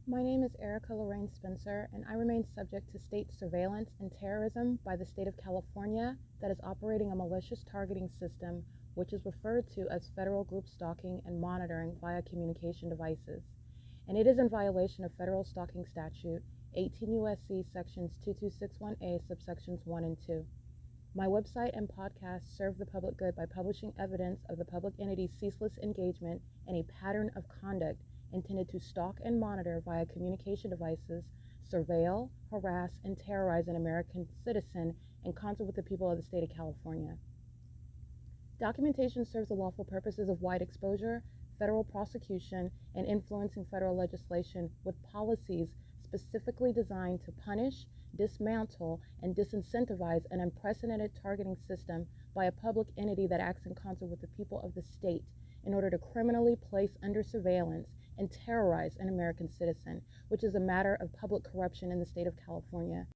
My name is Erica Lorraine Spencer, and I remain subject to state surveillance and terrorism by the state of California that is operating a malicious targeting system which is referred to as federal group stalking and monitoring via communication devices. And it is in violation of federal stalking statute 18 U.S.C. sections 2261A subsections 1 and 2. My website and podcast serve the public good by publishing evidence of the public entity's ceaseless engagement in a pattern of conduct intended to stalk and monitor via communication devices, surveil, harass, and terrorize an American citizen in concert with the people of the state of California. Documentation serves the lawful purposes of wide exposure, federal prosecution, and influencing federal legislation with policies specifically designed to punish, dismantle, and disincentivize an unprecedented targeting system by a public entity that acts in concert with the people of the state in order to criminally place under surveillance and terrorize an American citizen, which is a matter of public corruption in the state of California.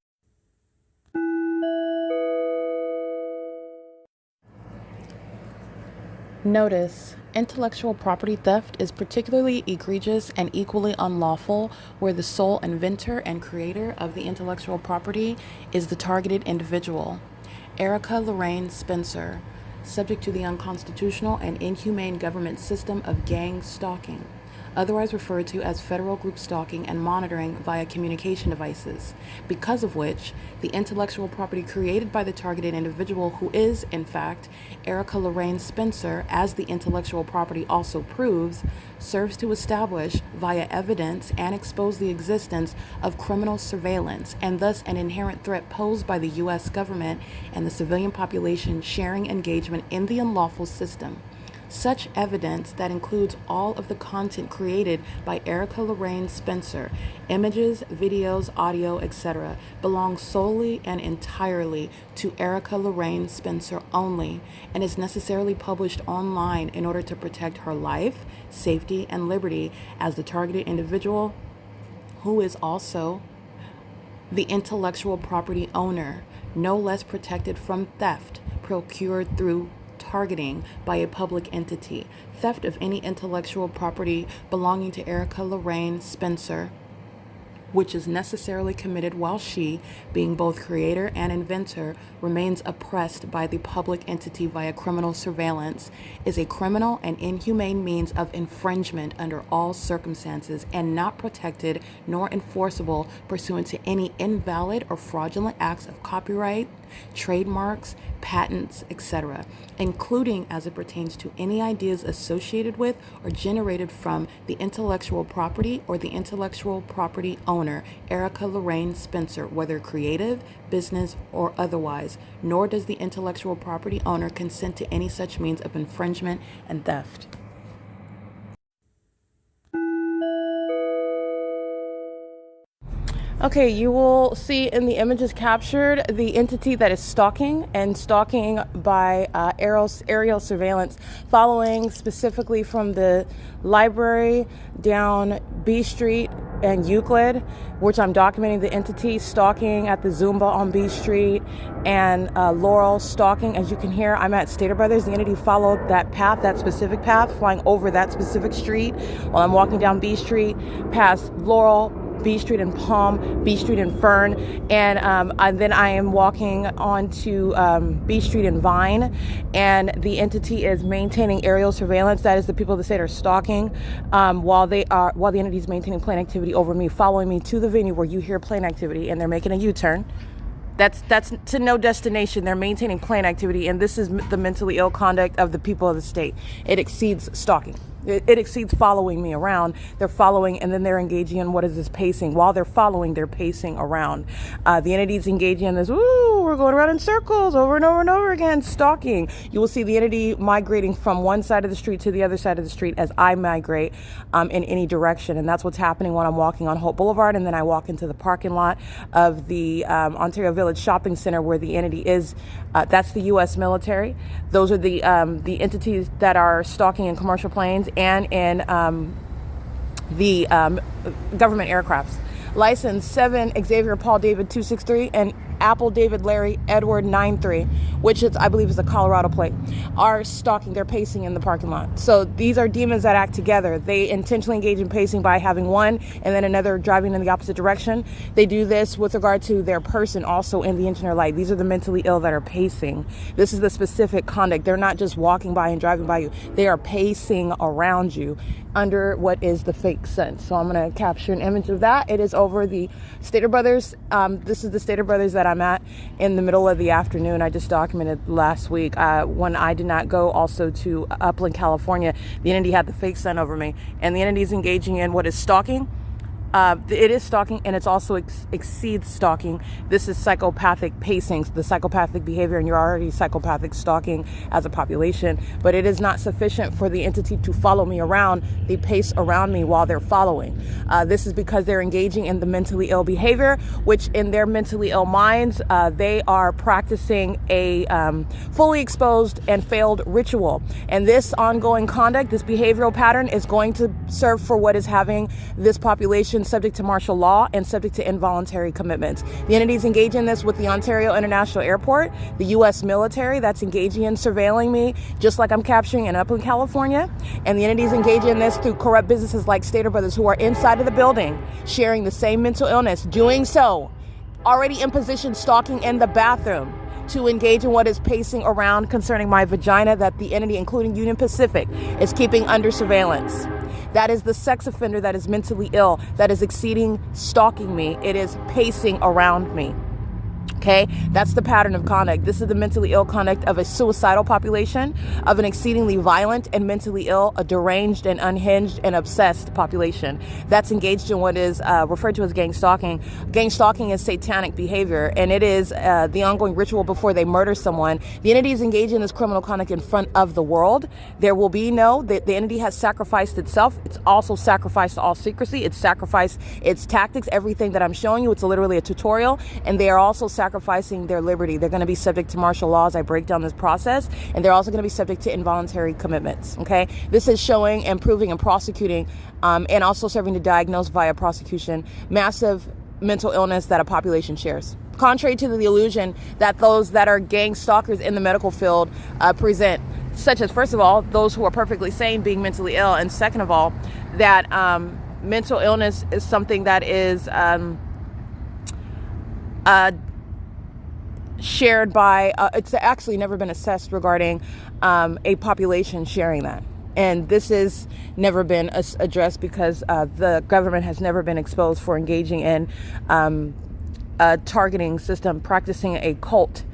Notice: intellectual property theft is particularly egregious and equally unlawful where the sole inventor and creator of the intellectual property is the targeted individual. Erica Lorraine Spencer, subject to the unconstitutional and inhumane government system of gang stalking, otherwise referred to as federal group stalking and monitoring via communication devices, because of which the intellectual property created by the targeted individual, who is, in fact, Erica Lorraine Spencer, as the intellectual property also proves, serves to establish via evidence and expose the existence of criminal surveillance and thus an inherent threat posed by the U.S. government and the civilian population sharing engagement in the unlawful system. Such evidence, that includes all of the content created by Erica Lorraine Spencer, images, videos, audio, etc., belongs solely and entirely to Erica Lorraine Spencer only and is necessarily published online in order to protect her life, safety, and liberty as the targeted individual, who is also the intellectual property owner, no less protected from theft procured through targeting by a public entity. Theft of any intellectual property belonging to Erica Lorraine Spencer, which is necessarily committed while she, being both creator and inventor, remains oppressed by the public entity via criminal surveillance, is a criminal and inhumane means of infringement under all circumstances and not protected nor enforceable pursuant to any invalid or fraudulent acts of copyright, trademarks, patents, etc., including as it pertains to any ideas associated with or generated from the intellectual property or the intellectual property owner, Erica Lorraine Spencer, whether creative, business, or otherwise, nor does the intellectual property owner consent to any such means of infringement and theft. Okay, you will see in the images captured the entity that is stalking by aerial surveillance, following specifically from the library down B Street and Euclid, which I'm documenting the entity stalking at the Zumba on B Street, and Laurel stalking. As you can hear, I'm at Stater Brothers. The entity followed that path, that specific path, flying over that specific street while I'm walking down B Street past Laurel, B Street and Palm, B Street and Fern, and then I am walking onto B Street and Vine, and the entity is maintaining aerial surveillance. That is the people of the state are stalking while the entity is maintaining plane activity over me, following me to the venue where you hear plane activity, and they're making a U-turn. That's to no destination. They're maintaining plane activity, and this is the mentally ill conduct of the people of the state. It exceeds stalking. It exceeds following me around. They're following, and then they're engaging in what is this pacing. While they're following, they're pacing around. The entity's engaging in this, we're going around in circles over and over and over again, stalking. You will see the entity migrating from one side of the street to the other side of the street as I migrate in any direction. And that's what's happening when I'm walking on Hope Boulevard, and then I walk into the parking lot of the Ontario Village Shopping Center where the entity is. That's the U.S. military. Those are the entities that are stalking in commercial planes and in the government aircrafts. License 7 Xavier Paul David 263 and Apple David Larry Edward 93, which is, I believe, is a Colorado plate, are stalking. They're pacing in the parking lot. So these are demons that act together. They intentionally engage in pacing by having one and then another driving in the opposite direction. They do this with regard to their person also in the engine or light. These are the mentally ill that are pacing. This is the specific conduct. They're not just walking by and driving by you. They are pacing around you under what is the fake sense. So I'm going to capture an image of that. It is over the Stater Brothers. This is the Stater Brothers that I'm at in the middle of the afternoon. I just documented last week when I did not go also to Upland, California. The entity had the fake sun over me, and the entity is engaging in what is stalking. It is stalking, and it's also exceeds stalking. This is psychopathic pacing, the psychopathic behavior, and you're already psychopathic stalking as a population. But it is not sufficient for the entity to follow me around. They pace around me while they're following. This is because they're engaging in the mentally ill behavior, which in their mentally ill minds, they are practicing a fully exposed and failed ritual. And this ongoing conduct, this behavioral pattern, is going to serve for what is having this population subject to martial law and subject to involuntary commitments. The entities engage in this with the Ontario International Airport, the U.S. military that's engaging in surveilling me, just like I'm capturing in Upland, California. And the entities engage in this through corrupt businesses like Stater Brothers, who are inside of the building, sharing the same mental illness, doing so, already in position, stalking in the bathroom, to engage in what is pacing around concerning my vagina that the entity, including Union Pacific, is keeping under surveillance. That is the sex offender that is mentally ill, that is exceeding stalking me. It is pacing around me. Okay, that's the pattern of conduct. This is the mentally ill conduct of a suicidal population, of an exceedingly violent and mentally ill, a deranged and unhinged and obsessed population that's engaged in what is referred to as gang stalking. Gang stalking is satanic behavior, and it is the ongoing ritual before they murder someone. The entity is engaged in this criminal conduct in front of the world. There will be the entity has sacrificed itself. It's also sacrificed all secrecy. It's sacrificed its tactics, everything that I'm showing you. It's literally a tutorial, and they are also sacrificing their liberty. They're going to be subject to martial law as I break down this process, and they're also going to be subject to involuntary commitments. Okay, this is showing and proving and prosecuting, and also serving to diagnose via prosecution massive mental illness that a population shares. Contrary to the illusion that those that are gang stalkers in the medical field present, such as, first of all, those who are perfectly sane being mentally ill, and second of all, that mental illness is something that is shared by, it's actually never been assessed regarding a population sharing that. And this has never been addressed because the government has never been exposed for engaging in a targeting system, practicing a cult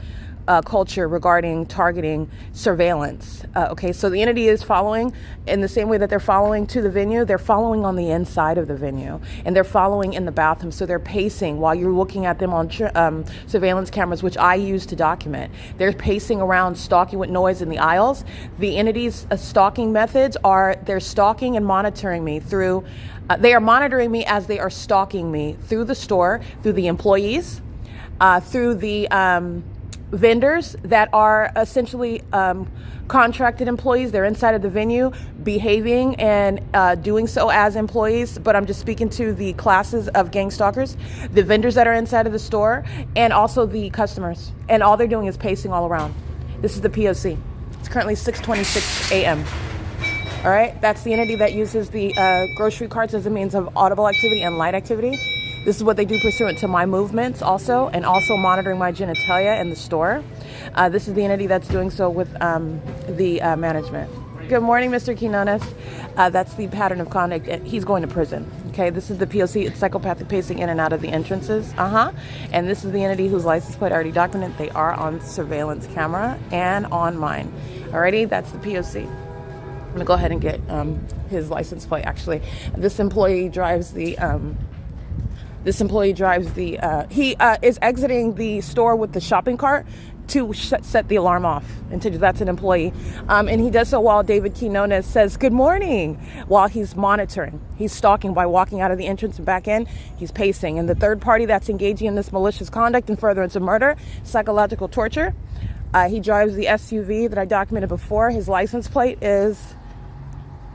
culture regarding targeting surveillance. Okay, so the entity is following in the same way that they're following to the venue. They're following on the inside of the venue, and they're following in the bathroom. So they're pacing while you're looking at them on surveillance cameras, which I use to document. They're pacing around, stalking with noise in the aisles. The entity's stalking methods are they're stalking and monitoring me through. They are monitoring me as they are stalking me through the store, through the employees, through the vendors that are essentially contracted employees. They're inside of the venue behaving and doing so as employees, but I'm just speaking to the classes of gang stalkers, the vendors that are inside of the store, and also the customers. And all they're doing is pacing all around. This is the P.O.C. It's currently 6:26 a.m. All right, that's the entity that uses the grocery carts as a means of audible activity and light activity. This is what they do pursuant to my movements also, and also monitoring my genitalia in the store. This is the entity that's doing so with the management. Good morning, Mr. Quinones. That's the pattern of conduct. He's going to prison. Okay, this is the P.O.C. It's psychopathic pacing in and out of the entrances. And this is the entity whose license plate I already documented. They are on surveillance camera and on mine. Alrighty, that's the P.O.C. I'm gonna go ahead and get his license plate. Actually, this employee drives the. He is exiting the store with the shopping cart to set the alarm off. And that's an employee. And he does so while David Quinones says, good morning, while he's monitoring. He's stalking by walking out of the entrance and back in. He's pacing. And the third party that's engaging in this malicious conduct and furtherance of murder, psychological torture. He drives the SUV that I documented before. His license plate is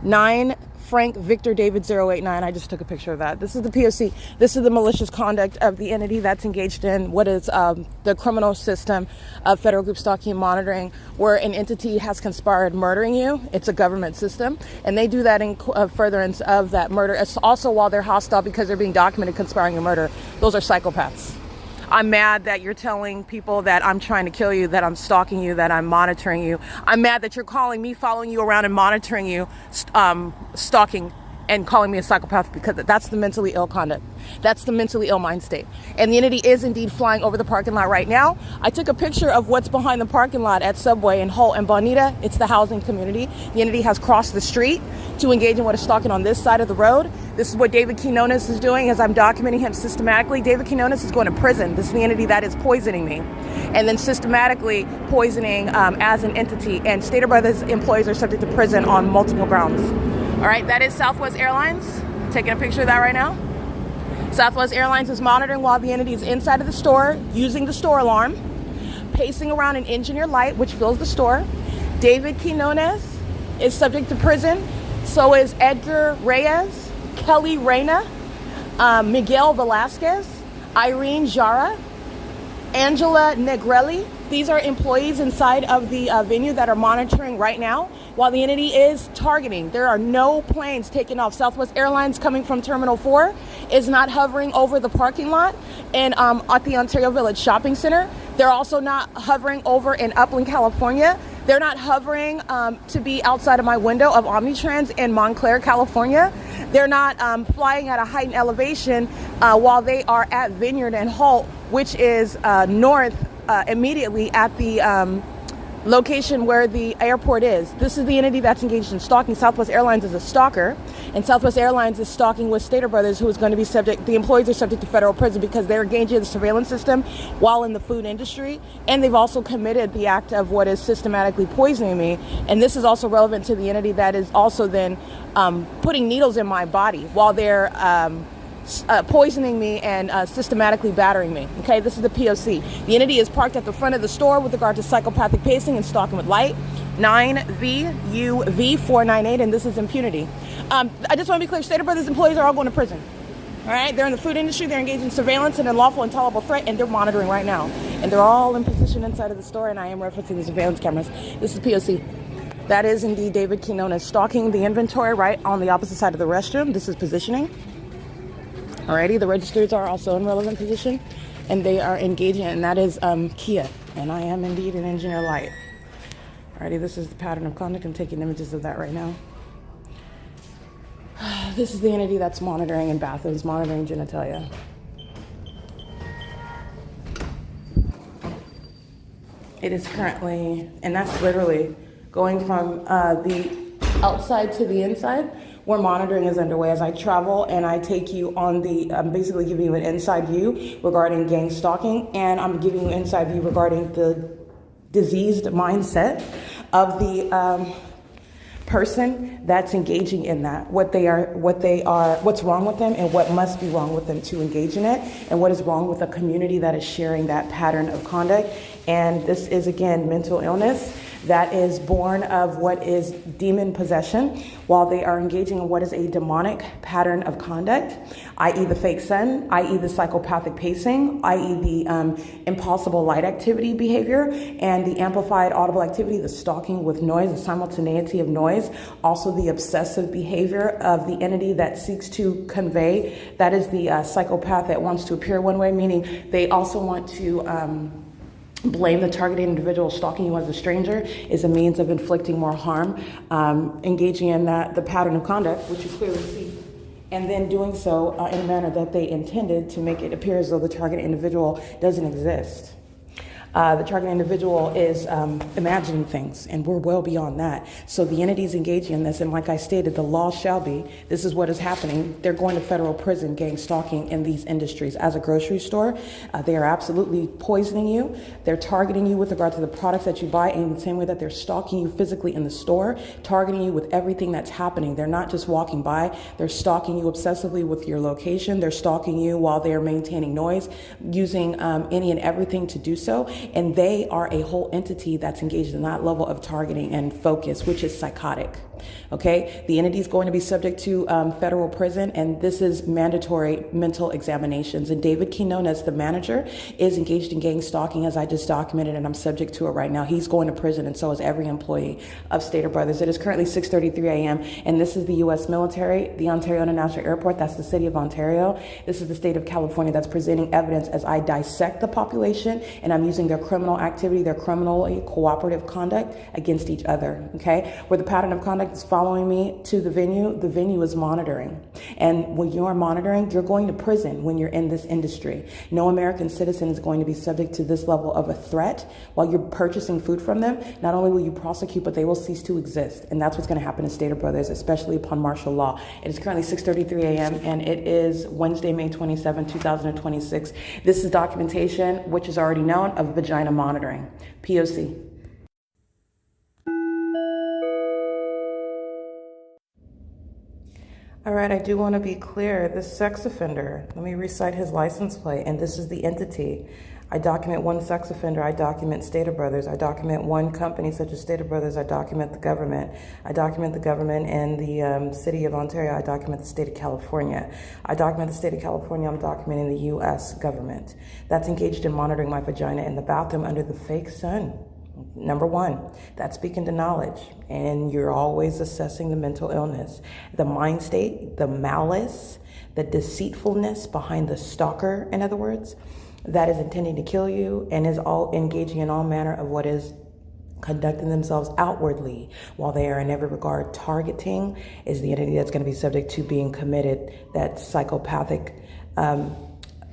9 Frank Victor David 089. I just took a picture of that. This is the P.O.C. This is the malicious conduct of the entity that's engaged in what is the criminal system of federal group stalking and monitoring, where an entity has conspired murdering you. It's a government system, and they do that in furtherance of that murder. It's also while they're hostile because they're being documented conspiring to murder. Those are psychopaths. I'm mad that you're telling people that I'm trying to kill you, that I'm stalking you, that I'm monitoring you. I'm mad that you're calling me, following you around and monitoring you, stalking and calling me a psychopath, because that's the mentally ill conduct. That's the mentally ill mind state. And the entity is indeed flying over the parking lot right now. I took a picture of what's behind the parking lot at Subway in Holt and Bonita. It's the housing community. The entity has crossed the street to engage in what is stalking on this side of the road. This is what David Quinones is doing as I'm documenting him systematically. David Quinones is going to prison. This is the entity that is poisoning me, and then systematically poisoning as an entity. And Stater Brothers employees are subject to prison on multiple grounds. All right, that is Southwest Airlines. Taking a picture of that right now. Southwest Airlines is monitoring while the entity is inside of the store, using the store alarm, pacing around an engineer light, which fills the store. David Quinones is subject to prison. So is Edgar Reyes, Kelly Reyna, Miguel Velasquez, Irene Jara, Angela Negrelli. These are employees inside of the venue that are monitoring right now while the entity is targeting. There are no planes taking off. Southwest Airlines coming from Terminal 4 is not hovering over the parking lot and at the Ontario Village Shopping Center. They're also not hovering over in Upland, California. They're not hovering to be outside of my window of Omnitrans in Montclair, California. They're not flying at a heightened elevation while they are at Vineyard and Holt, which is north immediately at the location where the airport is. This is the entity that's engaged in stalking. Southwest Airlines is a stalker, and Southwest Airlines is stalking with Stater Brothers, who is going to be subject, the employees are subject to federal prison because they're engaging in the surveillance system while in the food industry, and they've also committed the act of what is systematically poisoning me. And this is also relevant to the entity that is also then putting needles in my body while they're poisoning me and systematically battering me. Okay, this is the P.O.C. The entity is parked at the front of the store with regard to psychopathic pacing and stalking with light. 9VUV498, and this is impunity. I just want to be clear, Stater Brothers employees are all going to prison. All right, they're in the food industry, they're engaged in surveillance and unlawful and intolerable threat, and they're monitoring right now. And they're all in position inside of the store, and I am referencing the surveillance cameras. This is P.O.C. That is indeed David Quinones stalking the inventory right on the opposite side of the restroom. This is positioning. Alrighty, the registers are also in relevant position, and they are engaging, and that is Kia, and I am indeed an engineer light. Alrighty, this is the pattern of conduct. I'm taking images of that right now. This is the entity that's monitoring in bathrooms, monitoring genitalia. It is currently, and that's literally going from the outside to the inside, where monitoring is underway as I travel and I take you on the, I'm basically giving you an inside view regarding gang stalking, and I'm giving you an inside view regarding the diseased mindset of the person that's engaging in that, what's wrong with them and what must be wrong with them to engage in it, and what is wrong with a community that is sharing that pattern of conduct. And this is, again, mental illness that is born of what is demon possession, while they are engaging in what is a demonic pattern of conduct, i.e. the fake sun, i.e. the psychopathic pacing, i.e. the impossible light activity behavior, and the amplified audible activity, the stalking with noise, the simultaneity of noise, also the obsessive behavior of the entity that seeks to convey, that is the psychopath that wants to appear one way, meaning they also want to blame the targeted individual. Stalking you as a stranger is a means of inflicting more harm, engaging in the pattern of conduct, which you clearly see, and then doing so in a manner that they intended to make it appear as though the targeted individual doesn't exist. The target individual is imagining things, and we're well beyond that. So the entities engaging in this, and like I stated, the law shall be, this is what is happening. They're going to federal prison, gang stalking in these industries. As a grocery store, they are absolutely poisoning you. They're targeting you with regard to the products that you buy, in the same way that they're stalking you physically in the store, targeting you with everything that's happening. They're not just walking by, they're stalking you obsessively with your location. They're stalking you while they are maintaining noise, using any and everything to do so. And they are a whole entity that's engaged in that level of targeting and focus, which is psychotic. Okay, the entity is going to be subject to federal prison, and this is mandatory mental examinations. And David Quinones, the manager, is engaged in gang stalking, as I just documented, and I'm subject to it right now. He's going to prison, and so is every employee of Stater Brothers. It is currently 6:33 a.m., and this is the U.S. military, the Ontario International Airport. That's the city of Ontario. This is the state of California that's presenting evidence as I dissect the population, and I'm using their criminal activity, their criminally cooperative conduct against each other. Okay, where the pattern of conduct is following me to the venue is monitoring. And when you are monitoring, you're going to prison when you're in this industry. No American citizen is going to be subject to this level of a threat while you're purchasing food from them. Not only will you prosecute, but they will cease to exist. And that's what's going to happen to Stater Brothers, especially upon martial law. It is currently 6:33 a.m. and it is Wednesday, May 27, 2026. This is documentation, which is already known, of vagina monitoring. P.O.C. All right, I do want to be clear. This sex offender, let me recite his license plate, and this is the entity. I document one sex offender. I document Stater Brothers. I document one company such as Stater Brothers. I document the government. I document the government and the city of Ontario. I document the state of California. I document the state of California. I'm documenting the U.S. government that's engaged in monitoring my vagina in the bathroom under the fake sun. Number one, that's speaking to knowledge, and you're always assessing the mental illness, the mind state, the malice, the deceitfulness behind the stalker, in other words, that is intending to kill you and is all engaging in all manner of what is conducting themselves outwardly while they are in every regard targeting, is the entity that's going to be subject to being committed. That psychopathic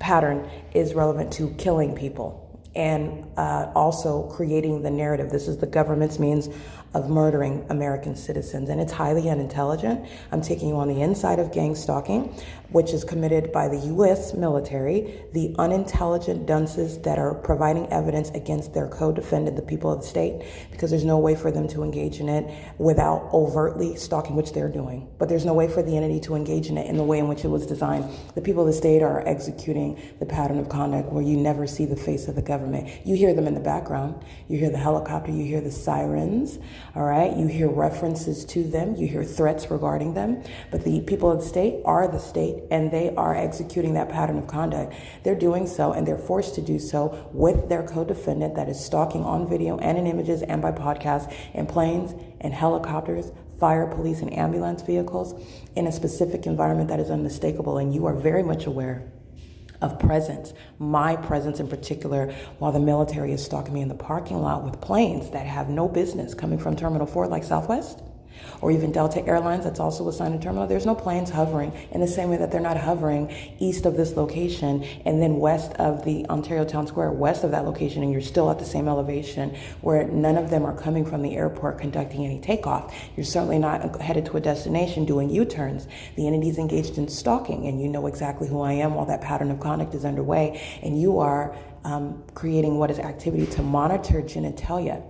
pattern is relevant to killing people and also creating the narrative. This is the government's means of murdering American citizens, and it's highly unintelligent. I'm taking you on the inside of gang stalking, which is committed by the U.S. military, the unintelligent dunces that are providing evidence against their co-defendant, the people of the state, because there's no way for them to engage in it without overtly stalking, which they're doing. But there's no way for the entity to engage in it in the way in which it was designed. The people of the state are executing the pattern of conduct where you never see the face of the government. You hear them in the background. You hear the helicopter, you hear the sirens, all right? You hear references to them, you hear threats regarding them, but the people of the state are the state, and they are executing that pattern of conduct. They're doing so, and they're forced to do so with their co-defendant that is stalking on video and in images and by podcast, in planes and helicopters, fire, police, and ambulance vehicles in a specific environment that is unmistakable, and you are very much aware of presence, my presence in particular, while the military is stalking me in the parking lot with planes that have no business coming from Terminal 4 like Southwest or even Delta Airlines that's also assigned a terminal. There's no planes hovering in the same way that they're not hovering east of this location and then west of the Ontario Town Square, west of that location, and you're still at the same elevation where none of them are coming from the airport conducting any takeoff. You're certainly not headed to a destination doing U-turns. The entity's engaged in stalking, and you know exactly who I am while that pattern of conduct is underway, and you are creating what is activity to monitor genitalia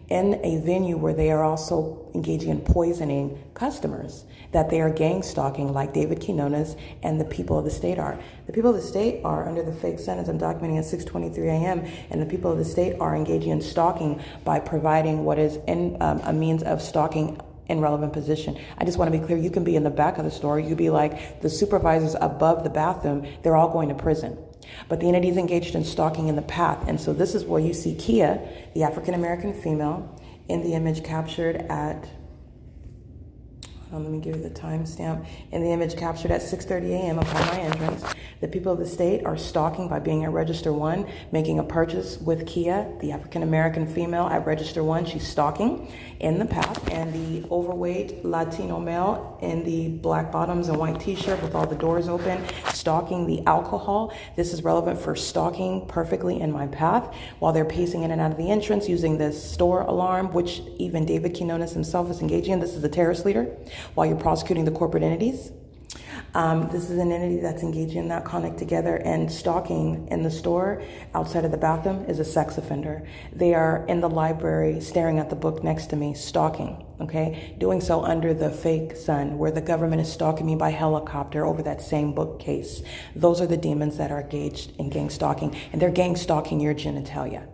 in a venue where they are also engaging in poisoning customers, that they are gang stalking like David Quinones and the people of the state are. The people of the state are under the fake sentence. I'm documenting at 6:23 a.m. and the people of the state are engaging in stalking by providing what is in a means of stalking in relevant position. I just want to be clear, you can be in the back of the store, you could be like the supervisors above the bathroom, they're all going to prison. But the entity is engaged in stalking in the path. And so this is where you see Kia, the African-American female, in the image captured at, let me give you the timestamp, in the image captured at 6:30 a.m. upon my entrance. The people of the state are stalking by being at Register 1, making a purchase with Kia, the African-American female at Register 1. She's stalking in the path, and the overweight Latino male in the black bottoms and white t-shirt with all the doors open, stalking the alcohol. This is relevant for stalking perfectly in my path while they're pacing in and out of the entrance using this store alarm, which even David Quinones himself is engaging in. This is a terrorist leader while you're prosecuting the corporate entities. This is an entity that's engaging in that conduct together, and stalking in the store outside of the bathroom is a sex offender. They are in the library staring at the book next to me, stalking, okay? Doing so under the fake sun, where the government is stalking me by helicopter over that same bookcase. Those are the demons that are engaged in gang stalking, and they're gang stalking your genitalia.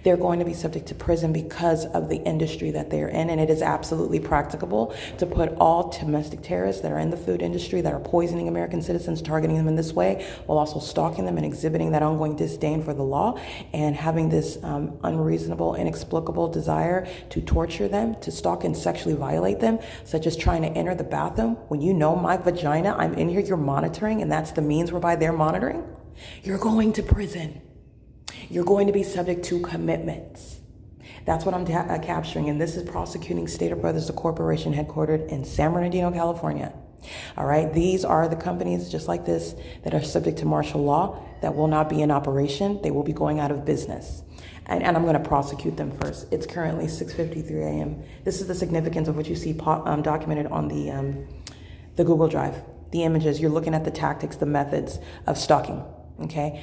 They're going to be subject to prison because of the industry that they're in, and it is absolutely practicable to put all domestic terrorists that are in the food industry that are poisoning American citizens, targeting them in this way, while also stalking them and exhibiting that ongoing disdain for the law and having this unreasonable, inexplicable desire to torture them, to stalk and sexually violate them, such as trying to enter the bathroom when you know my vagina, I'm in here, you're monitoring, and that's the means whereby they're monitoring. You're going to prison. You're going to be subject to commitments. That's what I'm capturing. And this is prosecuting Stater Brothers, the corporation headquartered in San Bernardino, California. All right. These are the companies just like this that are subject to martial law that will not be in operation. They will be going out of business. And I'm going to prosecute them first. It's currently 6:53 a.m. This is the significance of what you see documented on the Google Drive. The images, you're looking at the tactics, the methods of stalking. Okay.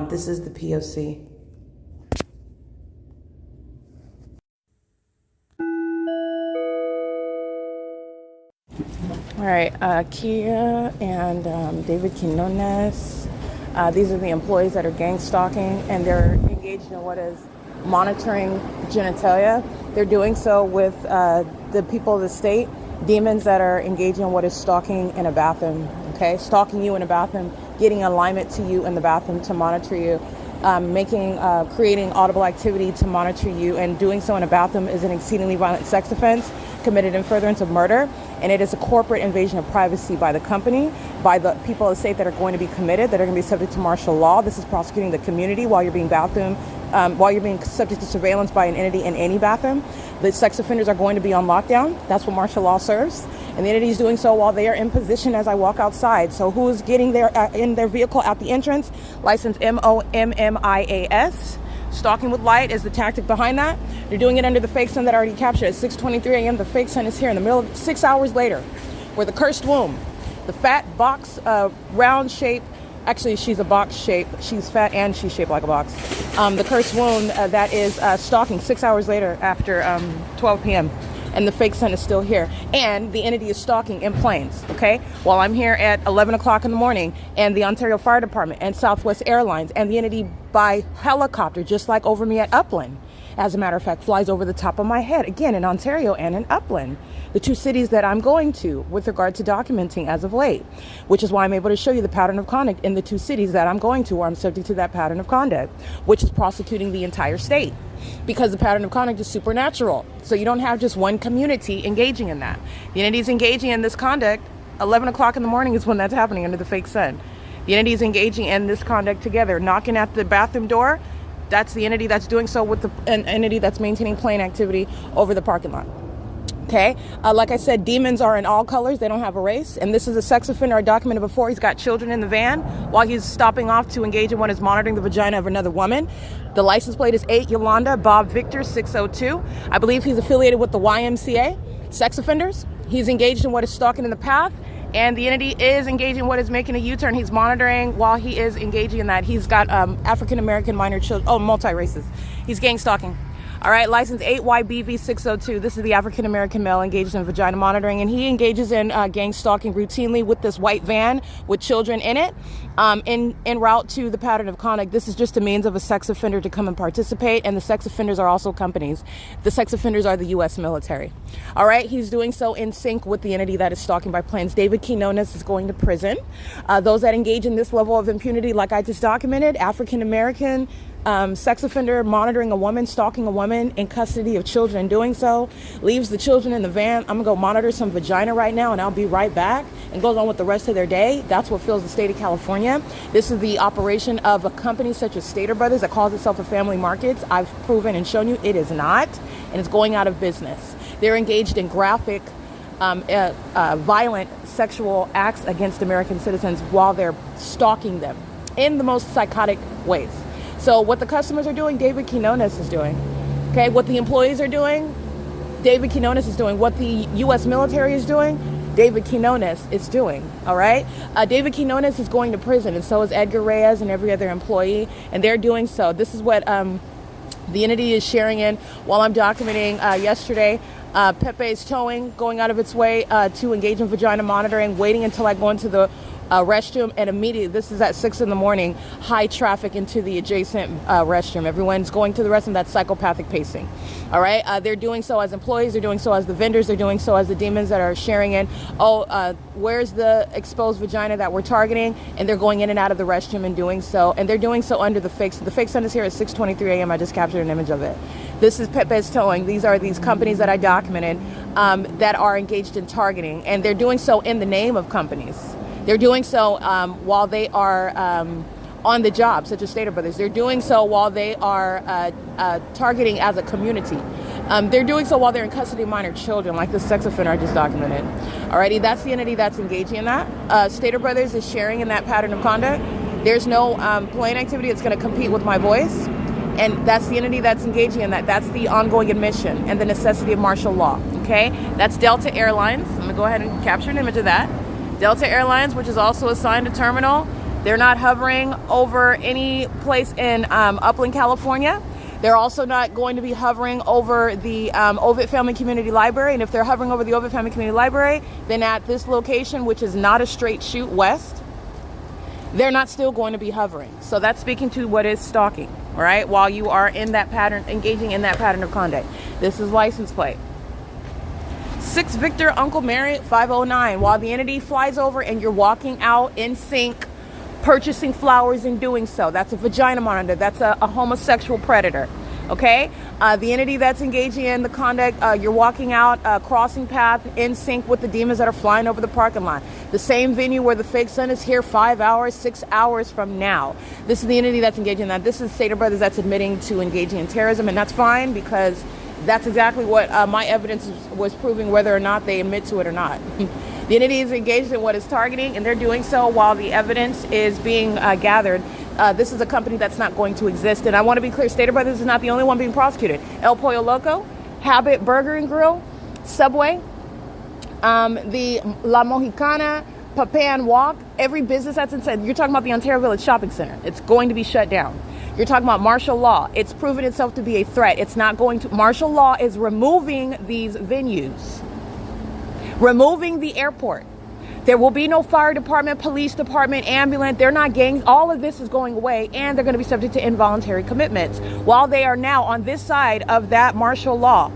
This is the P.O.C. All right, Kia and David Quinones. These are the employees that are gang stalking, and they're engaged in what is monitoring genitalia. They're doing so with the people of the state, demons that are engaging in what is stalking in a bathroom. Okay, stalking you in a bathroom, getting alignment to you in the bathroom to monitor you, creating audible activity to monitor you, and doing so in a bathroom is an exceedingly violent sex offense committed in furtherance of murder, and it is a corporate invasion of privacy by the company, by the people of the state that are going to be committed, that are going to be subject to martial law. This is prosecuting the community while you're being while you're being subject to surveillance by an entity in any bathroom. The sex offenders are going to be on lockdown. That's what martial law serves. And the entity is doing so while they are in position as I walk outside. So who is getting there in their vehicle at the entrance? License MOMMIAS. Stalking with light is the tactic behind that. They're doing it under the fake sun that I already captured. At 6:23 a.m., the fake sun is here in the middle of 6 hours later, where the cursed womb, the fat box, round shape, actually she's a box shape, she's fat and she's shaped like a box. The cursed womb that is stalking 6 hours later after 12 p.m. and the fake sun is still here. And the entity is stalking in planes, okay? While I'm here at 11 o'clock in the morning, and the Ontario Fire Department and Southwest Airlines and the entity by helicopter, just like over me at Upland, as a matter of fact, flies over the top of my head, again, in Ontario and in Upland, the two cities that I'm going to with regard to documenting as of late, which is why I'm able to show you the pattern of conduct in the two cities that I'm going to, where I'm subject to that pattern of conduct, which is prosecuting the entire state, because the pattern of conduct is supernatural. So you don't have just one community engaging in that. The entity is engaging in this conduct. 11 o'clock in the morning is when that's happening under the fake sun. The entity is engaging in this conduct together, knocking at the bathroom door. That's the entity that's doing so with an entity that's maintaining plane activity over the parking lot. Okay, like I said, demons are in all colors. They don't have a race. And this is a sex offender I documented before. He's got children in the van while he's stopping off to engage in what is monitoring the vagina of another woman. The license plate is 8 Yolanda Bob Victor 602. I believe he's affiliated with the YMCA, sex offenders. He's engaged in what is stalking in the path. And the entity is engaging in what is making a U-turn. He's monitoring while he is engaging in that. He's got African-American minor children, multi-races. He's gang stalking. All right, license 8YBV602. This is the African-American male engaged in vagina monitoring, and he engages in gang stalking routinely with this white van with children in it, en route to the pattern of conduct. This is just a means of a sex offender to come and participate, and the sex offenders are also companies. The sex offenders are the U.S. military. All right, he's doing so in sync with the entity that is stalking by planes. David Quinones is going to prison. Those that engage in this level of impunity, like I just documented, African-American, sex offender monitoring a woman, stalking a woman in custody of children, doing so, leaves the children in the van. I'm gonna go monitor some vagina right now and I'll be right back, and goes on with the rest of their day. That's what fills the state of California. This is the operation of a company such as Stater Brothers that calls itself a family markets. I've proven and shown you it is not, and it's going out of business. They're engaged in graphic, violent sexual acts against American citizens while they're stalking them in the most psychotic ways. So what the customers are doing, David Quinones is doing. Okay, what the employees are doing, David Quinones is doing. What the U.S. military is doing, David Quinones is doing. All right, David Quinones is going to prison, and so is Edgar Reyes and every other employee, and they're doing so. This is what the entity is sharing in while I'm documenting yesterday. Pepe is towing, going out of its way to engage in vagina monitoring, waiting until I go into the restroom, and immediately, this is at 6 in the morning, high traffic into the adjacent restroom. Everyone's going to the restroom. That's psychopathic pacing. All right. They're doing so as employees. They're doing so as the vendors. They're doing so as the demons that are sharing in. Where's the exposed vagina that we're targeting? And they're going in and out of the restroom and doing so. And they're doing so under the fake. The fake sun is here at 6:23 a.m. I just captured an image of it. This is Pepe's Towing. These are these companies that I documented that are engaged in targeting. And they're doing so in the name of companies. They're doing so while they are on the job, such as Stater Brothers. They're doing so while they are targeting as a community. They're doing so while they're in custody of minor children, like the sex offender I just documented. Alrighty, that's the entity that's engaging in that. Stater Brothers is sharing in that pattern of conduct. There's no plain activity that's going to compete with my voice. And that's the entity that's engaging in that. That's the ongoing admission and the necessity of martial law. Okay, that's Delta Airlines. I'm gonna go ahead and capture an image of that. Delta Airlines, which is also assigned a terminal. They're not hovering over any place in Upland, California. They're also not going to be hovering over the Ovid Family Community Library. And if they're hovering over the Ovid Family Community Library, then at this location, which is not a straight shoot west, they're not still going to be hovering. So that's speaking to what is stalking, all right? While you are in that pattern, engaging in that pattern of conduct. This is license plate 6 Victor Uncle Mary 509. While the entity flies over and you're walking out in sync, purchasing flowers and doing so. That's a vagina monitor. That's a homosexual predator. Okay, the entity that's engaging in the conduct, you're walking out, crossing path in sync with the demons that are flying over the parking lot. The same venue where the fake sun is here 5 hours, 6 hours from now. This is the entity that's engaging in that. This is Stater Brothers that's admitting to engaging in terrorism, and that's fine because that's exactly what my evidence was proving, whether or not they admit to it or not. The entity is engaged in what is targeting, and they're doing so while the evidence is being gathered. This is a company that's not going to exist. And I want to be clear, Stater Brothers is not the only one being prosecuted. El Pollo Loco, Habit Burger and Grill, Subway, the La Mexicana, Papan Walk, every business that's inside. You're talking about the Ontario Village Shopping Center. It's going to be shut down. You're talking about martial law. It's proven itself to be a threat. It's not going to. Martial law is removing these venues, removing the airport. There will be no fire department, police department, ambulance. They're not gangs. All of this is going away, and they're going to be subject to involuntary commitments while they are now on this side of that martial law,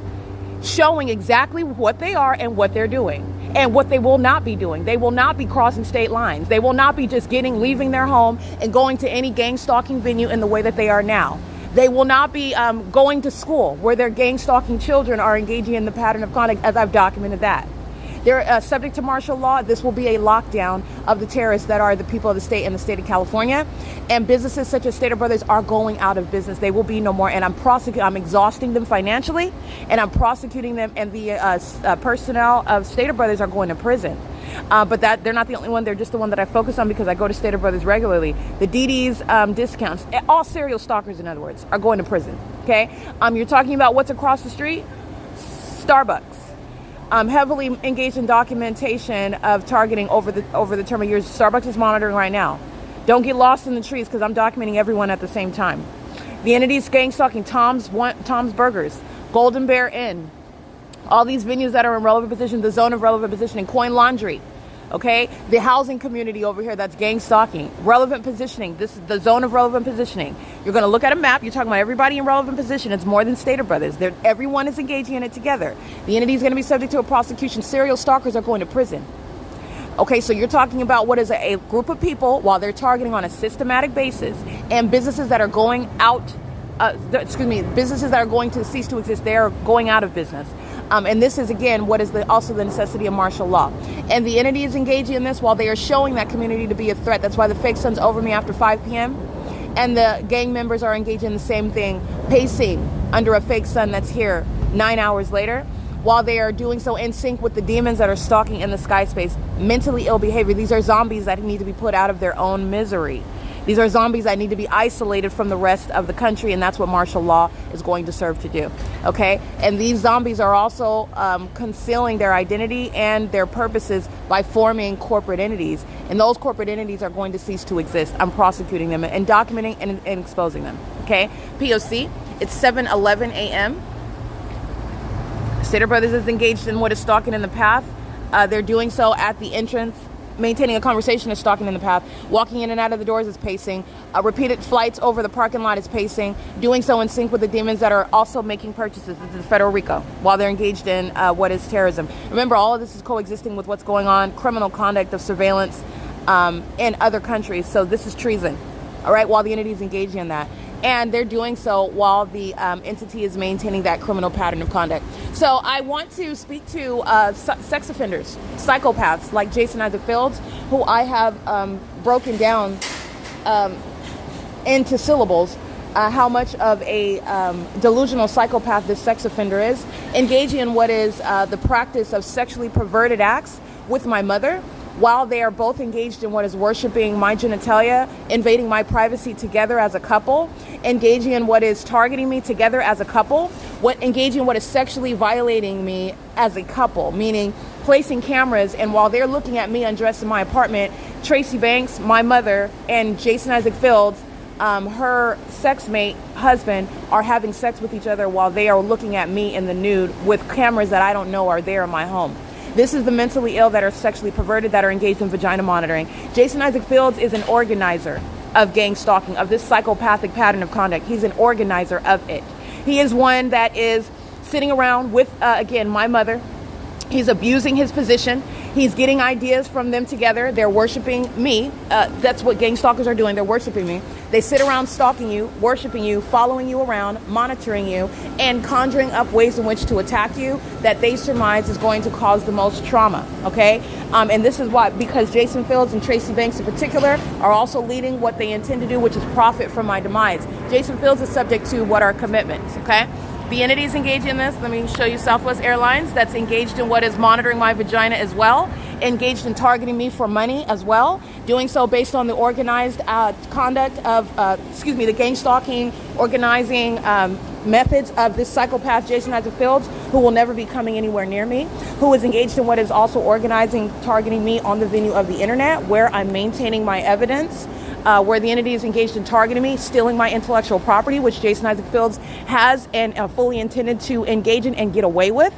showing exactly what they are and what they're doing and what they will not be doing. They will not be crossing state lines. They will not be just leaving their home and going to any gang stalking venue in the way that they are now. They will not be going to school where their gang stalking children are engaging in the pattern of conduct, as I've documented that. They're subject to martial law. This will be a lockdown of the terrorists that are the people of the state and the state of California. And businesses such as Stater Brothers are going out of business. They will be no more. And I'm exhausting them financially, and I'm prosecuting them. And the personnel of Stater Brothers are going to prison. But they're not the only one. They're just the one that I focus on because I go to Stater Brothers regularly. The DD's discounts, all serial stalkers, in other words, are going to prison. Okay. You're talking about what's across the street? Starbucks. Heavily engaged in documentation of targeting over the term of years. Starbucks is monitoring right now. Don't get lost in the trees because I'm documenting everyone at the same time. The entities gang stalking Tom's Burgers, Golden Bear Inn, all these venues that are in relevant position, the zone of relevant positioning, Coin Laundry. Okay, the housing community over here that's gang stalking, relevant positioning. This is the zone of relevant positioning. You're going to look at a map. You're talking about everybody in relevant position. It's more than Stater Brothers. Everyone is engaging in it together. The entity is going to be subject to a prosecution. Serial stalkers are going to prison. Okay, so you're talking about what is a group of people while they're targeting on a systematic basis, and businesses that are going out. Businesses that are going to cease to exist. They are going out of business. And this is, again, what is also the necessity of martial law. And the entity is engaging in this while they are showing that community to be a threat. That's why the fake sun's over me after 5 p.m. And the gang members are engaging in the same thing, pacing under a fake sun that's here 9 hours later, while they are doing so in sync with the demons that are stalking in the sky space. Mentally ill behavior. These are zombies that need to be put out of their own misery. These are zombies that need to be isolated from the rest of the country, and that's what martial law is going to serve to do. Okay? And these zombies are also concealing their identity and their purposes by forming corporate entities. And those corporate entities are going to cease to exist. I'm prosecuting them and documenting and exposing them. Okay? P.O.C. It's 7:11 a.m. Stater Brothers is engaged in what is stalking in the path. They're doing so at the entrance maintaining a conversation is stalking in the path. Walking in and out of the doors is pacing. Repeated flights over the parking lot is pacing. Doing so in sync with the demons that are also making purchases. This is federal RICO while they're engaged in what is terrorism. Remember, all of this is coexisting with what's going on, criminal conduct of surveillance in other countries. So this is treason, all right, while the entity is engaging in that. And they're doing so while the entity is maintaining that criminal pattern of conduct. So I want to speak to sex offenders, psychopaths like Jason Isaac Fields, who I have broken down into syllables how much of a delusional psychopath this sex offender is, engaging in what is the practice of sexually perverted acts with my mother, while they are both engaged in what is worshiping my genitalia, invading my privacy together as a couple, engaging in what is targeting me together as a couple, engaging in what is sexually violating me as a couple, meaning placing cameras, and while they're looking at me undressed in my apartment, Tracy Banks, my mother, and Jason Isaac Fields, her sex mate, husband, are having sex with each other while they are looking at me in the nude with cameras that I don't know are there in my home. This is the mentally ill that are sexually perverted, that are engaged in vagina monitoring. Jason Isaac Fields is an organizer of gang stalking, of this psychopathic pattern of conduct. He's an organizer of it. He is one that is sitting around with, again, my mother. He's abusing his position. He's getting ideas from them together. They're worshiping me. That's what gang stalkers are doing. They're worshiping me. They sit around stalking you, worshiping you, following you around, monitoring you, and conjuring up ways in which to attack you that they surmise is going to cause the most trauma, okay? And this is why, because Jason Fields and Tracy Banks in particular are also leading what they intend to do, which is profit from my demise. Jason Fields is subject to what are commitments, okay? The entities engaged in this, let me show you Southwest Airlines, that's engaged in what is monitoring my vagina as well, engaged in targeting me for money as well, doing so based on the organized conduct of, the gang stalking, organizing methods of this psychopath, Jason Isaac Fields, who will never be coming anywhere near me, who is engaged in what is also organizing, targeting me on the venue of the internet, where I'm maintaining my evidence, where the entity is engaged in targeting me, stealing my intellectual property, which Jason Isaac Fields has and fully intended to engage in and get away with.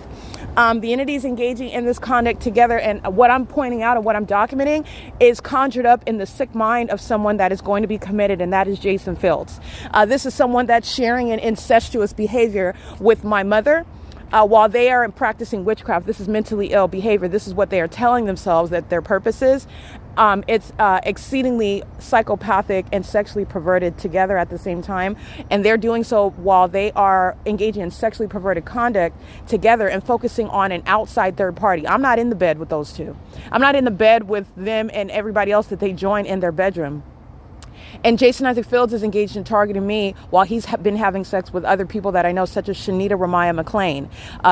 The entities engaging in this conduct together, and what I'm pointing out and what I'm documenting is conjured up in the sick mind of someone that is going to be committed, and that is Jason Fields. This is someone that's sharing an incestuous behavior with my mother. While they are practicing witchcraft, this is mentally ill behavior. This is what they are telling themselves that their purpose is. It's exceedingly psychopathic and sexually perverted together at the same time. And they're doing so while they are engaging in sexually perverted conduct together and focusing on an outside third party. I'm not in the bed with those two. I'm not in the bed with them and everybody else that they join in their bedroom. And Jason Isaac Fields is engaged in targeting me while he's been having sex with other people that I know, such as Shanita Ramaya McLean,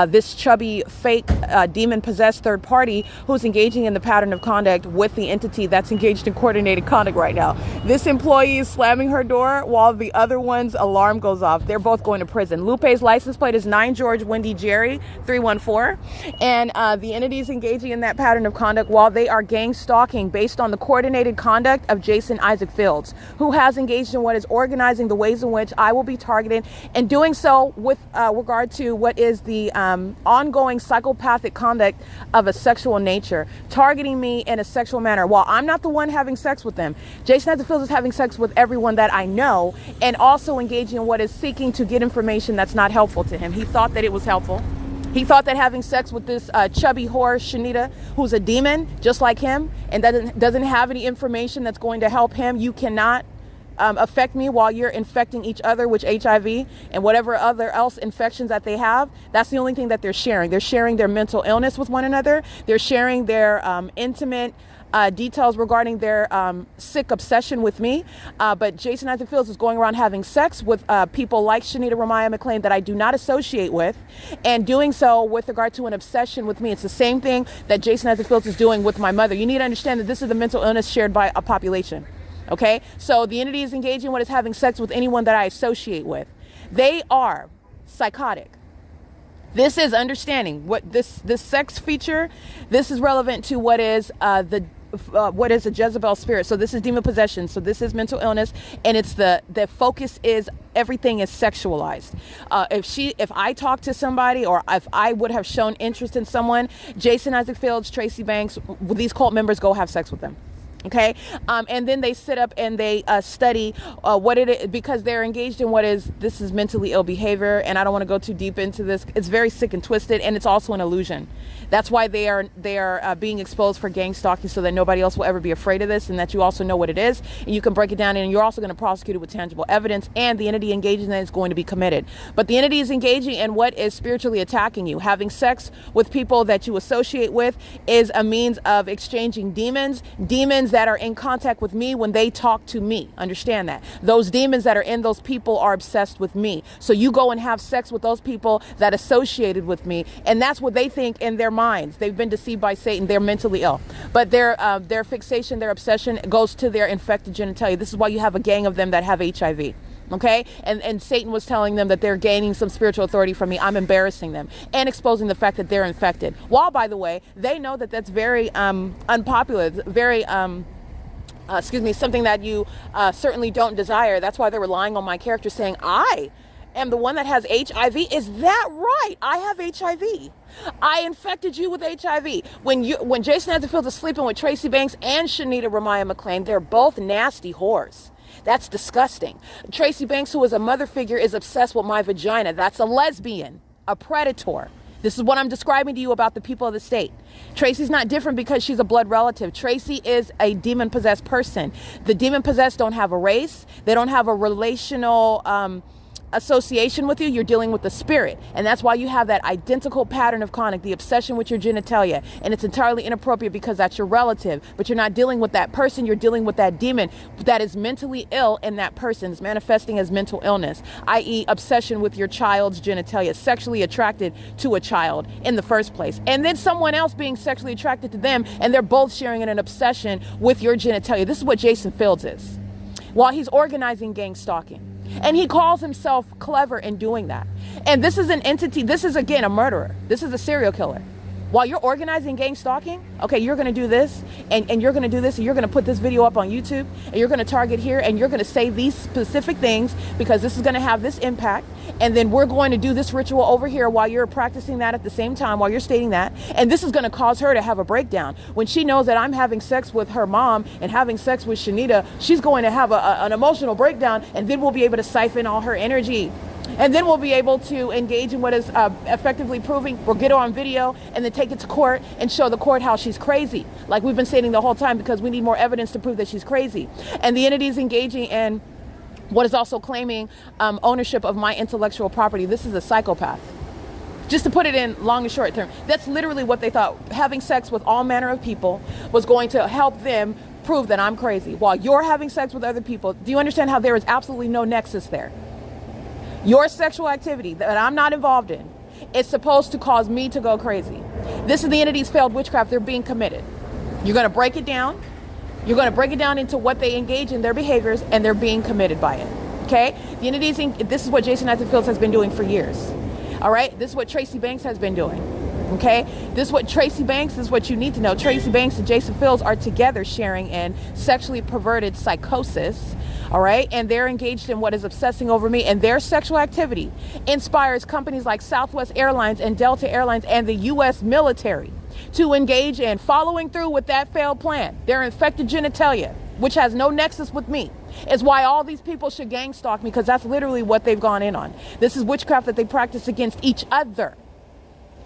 this chubby, fake, demon-possessed third party who's engaging in the pattern of conduct with the entity that's engaged in coordinated conduct right now. This employee is slamming her door while the other one's alarm goes off. They're both going to prison. Lupe's license plate is 9 George Wendy Jerry 314. And the entity is engaging in that pattern of conduct while they are gang stalking based on the coordinated conduct of Jason Isaac Fields, who has engaged in what is organizing the ways in which I will be targeted, and doing so with regard to what is the ongoing psychopathic conduct of a sexual nature, targeting me in a sexual manner while I'm not the one having sex with them. Jason Isaac Fields is having sex with everyone that I know, and also engaging in what is seeking to get information that's not helpful to him. He thought that it was helpful. He thought that having sex with this chubby whore, Shanita, who's a demon, just like him, and doesn't have any information that's going to help him. You cannot affect me while you're infecting each other with HIV and whatever other else infections that they have. That's the only thing that they're sharing. They're sharing their mental illness with one another. They're sharing their intimate details regarding their sick obsession with me. But Jason Isaac Fields is going around having sex with people like Shanita Ramaya McLean that I do not associate with, and doing so with regard to an obsession with me. It's the same thing that Jason Isaac Fields is doing with my mother. You need to understand that this is the mental illness shared by a population. Okay? So the entity is engaging what is having sex with anyone that I associate with. They are psychotic. This is understanding what this sex feature. This is relevant to what is what is a Jezebel spirit. So this is demon possession. So this is mental illness, and it's the focus is everything is sexualized. If I talk to somebody, or if I would have shown interest in someone, Jason Isaac Fields, Tracy Banks, these cult members go have sex with them. Okay, and then they sit up and they study what it is, because they're engaged in this is mentally ill behavior. And I don't want to go too deep into this. It's very sick and twisted, and it's also an illusion. That's why they are being exposed for gang stalking, so that nobody else will ever be afraid of this, and that you also know what it is, and you can break it down. And you're also going to prosecute it with tangible evidence, and the entity engaging in that is going to be committed. But the entity is engaging in what is spiritually attacking you. Having sex with people that you associate with is a means of exchanging demons that are in contact with me when they talk to me. Understand that. Those demons that are in those people are obsessed with me. So you go and have sex with those people that associated with me, and that's what they think in their minds. They've been deceived by Satan. They're mentally ill. But their fixation, their obsession goes to their infected genitalia. This is why you have a gang of them that have HIV. Okay, and Satan was telling them that they're gaining some spiritual authority from me. I'm embarrassing them and exposing the fact that they're infected. While, by the way, they know that that's very unpopular, very something that you certainly don't desire. That's why they're relying on my character, saying, I am the one that has HIV. Is that right? I have HIV. I infected you with HIV. When Jason Isaac Fields is sleeping with Tracy Banks and Shanita Ramaya McClain, they're both nasty whores. That's disgusting. Tracy Banks, who is a mother figure, is obsessed with my vagina. That's a lesbian, a predator. This is what I'm describing to you about the people of the state. Tracy's not different because she's a blood relative. Tracy is a demon-possessed person. The demon-possessed don't have a race. They don't have a relational association with you. You're dealing with the spirit, and that's why you have that identical pattern of chronic, the obsession with your genitalia, and it's entirely inappropriate because that's your relative. But you're not dealing with that person. You're dealing with that demon that is mentally ill, and that person is manifesting as mental illness, i.e. obsession with your child's genitalia, sexually attracted to a child in the first place, and then someone else being sexually attracted to them, and they're both sharing an obsession with your genitalia. This is what Jason Fields is, while he's organizing gang stalking. And he calls himself clever in doing that. And this is an entity, this is again a murderer. This is a serial killer. While you're organizing gang stalking, okay, you're going to do this, and you're going to do this, and you're going to put this video up on YouTube, and you're going to target here, and you're going to say these specific things because this is going to have this impact. And then we're going to do this ritual over here while you're practicing that at the same time, while you're stating that. And this is going to cause her to have a breakdown. When she knows that I'm having sex with her mom and having sex with Shanita, she's going to have an emotional breakdown, and then we'll be able to siphon all her energy. And then we'll be able to engage in what is effectively proving. We'll get her on video and then take it to court and show the court how she's crazy, like we've been stating the whole time, because we need more evidence to prove that she's crazy. And the entity is engaging in what is also claiming ownership of my intellectual property. This is a psychopath. Just to put it in long and short term, that's literally what they thought. Having sex with all manner of people was going to help them prove that I'm crazy. While you're having sex with other people, do you understand how there is absolutely no nexus there? Your sexual activity that I'm not involved in is supposed to cause me to go crazy. This is the entity's failed witchcraft. They're being committed. You're going to break it down. You're going to break it down into what they engage in, their behaviors, and they're being committed by it. Okay? The entities, this is what Jason Isaac Fields has been doing for years. All right? This is what Tracy Banks has been doing. Okay? This is what Tracy Banks, this is what you need to know. Tracy Banks and Jason Fields are together sharing in sexually perverted psychosis. All right. And they're engaged in what is obsessing over me, and their sexual activity inspires companies like Southwest Airlines and Delta Airlines and the U.S. military to engage in following through with that failed plan. Their infected genitalia, which has no nexus with me, is why all these people should gang stalk me, because that's literally what they've gone in on. This is witchcraft that they practice against each other.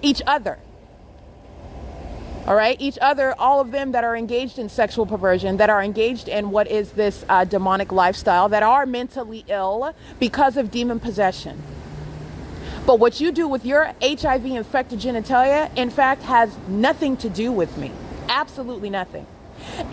Each other. All right, each other, all of them that are engaged in sexual perversion, that are engaged in what is this demonic lifestyle, that are mentally ill because of demon possession. But what you do with your HIV infected genitalia, in fact, has nothing to do with me. Absolutely nothing.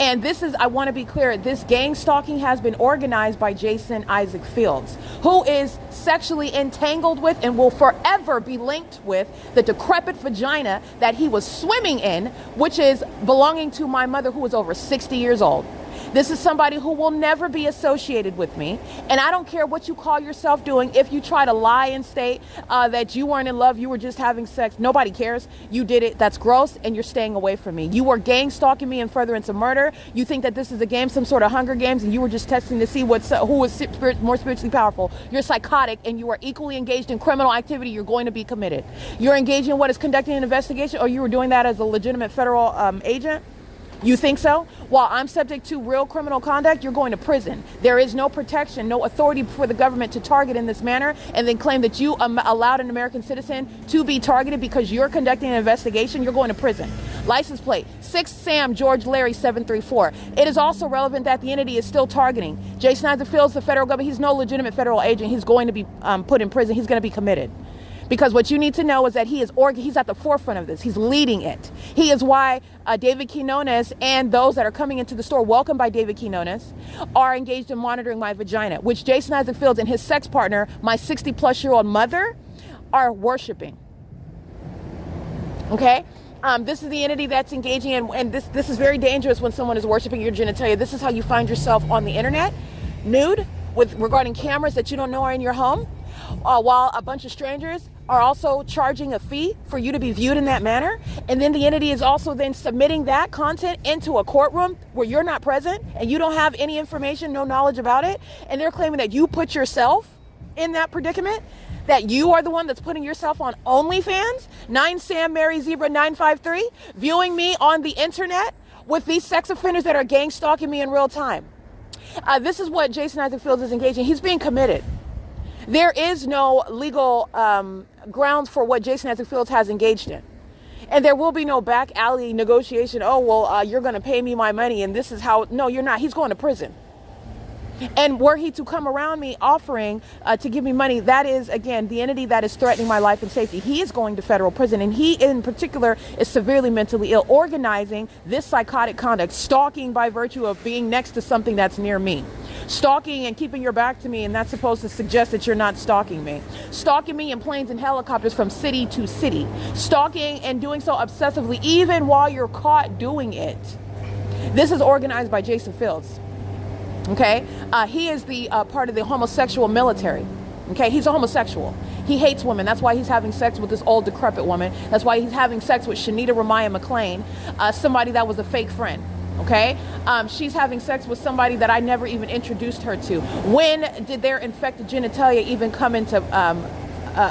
And this is, I want to be clear, this gang stalking has been organized by Jason Isaac Fields, who is sexually entangled with and will forever be linked with the decrepit vagina that he was swimming in, which is belonging to my mother, who was over 60 years old. This is somebody who will never be associated with me. And I don't care what you call yourself doing. If you try to lie and state that you weren't in love, you were just having sex, nobody cares. You did it. That's gross, and you're staying away from me. You were gang stalking me in furtherance of murder. You think that this is a game, some sort of Hunger Games, and you were just testing to see who was more spiritually powerful. You're psychotic, and you are equally engaged in criminal activity. You're going to be committed. You're engaged in what is conducting an investigation, or you were doing that as a legitimate federal agent. You think so? While I'm subject to real criminal conduct, you're going to prison. There is no protection, no authority for the government to target in this manner and then claim that you allowed an American citizen to be targeted because you're conducting an investigation. You're going to prison. License plate 6 Sam George Larry 734. It is also relevant that the entity is still targeting Jason Isaac Fields, the federal government. He's no legitimate federal agent. He's going to be put in prison. He's going to be committed. Because what you need to know is that he's at the forefront of this. He's leading it. He is why David Quinones and those that are coming into the store, welcomed by David Quinones, are engaged in monitoring my vagina, which Jason Isaac Fields and his sex partner, my 60-plus-year-old mother, are worshiping. Okay? This is the entity that's engaging in, and this is very dangerous when someone is worshiping your genitalia. This is how you find yourself on the internet, nude, regarding cameras that you don't know are in your home, while a bunch of strangers are also charging a fee for you to be viewed in that manner. And then the entity is also then submitting that content into a courtroom where you're not present and you don't have any information, no knowledge about it. And they're claiming that you put yourself in that predicament, that you are the one that's putting yourself on OnlyFans. 9 Sam Mary Zebra 953, viewing me on the internet with these sex offenders that are gang stalking me in real time. This is what Jason Isaac Fields is engaging. He's being committed. There is no legal grounds for what Jason Isaac Fields has engaged in. And there will be no back alley negotiation. Oh, well, you're going to pay me my money and this is how. No, you're not. He's going to prison. And were he to come around me offering to give me money, that is, again, the entity that is threatening my life and safety. He is going to federal prison, and he in particular is severely mentally ill, organizing this psychotic conduct, stalking by virtue of being next to something that's near me. Stalking and keeping your back to me, and that's supposed to suggest that you're not stalking me. Stalking me in planes and helicopters from city to city. Stalking and doing so obsessively, even while you're caught doing it. This is organized by Jason Fields. Okay, he is the part of the homosexual military. Okay, he's a homosexual. He hates women. That's why he's having sex with this old decrepit woman. That's why he's having sex with Shanita Ramaya McClain, somebody that was a fake friend. Okay, she's having sex with somebody that I never even introduced her to. When did their infected genitalia even come into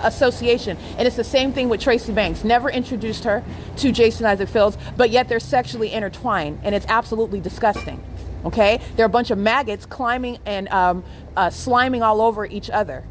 association? And it's the same thing with Tracy Banks. Never introduced her to Jason Isaac Fields, but yet they're sexually intertwined, and it's absolutely disgusting. Okay, they're a bunch of maggots climbing and sliming all over each other.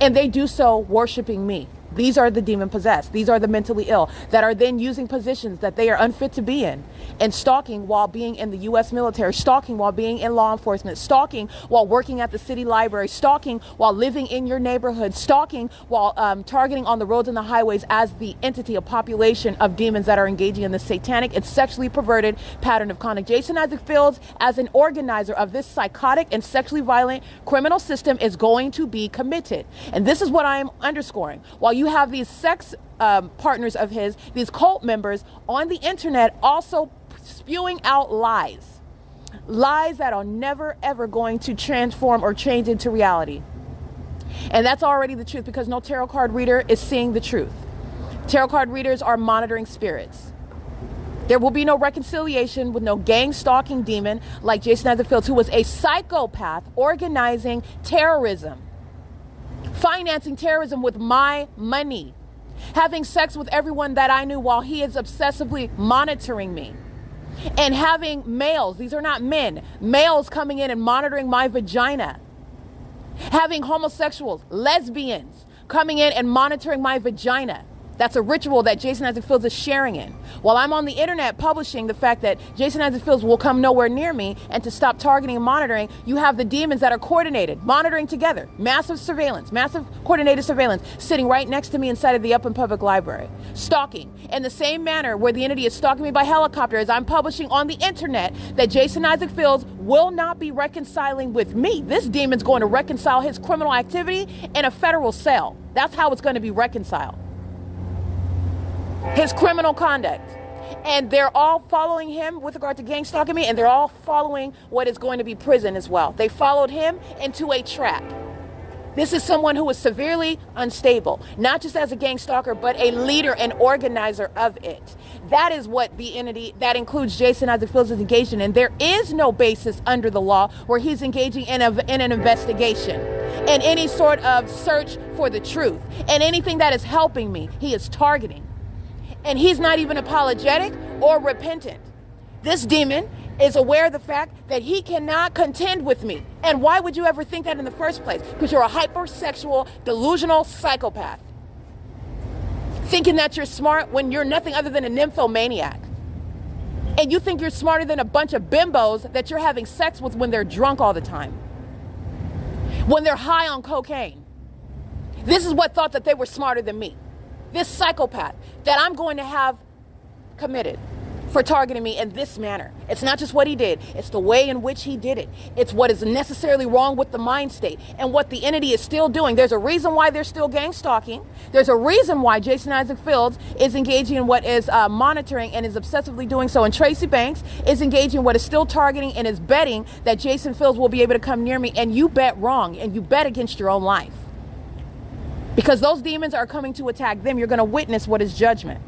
And they do so worshiping me. These are the demon possessed. These are the mentally ill that are then using positions that they are unfit to be in, and stalking while being in the U.S. military, stalking while being in law enforcement, stalking while working at the city library, stalking while living in your neighborhood, stalking while targeting on the roads and the highways as the entity, a population of demons that are engaging in the satanic and sexually perverted pattern of conduct. Jason Isaac Fields, as an organizer of this psychotic and sexually violent criminal system, is going to be committed. And this is what I am underscoring. While you have these sex partners of his, these cult members on the internet also spewing out lies. Lies that are never, ever going to transform or change into reality. And that's already the truth, because no tarot card reader is seeing the truth. Tarot card readers are monitoring spirits. There will be no reconciliation with no gang stalking demon like Jason Isaac Fields, who was a psychopath organizing terrorism. Financing terrorism with my money, having sex with everyone that I knew while he is obsessively monitoring me, and having males, these are not men, males coming in and monitoring my vagina, having homosexuals, lesbians coming in and monitoring my vagina. That's a ritual that Jason Isaac Fields is sharing in. While I'm on the internet publishing the fact that Jason Isaac Fields will come nowhere near me, and to stop targeting and monitoring, you have the demons that are coordinated, monitoring together. Massive surveillance, massive coordinated surveillance, sitting right next to me inside of the Up and Public Library. Stalking. In the same manner where the entity is stalking me by helicopter, as I'm publishing on the internet that Jason Isaac Fields will not be reconciling with me. This demon's going to reconcile his criminal activity in a federal cell. That's how it's going to be reconciled. His criminal conduct And they're all following him with regard to gang stalking me, and they're all following what is going to be prison as well. They followed him into a trap. This is someone who is severely unstable, not just as a gang stalker, but a leader and organizer of it. That is what the entity that includes Jason Isaac Fields is engaged in. And there is no basis under the law where he's engaging in an investigation and any sort of search for the truth. And anything that is helping me, he is targeting. And he's not even apologetic or repentant. This demon is aware of the fact that he cannot contend with me. And why would you ever think that in the first place? Because you're a hypersexual, delusional psychopath. Thinking that you're smart when you're nothing other than a nymphomaniac. And you think you're smarter than a bunch of bimbos that you're having sex with when they're drunk all the time. When they're high on cocaine. This is what thought that they were smarter than me. This psychopath that I'm going to have committed for targeting me in this manner. It's not just what he did, it's the way in which he did it. It's what is necessarily wrong with the mind state and what the entity is still doing. There's a reason why they're still gang stalking. There's a reason why Jason Isaac Fields is engaging in what is monitoring and is obsessively doing so. And Tracy Banks is engaging in what is still targeting and is betting that Jason Fields will be able to come near me. And you bet wrong, and you bet against your own life. Because those demons are coming to attack them. You're going to witness what is judgment.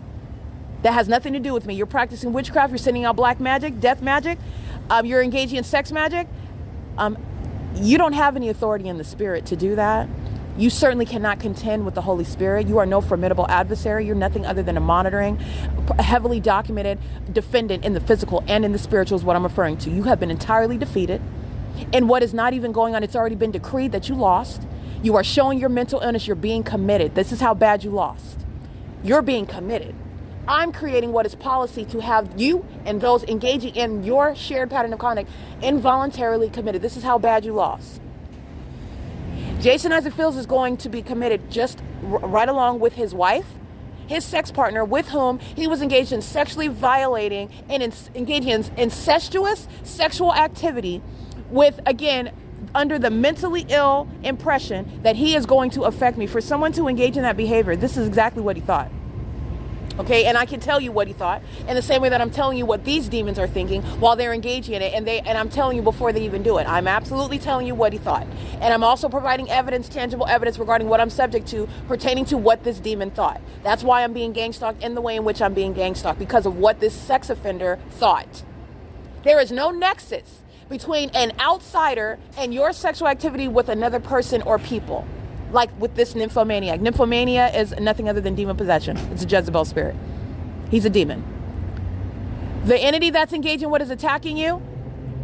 That has nothing to do with me. You're practicing witchcraft. You're sending out black magic, death magic. You're engaging in sex magic. You don't have any authority in the spirit to do that. You certainly cannot contend with the Holy Spirit. You are no formidable adversary. You're nothing other than a monitoring, heavily documented defendant in the physical and in the spiritual is what I'm referring to. You have been entirely defeated. And what is not even going on, it's already been decreed that you lost. You are showing your mental illness. You're being committed. This is how bad you lost. You're being committed. I'm creating what is policy to have you and those engaging in your shared pattern of conduct involuntarily committed. This is how bad you lost. Jason Isaac Fields is going to be committed just right along with his wife, his sex partner, with whom he was engaged in sexually violating and engaging in incestuous sexual activity with, again, under the mentally ill impression that he is going to affect me. For someone to engage in that behavior, this is exactly what he thought. Okay, and I can tell you what he thought in the same way that I'm telling you what these demons are thinking while they're engaging in it, and I'm telling you before they even do it. I'm absolutely telling you what he thought. And I'm also providing evidence, tangible evidence regarding what I'm subject to pertaining to what this demon thought. That's why I'm being gang stalked in the way in which I'm being gang stalked, because of what this sex offender thought. There is no nexus between an outsider and your sexual activity with another person or people. Like with this nymphomaniac. Nymphomania is nothing other than demon possession. It's a Jezebel spirit. He's a demon. The entity that's engaging what is attacking you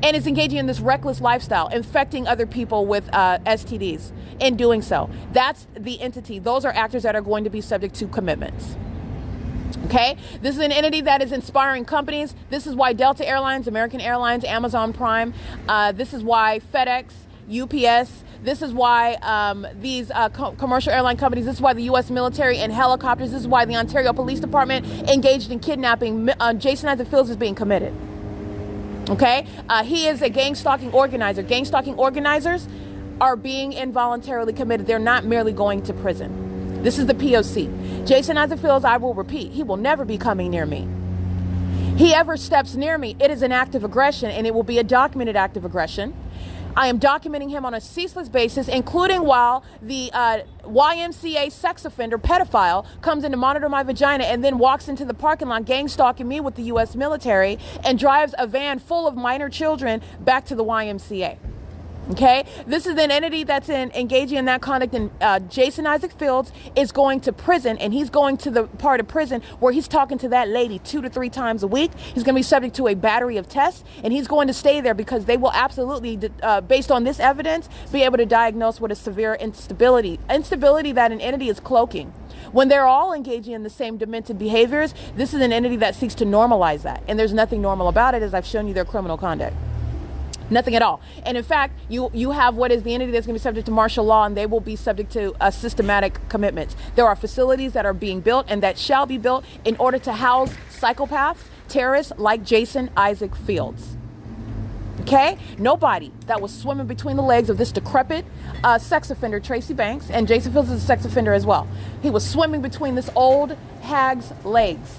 and is engaging in this reckless lifestyle, infecting other people with STDs in doing so. That's the entity. Those are actors that are going to be subject to commitments. Okay? This is an entity that is inspiring companies. This is why Delta Airlines, American Airlines, Amazon Prime, this is why FedEx, UPS, this is why these commercial airline companies, this is why the U.S. military and helicopters, this is why the Ontario Police Department engaged in kidnapping. Jason Isaac Fields is being committed. Okay? He is a gang stalking organizer. Gang stalking organizers are being involuntarily committed. They're not merely going to prison. This is the P.O.C. Jason Isaac Fields, I will repeat, he will never be coming near me. He ever steps near me, it is an act of aggression, and it will be a documented act of aggression. I am documenting him on a ceaseless basis, including while the YMCA sex offender pedophile comes in to monitor my vagina and then walks into the parking lot gang stalking me with the U.S. military and drives a van full of minor children back to the YMCA. Okay, this is an entity that's engaging in that conduct, and Jason Isaac Fields is going to prison, and he's going to the part of prison where he's talking to that lady 2 to 3 times a week. He's going to be subject to a battery of tests, and he's going to stay there because they will absolutely, based on this evidence, be able to diagnose what is severe instability that an entity is cloaking. When they're all engaging in the same demented behaviors, this is an entity that seeks to normalize that, and there's nothing normal about it, as I've shown you their criminal conduct. Nothing at all. And in fact, you have what is the entity that's going to be subject to martial law, and they will be subject to systematic commitments. There are facilities that are being built and that shall be built in order to house psychopaths, terrorists like Jason Isaac Fields. Okay? Nobody that was swimming between the legs of this decrepit sex offender, Tracy Banks, and Jason Fields is a sex offender as well. He was swimming between this old hag's legs.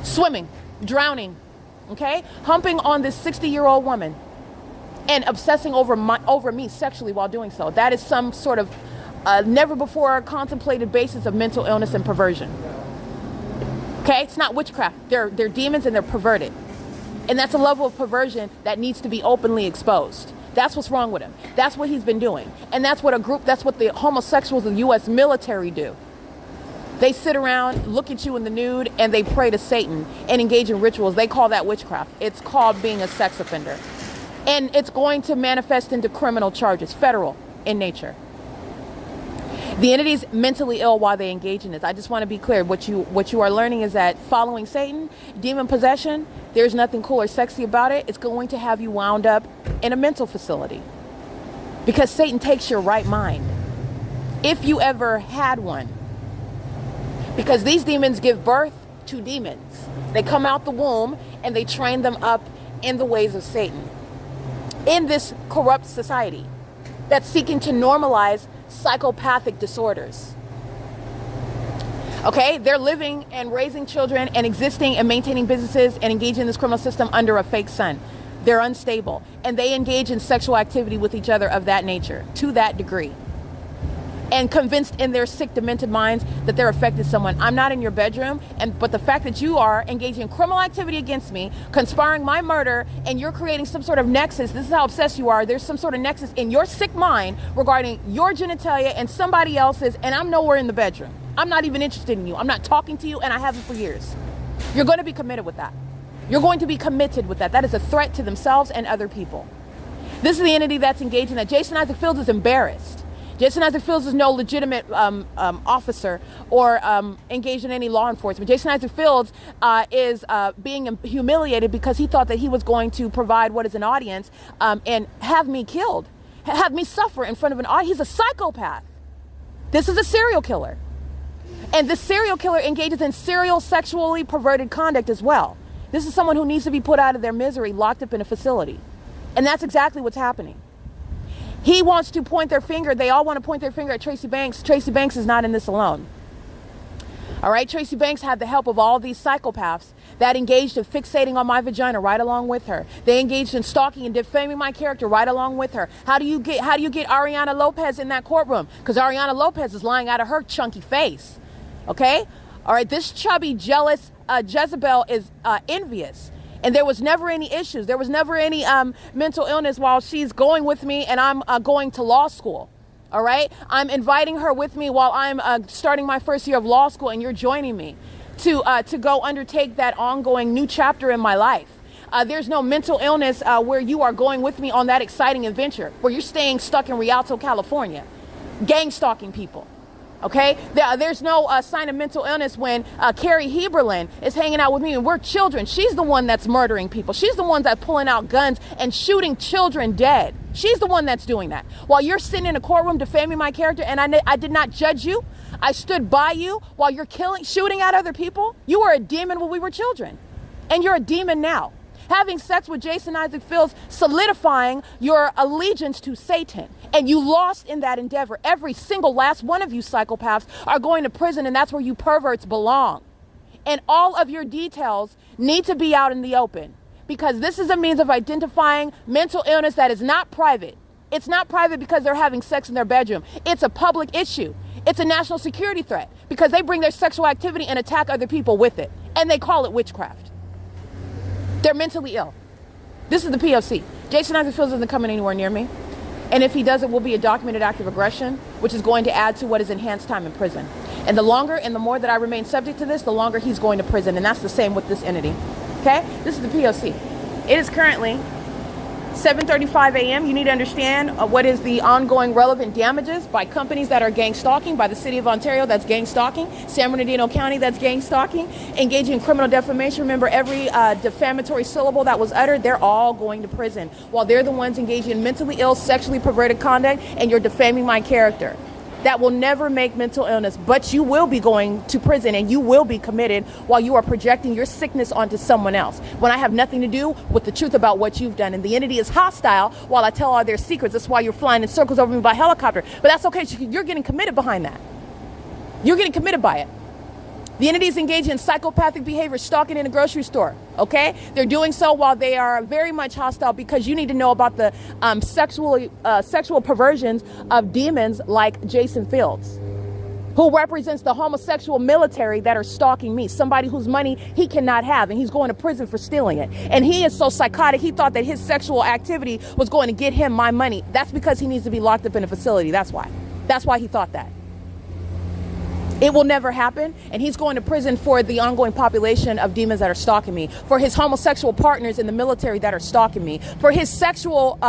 Swimming. drowning, okay? Humping on this 60-year-old woman and obsessing over me sexually while doing so. That is some sort of never before contemplated basis of mental illness and perversion. Okay, it's not witchcraft. They're demons and they're perverted. And that's a level of perversion that needs to be openly exposed. That's what's wrong with him. That's what he's been doing. And that's what that's what the homosexuals of the U.S. military do. They sit around, look at you in the nude, and they pray to Satan and engage in rituals. They call that witchcraft. It's called being a sex offender. And it's going to manifest into criminal charges, federal in nature. The entity's mentally ill while they engage in this. I just want to be clear. What you are learning is that following Satan, demon possession, there's nothing cool or sexy about it. It's going to have you wound up in a mental facility. Because Satan takes your right mind. If you ever had one. Because these demons give birth to demons. They come out the womb and they train them up in the ways of Satan. In this corrupt society that's seeking to normalize psychopathic disorders. Okay, they're living and raising children and existing and maintaining businesses and engaging in this criminal system under a fake sun. They're unstable and they engage in sexual activity with each other of that nature to that degree. And convinced in their sick, demented minds that they're affecting someone. I'm not in your bedroom, but the fact that you are engaging in criminal activity against me, conspiring my murder, and you're creating some sort of nexus, this is how obsessed you are, there's some sort of nexus in your sick mind regarding your genitalia and somebody else's, and I'm nowhere in the bedroom. I'm not even interested in you. I'm not talking to you, and I haven't for years. You're going to be committed with that. You're going to be committed with that. That is a threat to themselves and other people. This is the entity that's engaged in that. Jason Isaac Fields is embarrassed. Jason Isaac Fields is no legitimate officer or engaged in any law enforcement. Jason Isaac Fields is being humiliated because he thought that he was going to provide what is an audience and have me killed, have me suffer in front of an audience. He's a psychopath. This is a serial killer. And this serial killer engages in serial sexually perverted conduct as well. This is someone who needs to be put out of their misery, locked up in a facility. And that's exactly what's happening. He wants to point their finger. They all want to point their finger at Tracy Banks. Tracy Banks is not in this alone. All right, Tracy Banks had the help of all these psychopaths that engaged in fixating on my vagina right along with her. They engaged in stalking and defaming my character right along with her. How do you get Ariana Lopez in that courtroom? Because Ariana Lopez is lying out of her chunky face. Okay? All right, this chubby, jealous Jezebel is envious. And there was never any issues. There was never any mental illness while she's going with me and I'm going to law school. All right. I'm inviting her with me while I'm starting my first year of law school and you're joining me to go undertake that ongoing new chapter in my life. There's no mental illness where you are going with me on that exciting adventure where you're staying stuck in Rialto, California, gang stalking people. Okay, there's no sign of mental illness when Carrie Heberlin is hanging out with me and we're children. She's the one that's murdering people. She's the one that's pulling out guns and shooting children dead. She's the one that's doing that. While you're sitting in a courtroom defaming my character and I did not judge you. I stood by you while you're shooting at other people. You were a demon when we were children. And you're a demon now. Having sex with Jason Isaac Fields, solidifying your allegiance to Satan. And you lost in that endeavor. Every single last one of you psychopaths are going to prison, and that's where you perverts belong. And all of your details need to be out in the open because this is a means of identifying mental illness that is not private. It's not private because they're having sex in their bedroom. It's a public issue. It's a national security threat because they bring their sexual activity and attack other people with it. And they call it witchcraft. They're mentally ill. This is the P.O.C. Jason Isaac Fields isn't coming anywhere near me. And if he does, it will be a documented act of aggression, which is going to add to what is enhanced time in prison. And the longer and the more that I remain subject to this, the longer he's going to prison. And that's the same with this entity. Okay? This is the P.O.C. It is currently 7:35 a.m. You need to understand what is the ongoing relevant damages by companies that are gang stalking, by the city of Ontario, that's gang stalking, San Bernardino County, that's gang stalking, engaging in criminal defamation. Remember, every defamatory syllable that was uttered, they're all going to prison while they're the ones engaging in mentally ill, sexually perverted conduct, and you're defaming my character. That will never make mental illness, but you will be going to prison and you will be committed while you are projecting your sickness onto someone else when I have nothing to do with the truth about what you've done. And the entity is hostile while I tell all their secrets. That's why you're flying in circles over me by helicopter. But that's okay. You're getting committed behind that. You're getting committed by it. The entities engage in psychopathic behavior, stalking in a grocery store, okay? They're doing so while they are very much hostile, because you need to know about the sexual perversions of demons like Jason Fields, who represents the homosexual military that are stalking me, somebody whose money he cannot have, and he's going to prison for stealing it. And he is so psychotic, he thought that his sexual activity was going to get him my money. That's because he needs to be locked up in a facility. That's why. That's why he thought that. It will never happen, and he's going to prison for the ongoing population of demons that are stalking me, for his homosexual partners in the military that are stalking me, for his sexual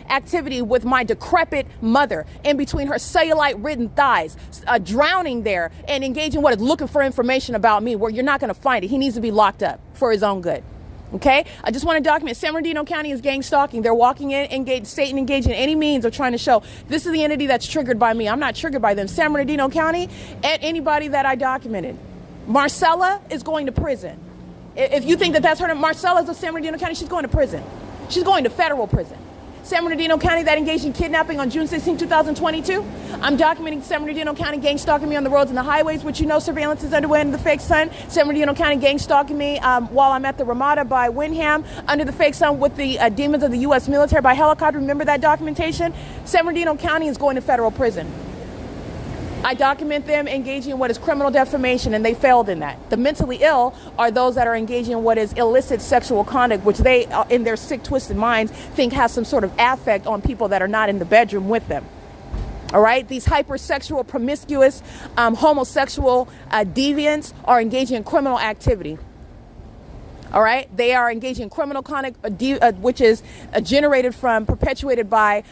activity with my decrepit mother in between her cellulite-ridden thighs, drowning there and engaging what is looking for information about me where you're not going to find it. He needs to be locked up for his own good. Okay, I just want to document San Bernardino County is gang stalking. They're walking in, Satan engaged in any means of trying to show this is the entity that's triggered by me. I'm not triggered by them. San Bernardino County and anybody that I documented. Marcella is going to prison. If you think that that's her, Marcella is of San Bernardino County, she's going to prison. She's going to federal prison. San Bernardino County that engaged in kidnapping on June 16, 2022. I'm documenting San Bernardino County gang stalking me on the roads and the highways, which you know surveillance is underway under the fake sun. San Bernardino County gang stalking me while I'm at the Ramada by Windham under the fake sun with the demons of the U.S. military by helicopter. Remember that documentation? San Bernardino County is going to federal prison. I document them engaging in what is criminal defamation, and they failed in that. The mentally ill are those that are engaging in what is illicit sexual conduct, which they, in their sick, twisted minds, think has some sort of affect on people that are not in the bedroom with them. All right? These hypersexual, promiscuous, homosexual deviants are engaging in criminal activity. All right, they are engaging in criminal conduct, which is perpetuated by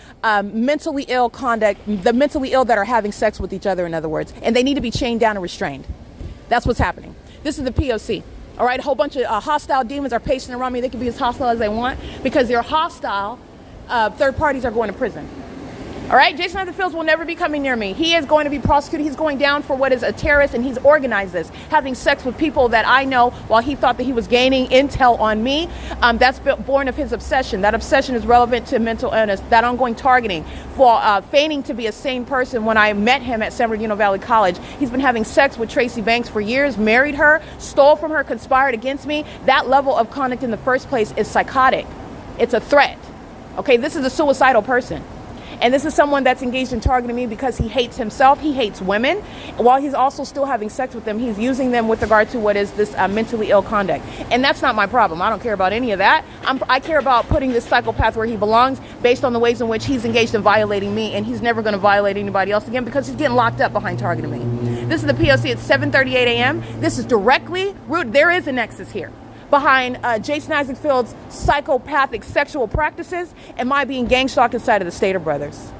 mentally ill conduct, the mentally ill that are having sex with each other, in other words, and they need to be chained down and restrained. That's what's happening. This is the P.O.C. All right, a whole bunch of hostile demons are pacing around me. They can be as hostile as they want because they're hostile. Third parties are going to prison. All right, Jason Isaac Fields will never be coming near me. He is going to be prosecuted. He's going down for what is a terrorist, and he's organized this, having sex with people that I know while he thought that he was gaining intel on me. That's born of his obsession. That obsession is relevant to mental illness, that ongoing targeting for feigning to be a sane person. When I met him at San Bernardino Valley College, he's been having sex with Tracy Banks for years, married her, stole from her, conspired against me. That level of conduct in the first place is psychotic. It's a threat. Okay, this is a suicidal person. And this is someone that's engaged in targeting me because he hates himself. He hates women. While he's also still having sex with them, he's using them with regard to what is this mentally ill conduct. And that's not my problem. I don't care about any of that. I care about putting this psychopath where he belongs based on the ways in which he's engaged in violating me. And he's never going to violate anybody else again because he's getting locked up behind targeting me. This is the P.O.C. at 7:38 a.m. This is directly root. There is a nexus here behind Jason Isaac Fields' psychopathic sexual practices and my being gang stalked inside of the Stater Brothers.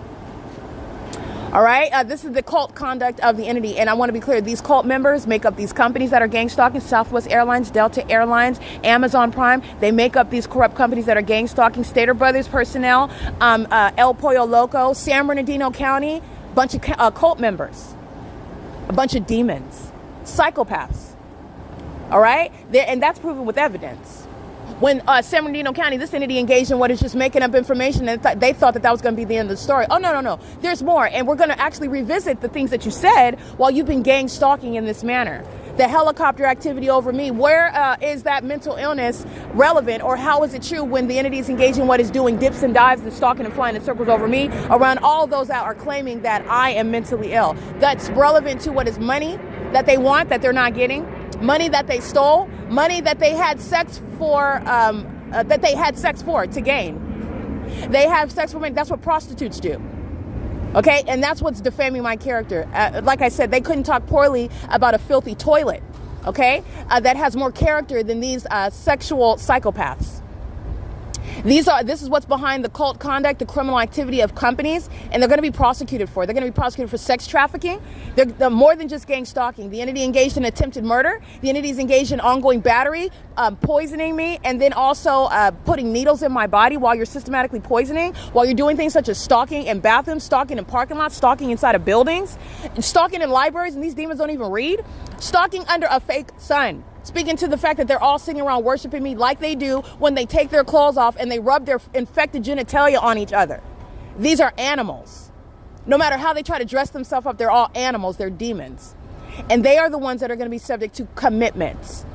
All right, this is the cult conduct of the entity, and I want to be clear, these cult members make up these companies that are gang stalking: Southwest Airlines, Delta Airlines, Amazon Prime. They make up these corrupt companies that are gang stalking Stater Brothers personnel, El Pollo Loco, San Bernardino County, bunch of cult members, a bunch of demons, psychopaths. All right, and that's proven with evidence. When San Bernardino County, this entity engaged in what is just making up information, and they thought that that was going to be the end of the story. Oh, no. There's more, and we're going to actually revisit the things that you said while you've been gang stalking in this manner. The helicopter activity over me, where is that mental illness relevant, or how is it true when the entity is engaging in what is doing dips and dives and stalking and flying in circles over me around all those that are claiming that I am mentally ill? That's relevant to what is money that they want that they're not getting. Money that they stole, money that they had sex for, to gain. They have sex for money. That's what prostitutes do. Okay, and that's what's defaming my character. Like I said, they couldn't talk poorly about a filthy toilet. Okay, that has more character than these sexual psychopaths. This is what's behind the cult conduct, the criminal activity of companies, and they're going to be prosecuted for it. They're going to be prosecuted for sex trafficking. They're more than just gang stalking. The entity engaged in attempted murder. The entity is engaged in ongoing battery, poisoning me, and then also putting needles in my body while you're systematically poisoning, while you're doing things such as stalking in bathrooms, stalking in parking lots, stalking inside of buildings, and stalking in libraries, and these demons don't even read, stalking under a fake sun. Speaking to the fact that they're all sitting around worshiping me like they do when they take their clothes off and they rub their infected genitalia on each other. These are animals. No matter how they try to dress themselves up, they're all animals. They're demons. And they are the ones that are going to be subject to commitments.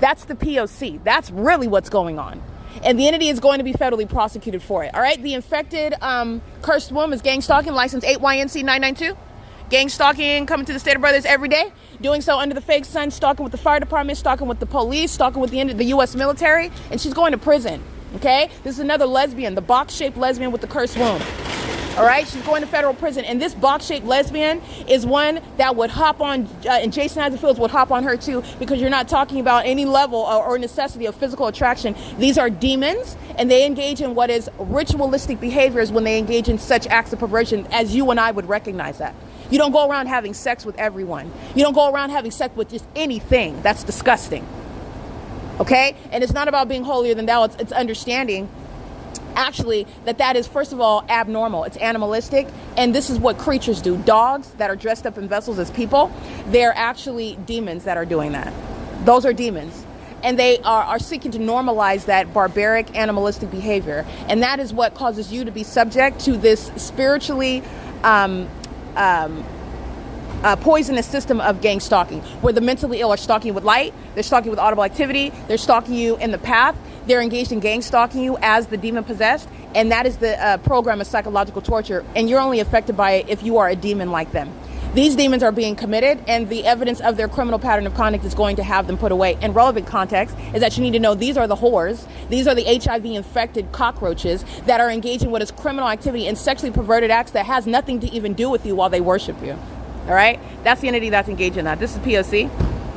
That's the P.O.C. That's really what's going on. And the entity is going to be federally prosecuted for it. All right. The infected cursed womb is gang stalking, license 8YNC 992. Gang stalking, coming to the State of Brothers every day, doing so under the fake sun, stalking with the fire department, stalking with the police, stalking with the U.S. military, and she's going to prison. Okay. This is another lesbian, the box-shaped lesbian with the cursed womb. All right, she's going to federal prison, and this box-shaped lesbian is one that would hop on, and Jason Isaac would hop on her too, because you're not talking about any level or necessity of physical attraction. These are demons, and they engage in what is ritualistic behaviors when they engage in such acts of perversion, as you and I would recognize that. You don't go around having sex with everyone. You don't go around having sex with just anything. That's disgusting. Okay, and it's not about being holier than thou. It's understanding actually that is, first of all, abnormal. It's animalistic, and this is what creatures do. Dogs that are dressed up in vessels as people, they're actually demons that are doing that. Those are demons, and they are seeking to normalize that barbaric animalistic behavior, and that is what causes you to be subject to this spiritually poisonous system of gang stalking, where the mentally ill are stalking with light, they're stalking with audible activity, they're stalking you in the path, they're engaged in gang stalking you as the demon possessed, and that is the program of psychological torture, and you're only affected by it if you are a demon like them. These demons are being committed, and the evidence of their criminal pattern of conduct is going to have them put away. And relevant context is that you need to know these are the whores, these are the HIV-infected cockroaches that are engaging in what is criminal activity and sexually perverted acts that has nothing to even do with you while they worship you. All right? That's the entity that's engaged in that. This is P.O.C.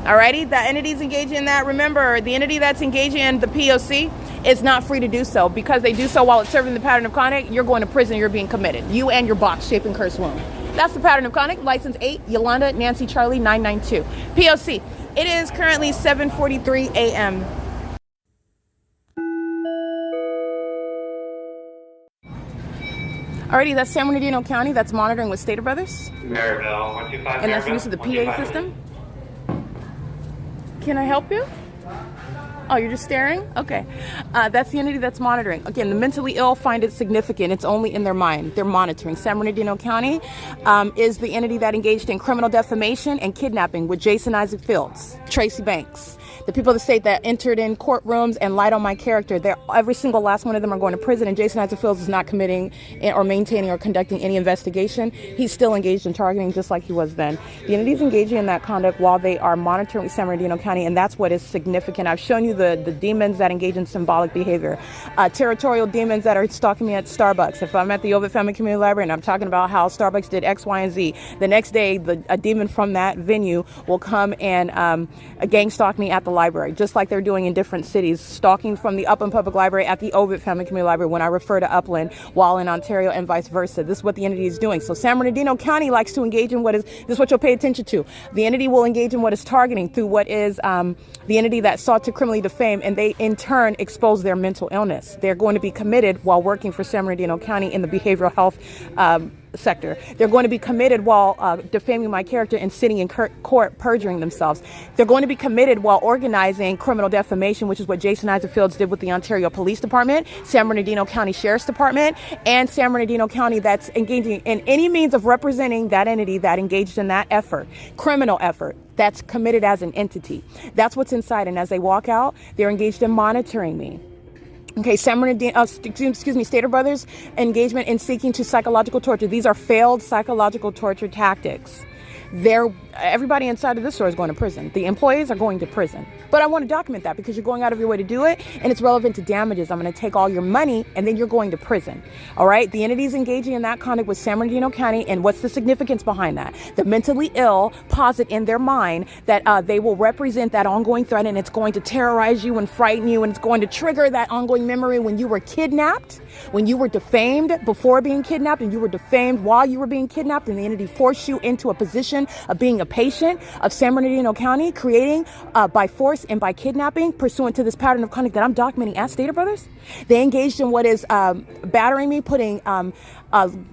Alrighty, the entity's engaging in that. Remember, the entity that's engaging in the P.O.C. is not free to do so, because they do so while it's serving the pattern of conduct. You're going to prison, you're being committed. You and your box shaped and cursed womb. That's the pattern of conduct. License 8, Yolanda Nancy Charlie 992. P.O.C. It is currently 7:43 a.m. Alrighty, that's San Bernardino County. That's monitoring with State of Brothers. Maryville, 125. And that's the use of the PA system. Can I help you? Oh, you're just staring? Okay. That's the entity that's monitoring. Again, the mentally ill find it significant. It's only in their mind. They're monitoring. San Bernardino County is the entity that engaged in criminal defamation and kidnapping with Jason Isaac Fields, Tracy Banks. The people of the state that entered in courtrooms and lied on my character, every single last one of them are going to prison, and Jason Isaac Fields is not committing or maintaining or conducting any investigation. He's still engaged in targeting just like he was then. The entity's engaging in that conduct while they are monitoring San Bernardino County, and that's what is significant. I've shown you the demons that engage in symbolic behavior. Territorial demons that are stalking me at Starbucks. If I'm at the Ovid Family Community Library and I'm talking about how Starbucks did X, Y, and Z, the next day a demon from that venue will come and gang stalk me at the library, just like they're doing in different cities, stalking from the Upland Public Library at the Ovid Family Community Library when I refer to Upland while in Ontario, and vice versa. This is what the entity is doing. So San Bernardino County likes to engage in this is what you'll pay attention to. The entity will engage in what is targeting through what is the entity that sought to criminally defame, and they in turn expose their mental illness. They're going to be committed while working for San Bernardino County in the behavioral health sector. They're going to be committed while defaming my character and sitting in court perjuring themselves. They're going to be committed while organizing criminal defamation, which is what Jason Isaac Fields did with the Ontario Police Department, San Bernardino County Sheriff's Department, and San Bernardino County that's engaging in any means of representing that entity that engaged in that effort, criminal effort, that's committed as an entity. That's what's inside, and as they walk out, they're engaged in monitoring me. Okay, San Bernardino, State of Brothers engagement in seeking to psychological torture. These are failed psychological torture tactics. Everybody inside of this store is going to prison. The employees are going to prison. But I want to document that because you're going out of your way to do it, and it's relevant to damages. I'm going to take all your money, and then you're going to prison. All right? The entities engaging in that conduct with San Bernardino County, and what's the significance behind that? The mentally ill posit in their mind that they will represent that ongoing threat, and it's going to terrorize you and frighten you, and it's going to trigger that ongoing memory when you were kidnapped, when you were defamed before being kidnapped, and you were defamed while you were being kidnapped, and the entity forced you into a position of being a patient of San Bernardino County, creating by force and by kidnapping, pursuant to this pattern of conduct that I'm documenting as State of Brothers. They engaged in what is battering me, putting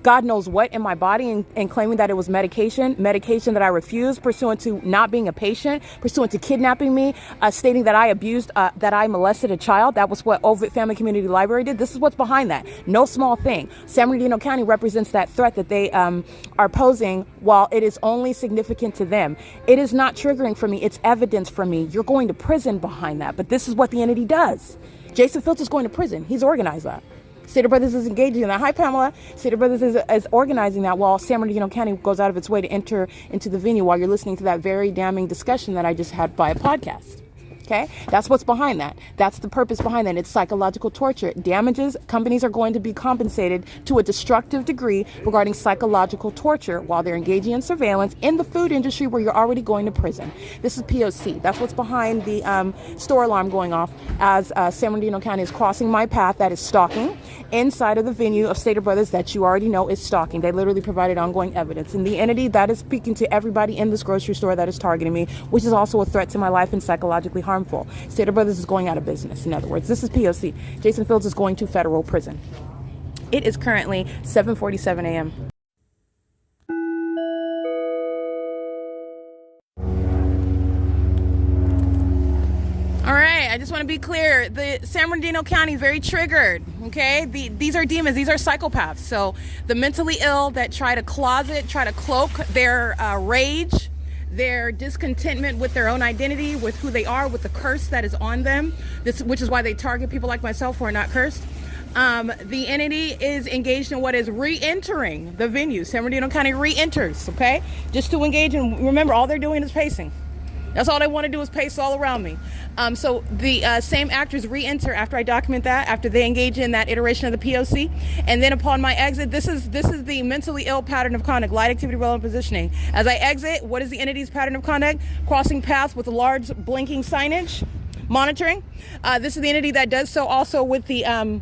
God knows what in my body, and claiming that it was medication that I refused, pursuant to not being a patient, pursuant to kidnapping me, stating that I abused, that I molested a child. That was what Ovid Family Community Library did. This is what's behind that. No small thing. San Bernardino County represents that threat that they are posing, while it is only significant to them. It is not triggering for me. It's evidence for me. You're going to prison behind that. But this is what the entity does. Jason Fields is going to prison. He's organized that. Stater Brothers is engaging in that. Hi, Pamela. Stater Brothers is organizing that, while San Bernardino County goes out of its way to enter into the venue while you're listening to that very damning discussion that I just had by a podcast. Okay, that's what's behind that. That's the purpose behind that. It's psychological torture. Damages, companies are going to be compensated to a destructive degree regarding psychological torture while they're engaging in surveillance in the food industry where you're already going to prison. This is P.O.C. That's what's behind the store alarm going off as San Bernardino County is crossing my path. That is stalking inside of the venue of Stater Brothers that you already know is stalking. They literally provided ongoing evidence. And the entity that is speaking to everybody in this grocery store that is targeting me, which is also a threat to my life and psychologically harmful. Stater Brothers is going out of business. In other words, this is P.O.C. Jason Fields is going to federal prison. It is currently 7:47 a.m. All right, I just want to be clear. The San Bernardino County very triggered. Okay, these are demons. These are psychopaths. So the mentally ill that try to cloak their rage, their discontentment with their own identity, with who they are, with the curse that is on them, which is why they target people like myself who are not cursed. The entity is engaged in what is re-entering the venue. San Bernardino County re-enters, okay? Just to engage in, remember, all they're doing is pacing. That's all they want to do is pace all around me. So the same actors re-enter after I document that, after they engage in that iteration of the P.O.C. And then upon my exit, this is the mentally ill pattern of conduct, light activity, relevant positioning. As I exit, what is the entity's pattern of conduct? Crossing paths with a large blinking signage, monitoring. This is the entity that does so also with the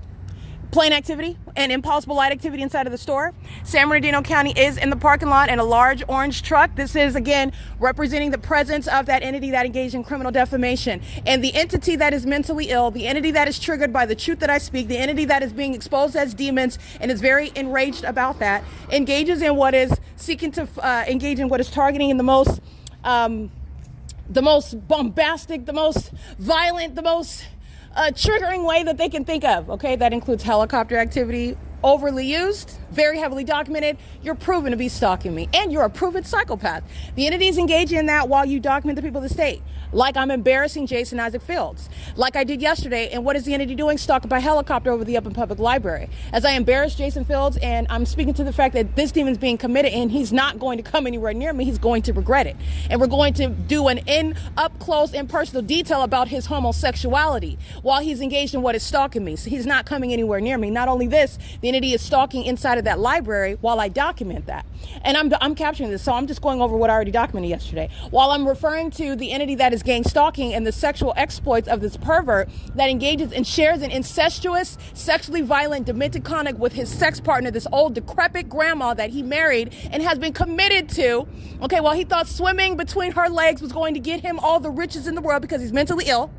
plain activity and impossible light activity inside of the store. San Bernardino County is in the parking lot in a large orange truck. This is, again, representing the presence of that entity that engaged in criminal defamation. And the entity that is mentally ill, the entity that is triggered by the truth that I speak, the entity that is being exposed as demons and is very enraged about that, engages in what is seeking to engage in what is targeting in the most bombastic, the most violent, the most triggering way that they can think of. Okay, that includes helicopter activity, overly used, very heavily documented. You're proven to be stalking me, and you're a proven psychopath. The entity is engaging in that while you document the people of the state. Like I'm embarrassing Jason Isaac Fields, like I did yesterday. And what is the entity doing? Stalking by helicopter over the Upland Public Library. As I embarrass Jason Fields, and I'm speaking to the fact that this demon's being committed, and he's not going to come anywhere near me. He's going to regret it. And we're going to do an up close and personal detail about his homosexuality while he's engaged in what is stalking me. So he's not coming anywhere near me. Not only this, the entity is stalking inside of that library while I document that. And I'm capturing this, so I'm just going over what I already documented yesterday. While I'm referring to the entity that is gang stalking and the sexual exploits of this pervert that engages and shares an incestuous, sexually violent, demented conduct with his sex partner, this old decrepit grandma that he married and has been committed to, okay, while he thought swimming between her legs was going to get him all the riches in the world because he's mentally ill.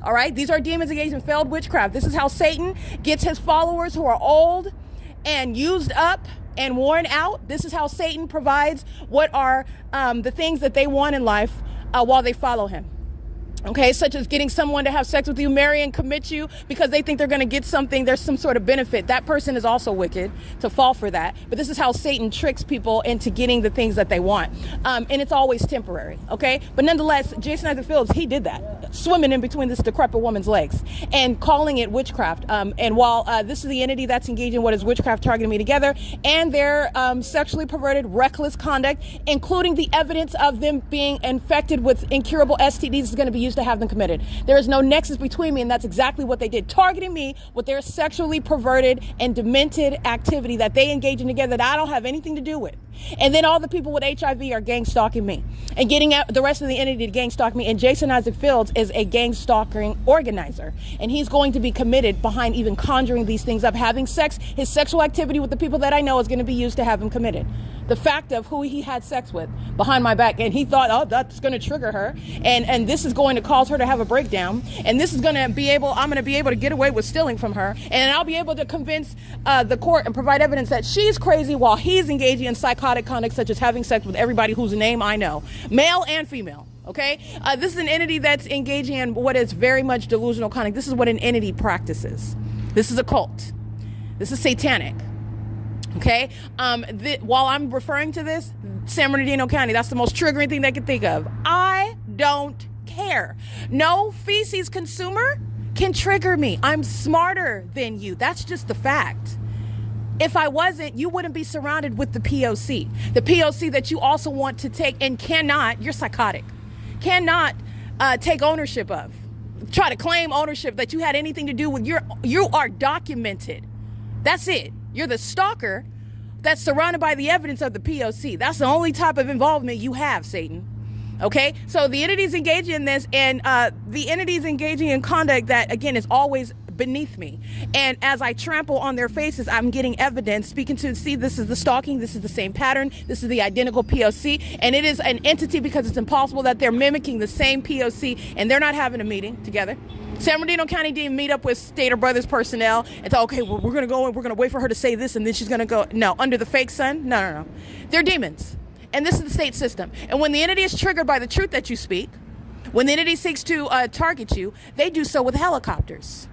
All right, these are demons engaged in failed witchcraft. This is how Satan gets his followers who are old and used up and worn out. This is how Satan provides what are the things that they want in life while they follow him. Okay, such as getting someone to have sex with you, marry and commit you because they think they're going to get something. There's some sort of benefit. That person is also wicked to fall for that. But this is how Satan tricks people into getting the things that they want. And it's always temporary. Okay, but nonetheless, Jason Isaac Fields, he did that, swimming in between this decrepit woman's legs and calling it witchcraft. And while this is the entity that's engaged in what is witchcraft targeting me together, and their sexually perverted, reckless conduct, including the evidence of them being infected with incurable STDs, is going to be used to have them committed. There is no nexus between me, and that's exactly what they did, targeting me with their sexually perverted and demented activity that they engage in together that I don't have anything to do with. And then all the people with HIV are gang stalking me and getting out the rest of the entity to gang stalk me. And Jason Isaac Fields is a gang stalking organizer. And he's going to be committed behind even conjuring these things up. Having sex, his sexual activity with the people that I know is going to be used to have him committed. The fact of who he had sex with behind my back. And he thought, oh, that's going to trigger her. And this is going to cause her to have a breakdown. And this is going to be able, I'm going to be able to get away with stealing from her. And I'll be able to convince the court and provide evidence that she's crazy while he's engaging in psychotic conduct such as having sex with everybody whose name I know, male and female. Okay, this is an entity that's engaging in what is very much delusional conduct. This is what an entity practices. This is a cult. This is satanic. Okay, while I'm referring to this, San Bernardino County, that's the most triggering thing they can think of. I don't care. No feces consumer can trigger me. I'm smarter than you. That's just the fact. If I wasn't, you wouldn't be surrounded with the P.O.C. The P.O.C. that you also want to take and cannot, you're psychotic, cannot take ownership of. Try to claim ownership that you had anything to do with you are documented. That's it. You're the stalker that's surrounded by the evidence of the P.O.C. That's the only type of involvement you have, Satan. Okay, so the entities engaging in this, and the entities engaging in conduct that, again, is always beneath me. And as I trample on their faces, I'm getting evidence, speaking to, see, this is the stalking, this is the same pattern, this is the identical P.O.C. And it is an entity because it's impossible that they're mimicking the same P.O.C. and they're not having a meeting together. San Bernardino County didn't meet up with Stater Brothers personnel and thought, okay, well, we're going to go and we're going to wait for her to say this and then she's going to go. No, under the fake sun. No. They're demons. And this is the state system. And when the entity is triggered by the truth that you speak, when the entity seeks to target you, they do so with helicopters,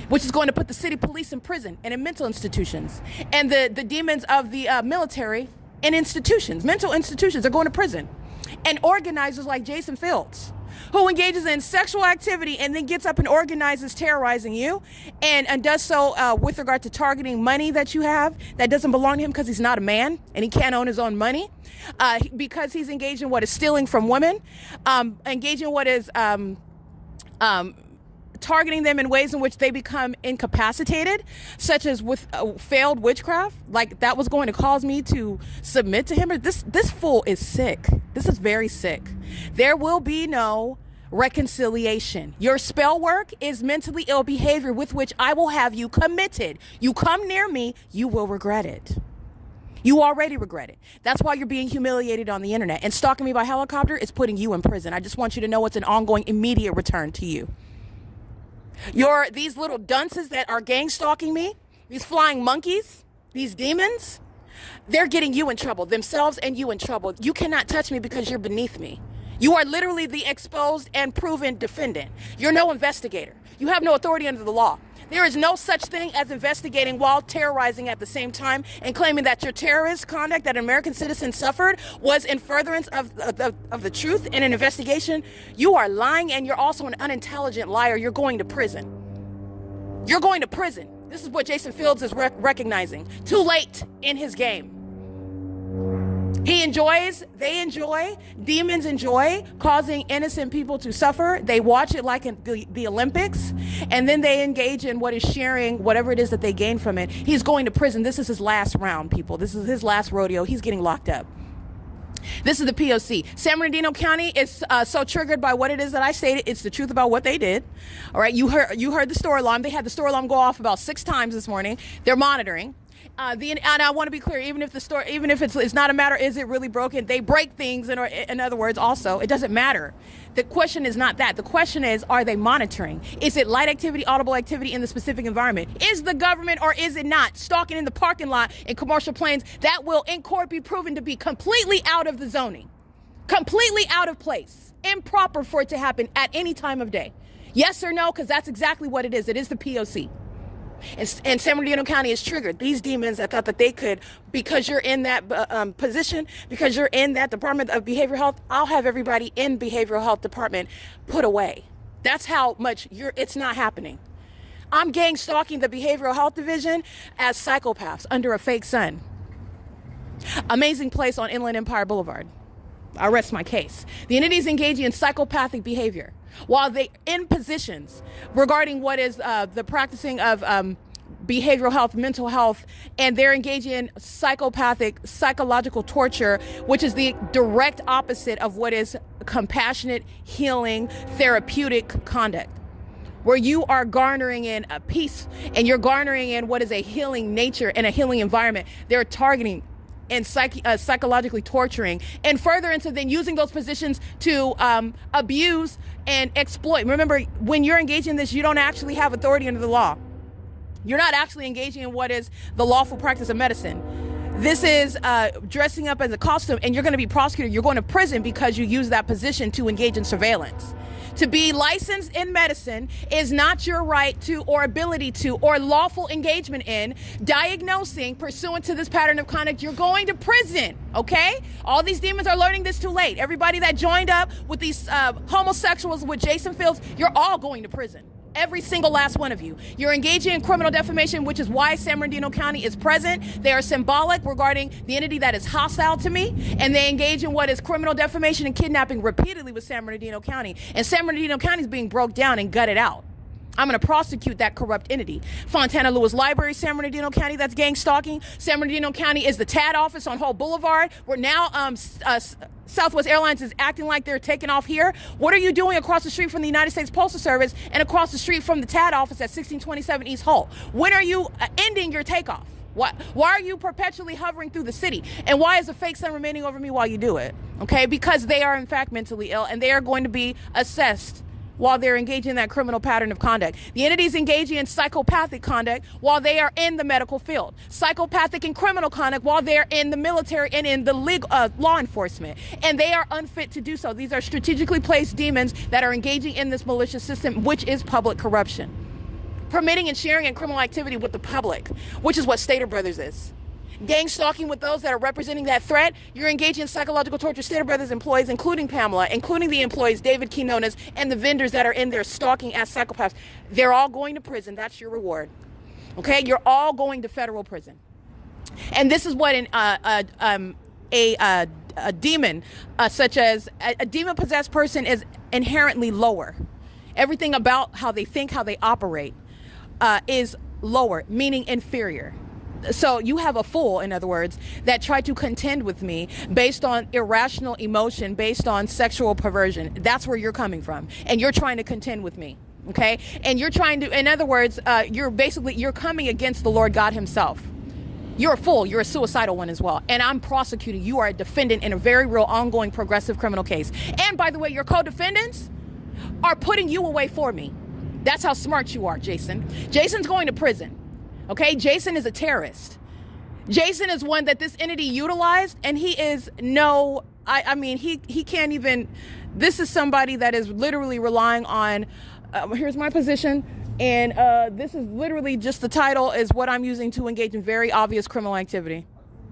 which is going to put the city police in prison and in mental institutions. And the demons of the military in institutions, mental institutions, are going to prison. And organizers like Jason Fields, who engages in sexual activity and then gets up and organizes terrorizing you and does so with regard to targeting money that you have that doesn't belong to him because he's not a man and he can't own his own money, because he's engaged in what is stealing from women, engaging in what is targeting them in ways in which they become incapacitated, such as with failed witchcraft. Like, that was going to cause me to submit to him. This fool is sick. This is very sick. There will be no reconciliation. Your spell work is mentally ill behavior with which I will have you committed. You come near me, you will regret it. You already regret it. That's why you're being humiliated on the internet. And stalking me by helicopter is putting you in prison. I just want you to know it's an ongoing, immediate return to you. These little dunces that are gang stalking me, these flying monkeys, these demons, they're getting you in trouble, themselves and you in trouble. You cannot touch me because you're beneath me. You are literally the exposed and proven defendant. You're no investigator. You have no authority under the law. There is no such thing as investigating while terrorizing at the same time and claiming that your terrorist conduct that American citizens suffered was in furtherance of the truth in an investigation. You are lying, and you're also an unintelligent liar. You're going to prison. You're going to prison. This is what Jason Fields is recognizing. Too late in his game. He enjoys, they enjoy, demons enjoy causing innocent people to suffer. They watch it like in the Olympics, and then they engage in what is sharing whatever it is that they gain from it. He's going to prison. This is his last round, people. This is his last rodeo. He's getting locked up. This is the P.O.C. San Bernardino County is so triggered by what it is that I stated. It's the truth about what they did. All right, you heard the store alarm. They had the store alarm go off about 6 times this morning. They're monitoring. And I want to be clear, even if it's not a matter, is it really broken? They break things, in other words, also. It doesn't matter. The question is not that. The question is, are they monitoring? Is it light activity, audible activity in the specific environment? Is the government or is it not stalking in the parking lot in commercial planes that will in court be proven to be completely out of the zoning, completely out of place, improper for it to happen at any time of day? Yes or no? Because that's exactly what it is. It is the P.O.C. And San Bernardino County is triggered. These demons that thought that they could, because you're in that position, because you're in that Department of Behavioral Health, I'll have everybody in Behavioral Health Department put away. That's how much it's not happening. I'm gang stalking the Behavioral Health Division as psychopaths under a fake sun. Amazing place on Inland Empire Boulevard. I rest my case. The entities engaging in psychopathic behavior while they in positions regarding what is the practicing of behavioral health, mental health, and they're engaging in psychopathic, psychological torture, which is the direct opposite of what is compassionate, healing, therapeutic conduct, where you are garnering in a peace and you're garnering in what is a healing nature and a healing environment. They're targeting and psychologically torturing, and further into then using those positions to abuse and exploit. Remember, when you're engaging in this, you don't actually have authority under the law. You're not actually engaging in what is the lawful practice of medicine. This is dressing up as a costume, and you're going to be prosecuted. You're going to prison because you use that position to engage in surveillance. To be licensed in medicine is not your right to, or ability to, or lawful engagement in diagnosing pursuant to this pattern of conduct. You're going to prison, okay? All these demons are learning this too late. Everybody that joined up with these homosexuals with Jason Fields, you're all going to prison. Every single last one of you. You're engaging in criminal defamation, which is why San Bernardino County is present. They are symbolic regarding the entity that is hostile to me, and they engage in what is criminal defamation and kidnapping repeatedly with San Bernardino County. And San Bernardino County is being broke down and gutted out. I'm going to prosecute that corrupt entity. Fontana Lewis Library, San Bernardino County, that's gang stalking. San Bernardino County is the TAD office on Hull Boulevard, where now Southwest Airlines is acting like they're taking off here. What are you doing across the street from the United States Postal Service and across the street from the TAD office at 1627 East Hull? When are you ending your takeoff? Why are you perpetually hovering through the city? And why is a fake sun remaining over me while you do it? Okay, because they are in fact mentally ill, and they are going to be assessed while they're engaging in that criminal pattern of conduct. The entities engaging in psychopathic conduct while they are in the medical field. Psychopathic and criminal conduct while they're in the military and in the legal, law enforcement. And they are unfit to do so. These are strategically placed demons that are engaging in this malicious system, which is public corruption. Permitting and sharing in criminal activity with the public, which is what Stater Brothers is. Gang stalking with those that are representing that threat. You're engaging in psychological torture. Stater Brothers employees, including Pamela, including the employees, David Quinones, and the vendors that are in there stalking as psychopaths. They're all going to prison. That's your reward. Okay? You're all going to federal prison. And this is what a demon, such as a demon-possessed person, is inherently lower. Everything about how they think, how they operate, is lower, meaning inferior. So you have a fool, in other words, that tried to contend with me based on irrational emotion, based on sexual perversion. That's where you're coming from. And you're trying to contend with me. Okay? And you're trying to, in other words, you're coming against the Lord God himself. You're a fool. You're a suicidal one as well. And I'm prosecuting. You are a defendant in a very real, ongoing, progressive criminal case. And by the way, your co-defendants are putting you away for me. That's how smart you are, Jason. Jason's going to prison. Okay, Jason is a terrorist. Jason is one that this entity utilized, and he is he can't even, this is somebody that is literally relying on, here's my position, and this is literally just the title is what I'm using to engage in very obvious criminal activity.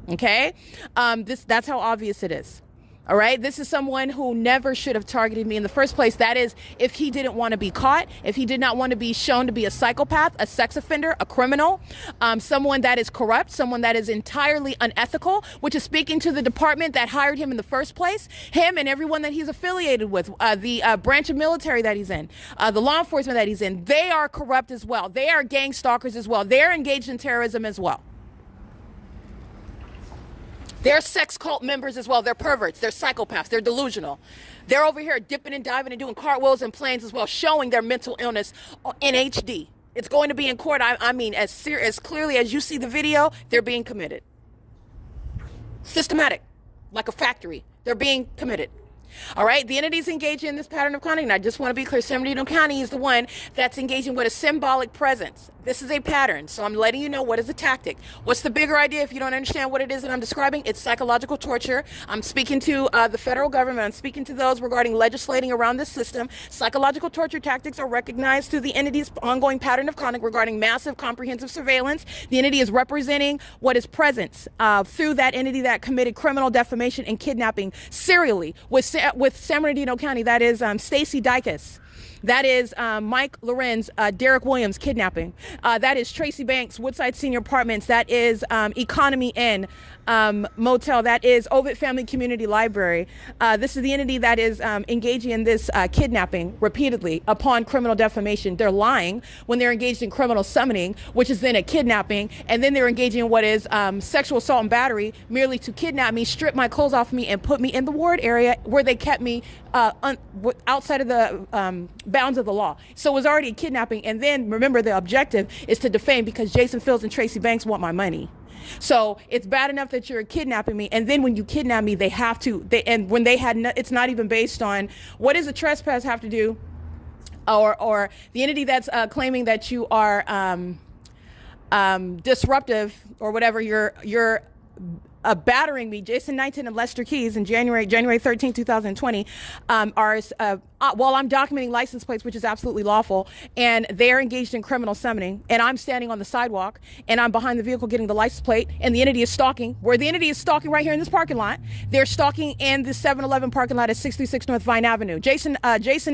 Okay, that's how obvious it is. All right, this is someone who never should have targeted me in the first place. That is, if he didn't want to be caught, if he did not want to be shown to be a psychopath, a sex offender, a criminal, someone that is corrupt, someone that is entirely unethical, which is speaking to the department that hired him in the first place, him and everyone that he's affiliated with, the branch of military that he's in, the law enforcement that he's in. They are corrupt as well. They are gang stalkers as well. They're engaged in terrorism as well. They're sex cult members as well. They're perverts. They're psychopaths. They're delusional. They're over here dipping and diving and doing cartwheels and planes as well, showing their mental illness in HD. It's going to be in court. I mean, as clearly as you see the video, they're being committed. Systematic, like a factory. They're being committed. All right, the entities engaging in this pattern of conduct, and I just want to be clear, San Bernardino County is the one that's engaging with a symbolic presence. This is a pattern, so I'm letting you know what is a tactic. What's the bigger idea if you don't understand what it is that I'm describing? It's psychological torture. I'm speaking to the federal government. I'm speaking to those regarding legislating around this system. Psychological torture tactics are recognized through the entity's ongoing pattern of conduct regarding massive comprehensive surveillance. The entity is representing what is presence through that entity that committed criminal defamation and kidnapping serially with San Bernardino County. That is Stacy Dykes. That is Mike Lorenz, Derek Williams kidnapping. That is Tracy Banks, Woodside Senior Apartments. That is Economy Inn, motel. That is Ovid Family Community Library. This is the entity that is engaging in this kidnapping repeatedly upon criminal defamation. They're lying when they're engaged in criminal summoning, which is then a kidnapping, and then they're engaging in what is sexual assault and battery, merely to kidnap me, strip my clothes off me, and put me in the ward area where they kept me outside of the bounds of the law. So it was already a kidnapping. And then remember, the objective is to defame because Jason Fields and Tracy Banks want my money. So it's bad enough that you're kidnapping me, and then when you kidnap me, they have to. And when they had, it's not even based on what does a trespass have to do, or the entity that's claiming that you are disruptive or whatever. You're battering me. Jason Knighton and Lester Keys in January 13, 2020, while I'm documenting license plates, which is absolutely lawful, and they're engaged in criminal summoning, and I'm standing on the sidewalk, and I'm behind the vehicle getting the license plate, and the entity is stalking, where the entity is stalking right here in this parking lot. They're stalking in the 7-Eleven parking lot at 636 North Vine Avenue. Jason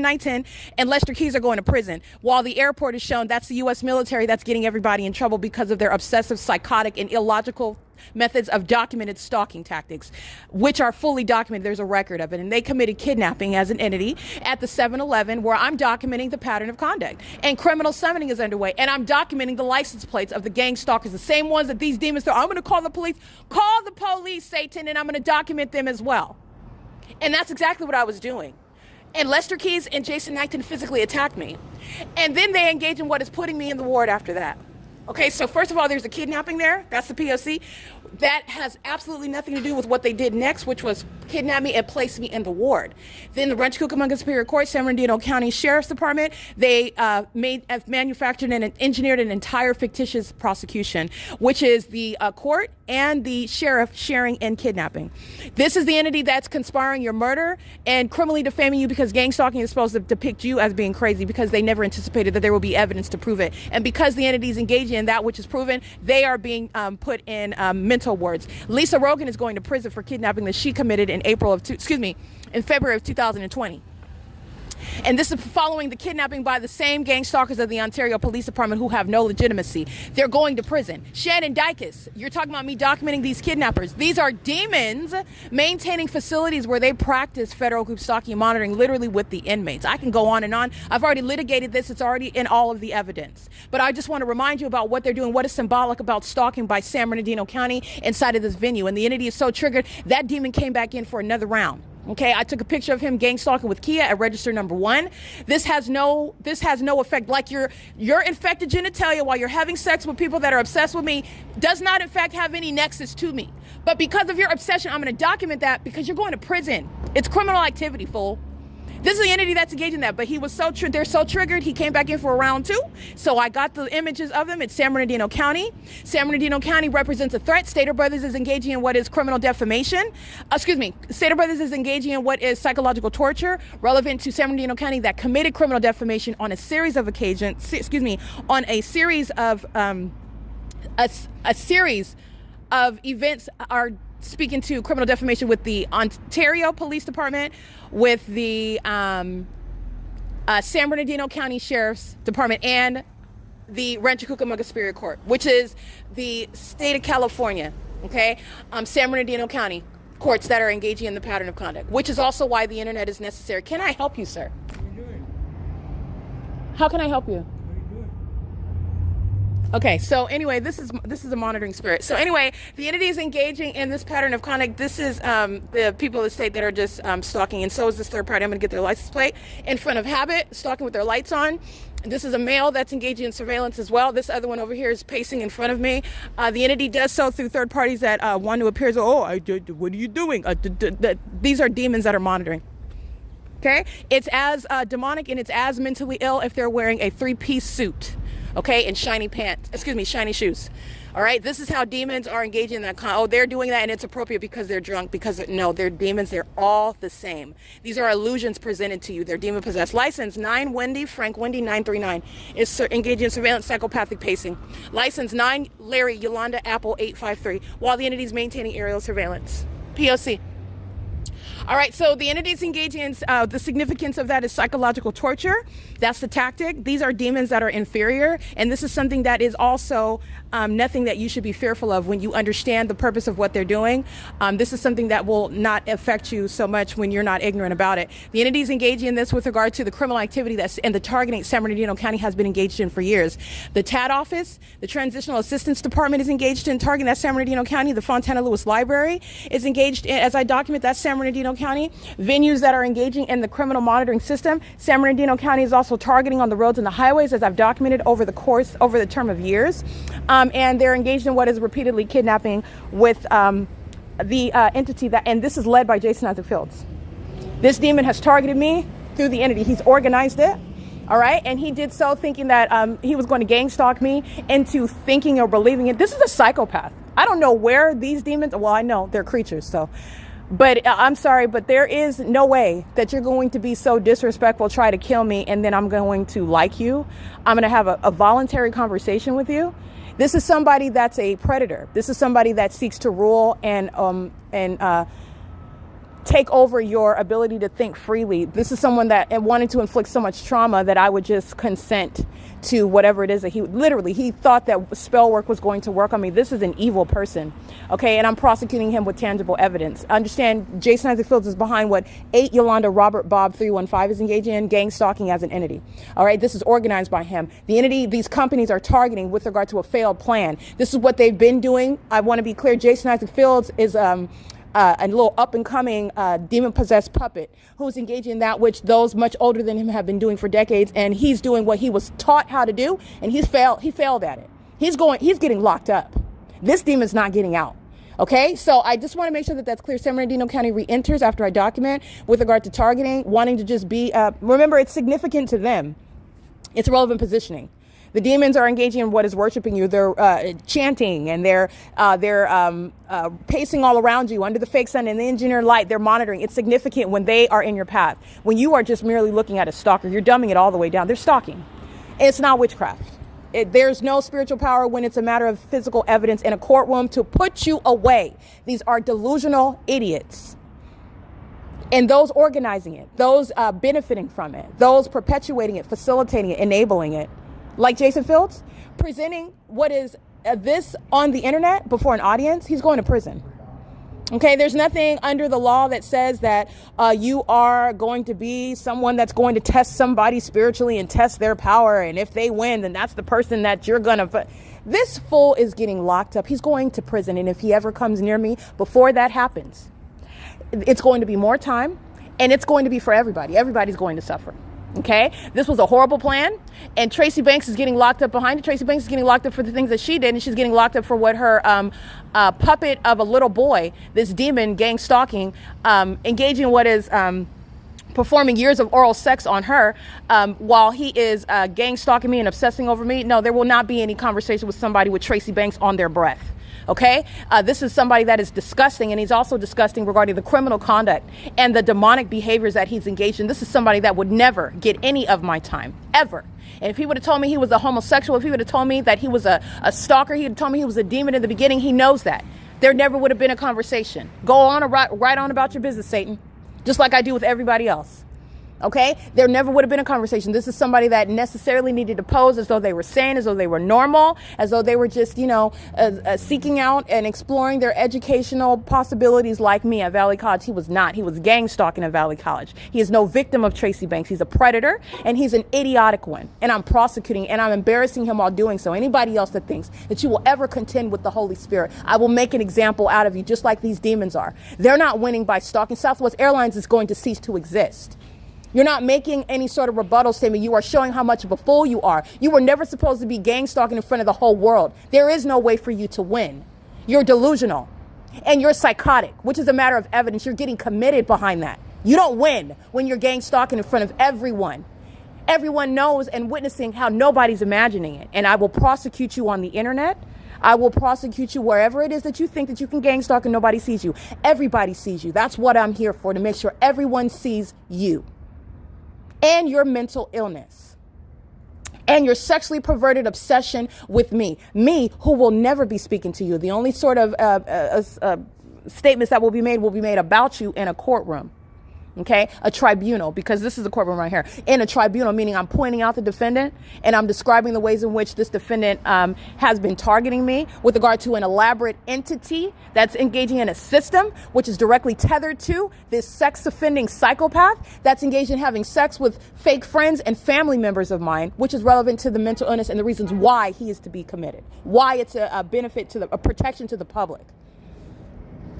Knighton and Lester Keys are going to prison, while the airport is shown. That's the U.S. military that's getting everybody in trouble because of their obsessive, psychotic, and illogical methods of documented stalking tactics, which are fully documented. There's a record of it. And they committed kidnapping as an entity at the 7-Eleven, where I'm documenting the pattern of conduct. And criminal summoning is underway. And I'm documenting the license plates of the gang stalkers, the same ones that these demons throw. I'm going to call the police. Call the police, Satan, and I'm going to document them as well. And that's exactly what I was doing. And Lester Keys and Jason Knighton physically attacked me. And then they engage in what is putting me in the ward after that. Okay, so first of all, there's a kidnapping there. That's the P.O.C. That has absolutely nothing to do with what they did next, which was kidnap me and place me in the ward. Then the Rancho Cucamonga Superior Court, San Bernardino County Sheriff's Department, they manufactured and engineered an entire fictitious prosecution, which is the court and the sheriff sharing in kidnapping. This is the entity that's conspiring your murder and criminally defaming you, because gang stalking is supposed to depict you as being crazy, because they never anticipated that there will be evidence to prove it. And because the entity is engaging in that which is proven, they are being put in mental wards. Lisa Rogan is going to prison for kidnapping that she committed in February of 2020. And this is following the kidnapping by the same gang stalkers of the Ontario Police Department who have no legitimacy. They're going to prison. Shannon Dykes, you're talking about me documenting these kidnappers. These are demons maintaining facilities where they practice federal group stalking and monitoring, literally with the inmates. I can go on and on. I've already litigated this. It's already in all of the evidence. But I just want to remind you about what they're doing, what is symbolic about stalking by San Bernardino County inside of this venue. And the entity is so triggered, that demon came back in for another round. Okay, I took a picture of him gang stalking with Kia at register number 1. This has no effect. Like your infected genitalia while you're having sex with people that are obsessed with me does not in fact have any nexus to me. But because of your obsession, I'm going to document that, because you're going to prison. It's criminal activity, fool. This is the entity that's engaged in that, but he was they're so triggered, he came back in for round 2. So I got the images of them. It's San Bernardino County. San Bernardino County represents a threat. Stater Brothers is engaging in what is criminal defamation. Stater Brothers is engaging in what is psychological torture relevant to San Bernardino County that committed criminal defamation on a series of occasions, on a series of, a series of events are speaking to criminal defamation with the Ontario Police Department, with the San Bernardino County Sheriff's Department, and the Rancho Cucamonga Superior Court, which is the state of California, okay? San Bernardino County courts that are engaging in the pattern of conduct, which is also why the internet is necessary. Can I help you, sir? What are you doing? How can I help you? What are you doing? Okay, so anyway, this is a monitoring spirit. So anyway, the entity is engaging in this pattern of conduct. This is the people of the state that are just stalking, and so is this third party. I'm going to get their license plate in front of habit, stalking with their lights on. This is a male that's engaging in surveillance as well. This other one over here is pacing in front of me. The entity does so through third parties that want to appear as, what are you doing? These are demons that are monitoring. Okay, it's as demonic and it's as mentally ill if they're wearing a 3-piece suit. Okay, and shiny shoes. All right, this is how demons are engaging in that. They're doing that and it's appropriate because they're drunk. No, they're demons. They're all the same. These are illusions presented to you. They're demon possessed. License 9 Wendy Frank Wendy 939 is engaging in surveillance psychopathic pacing. License 9 Larry Yolanda Apple 853 while the entity is maintaining aerial surveillance. P.O.C. All right, so the entities engaging in the significance of that is psychological torture. That's the tactic. These are demons that are inferior, and this is something that is also nothing that you should be fearful of when you understand the purpose of what they're doing. This is something that will not affect you so much when you're not ignorant about it. The entities engaging in this with regard to the criminal activity that's and the targeting San Bernardino County has been engaged in for years. The TAD office, the Transitional Assistance Department, is engaged in targeting that San Bernardino County. The Fontana Lewis Library is engaged in, as I document, that San Bernardino County. Venues that are engaging in the criminal monitoring system, San Bernardino County is also targeting on the roads and the highways, as I've documented over the term of years. And they're engaged in what is repeatedly kidnapping with the entity that, and this is led by Jason Isaac Fields. This demon has targeted me through the entity. He's organized it. All right. And he did so thinking that he was going to gang stalk me into thinking or believing it. This is a psychopath. I don't know where these demons, well, I know they're creatures. So, but I'm sorry, but there is no way that you're going to be so disrespectful, try to kill me, and then I'm going to like you. I'm going to have a voluntary conversation with you. This is somebody that's a predator. This is somebody that seeks to rule and take over your ability to think freely. This is someone that wanted to inflict so much trauma that I would just consent to whatever it is that he thought that spell work was going to work on me. This is an evil person. Okay. And I'm prosecuting him with tangible evidence. Understand, Jason Isaac Fields is behind what 8 Yolanda Robert Bob 315 is engaging in, gang stalking as an entity. All right. This is organized by him. The entity these companies are targeting with regard to a failed plan. This is what they've been doing. I want to be clear. Jason Isaac Fields is, a little up-and-coming demon-possessed puppet who's engaging in that which those much older than him have been doing for decades, and he's doing what he was taught how to do, and he failed at it. He's getting locked up. This demon's not getting out. Okay, so I just want to make sure that that's clear. San Bernardino County re-enters after I document with regard to targeting, wanting to just be, remember, it's significant to them. It's relevant positioning. The demons are engaging in what is worshiping you. They're chanting, and they're pacing all around you under the fake sun and the engineered light. They're monitoring. It's significant when they are in your path. When you are just merely looking at a stalker, you're dumbing it all the way down. They're stalking. It's not witchcraft. There's no spiritual power when it's a matter of physical evidence in a courtroom to put you away. These are delusional idiots. And those organizing it, those benefiting from it, those perpetuating it, facilitating it, enabling it, like Jason Fields, presenting what is this on the internet before an audience, he's going to prison. Okay, there's nothing under the law that says that you are going to be someone that's going to test somebody spiritually and test their power. And if they win, then that's the person that you're going to... This fool is getting locked up. He's going to prison. And if he ever comes near me before that happens, it's going to be more time, and it's going to be for everybody. Everybody's going to suffer. Okay, this was a horrible plan, and Tracy Banks is getting locked up behind it. Tracy Banks is getting locked up for the things that she did, and she's getting locked up for what her puppet of a little boy, this demon gang stalking, engaging in what is performing years of oral sex on her while he is gang stalking me and obsessing over me. No, there will not be any conversation with somebody with Tracy Banks on their breath. Okay, this is somebody that is disgusting, and he's also disgusting regarding the criminal conduct and the demonic behaviors that he's engaged in. This is somebody that would never get any of my time, ever. And if he would have told me he was a homosexual, if he would have told me that he was a stalker, he would have told me he was a demon in the beginning, he knows that. There never would have been a conversation. Go on or write on about your business, Satan, just like I do with everybody else. Okay, there never would have been a conversation. This is somebody that necessarily needed to pose as though they were sane, as though they were normal, as though they were just, seeking out and exploring their educational possibilities like me at Valley College. He was not. He was gang stalking at Valley College. He is no victim of Tracy Banks. He's a predator, and he's an idiotic one. And I'm prosecuting, and I'm embarrassing him while doing so. Anybody else that thinks that you will ever contend with the Holy Spirit, I will make an example out of you, just like these demons are. They're not winning by stalking. Southwest Airlines is going to cease to exist. You're not making any sort of rebuttal statement. You are showing how much of a fool you are. You were never supposed to be gang stalking in front of the whole world. There is no way for you to win. You're delusional and you're psychotic, which is a matter of evidence. You're getting committed behind that. You don't win when you're gang stalking in front of everyone. Everyone knows and witnessing how nobody's imagining it. And I will prosecute you on the internet. I will prosecute you wherever it is that you think that you can gang stalk and nobody sees you. Everybody sees you. That's what I'm here for, to make sure everyone sees you. And your mental illness and your sexually perverted obsession with me, who will never be speaking to you. The only sort of statements that will be made about you in a courtroom. Okay, a tribunal, because this is the courtroom right here. In a tribunal, meaning I'm pointing out the defendant and I'm describing the ways in which this defendant has been targeting me with regard to an elaborate entity that's engaging in a system which is directly tethered to this sex offending psychopath that's engaged in having sex with fake friends and family members of mine, which is relevant to the mental illness and the reasons why he is to be committed, why it's a benefit to a protection to the public.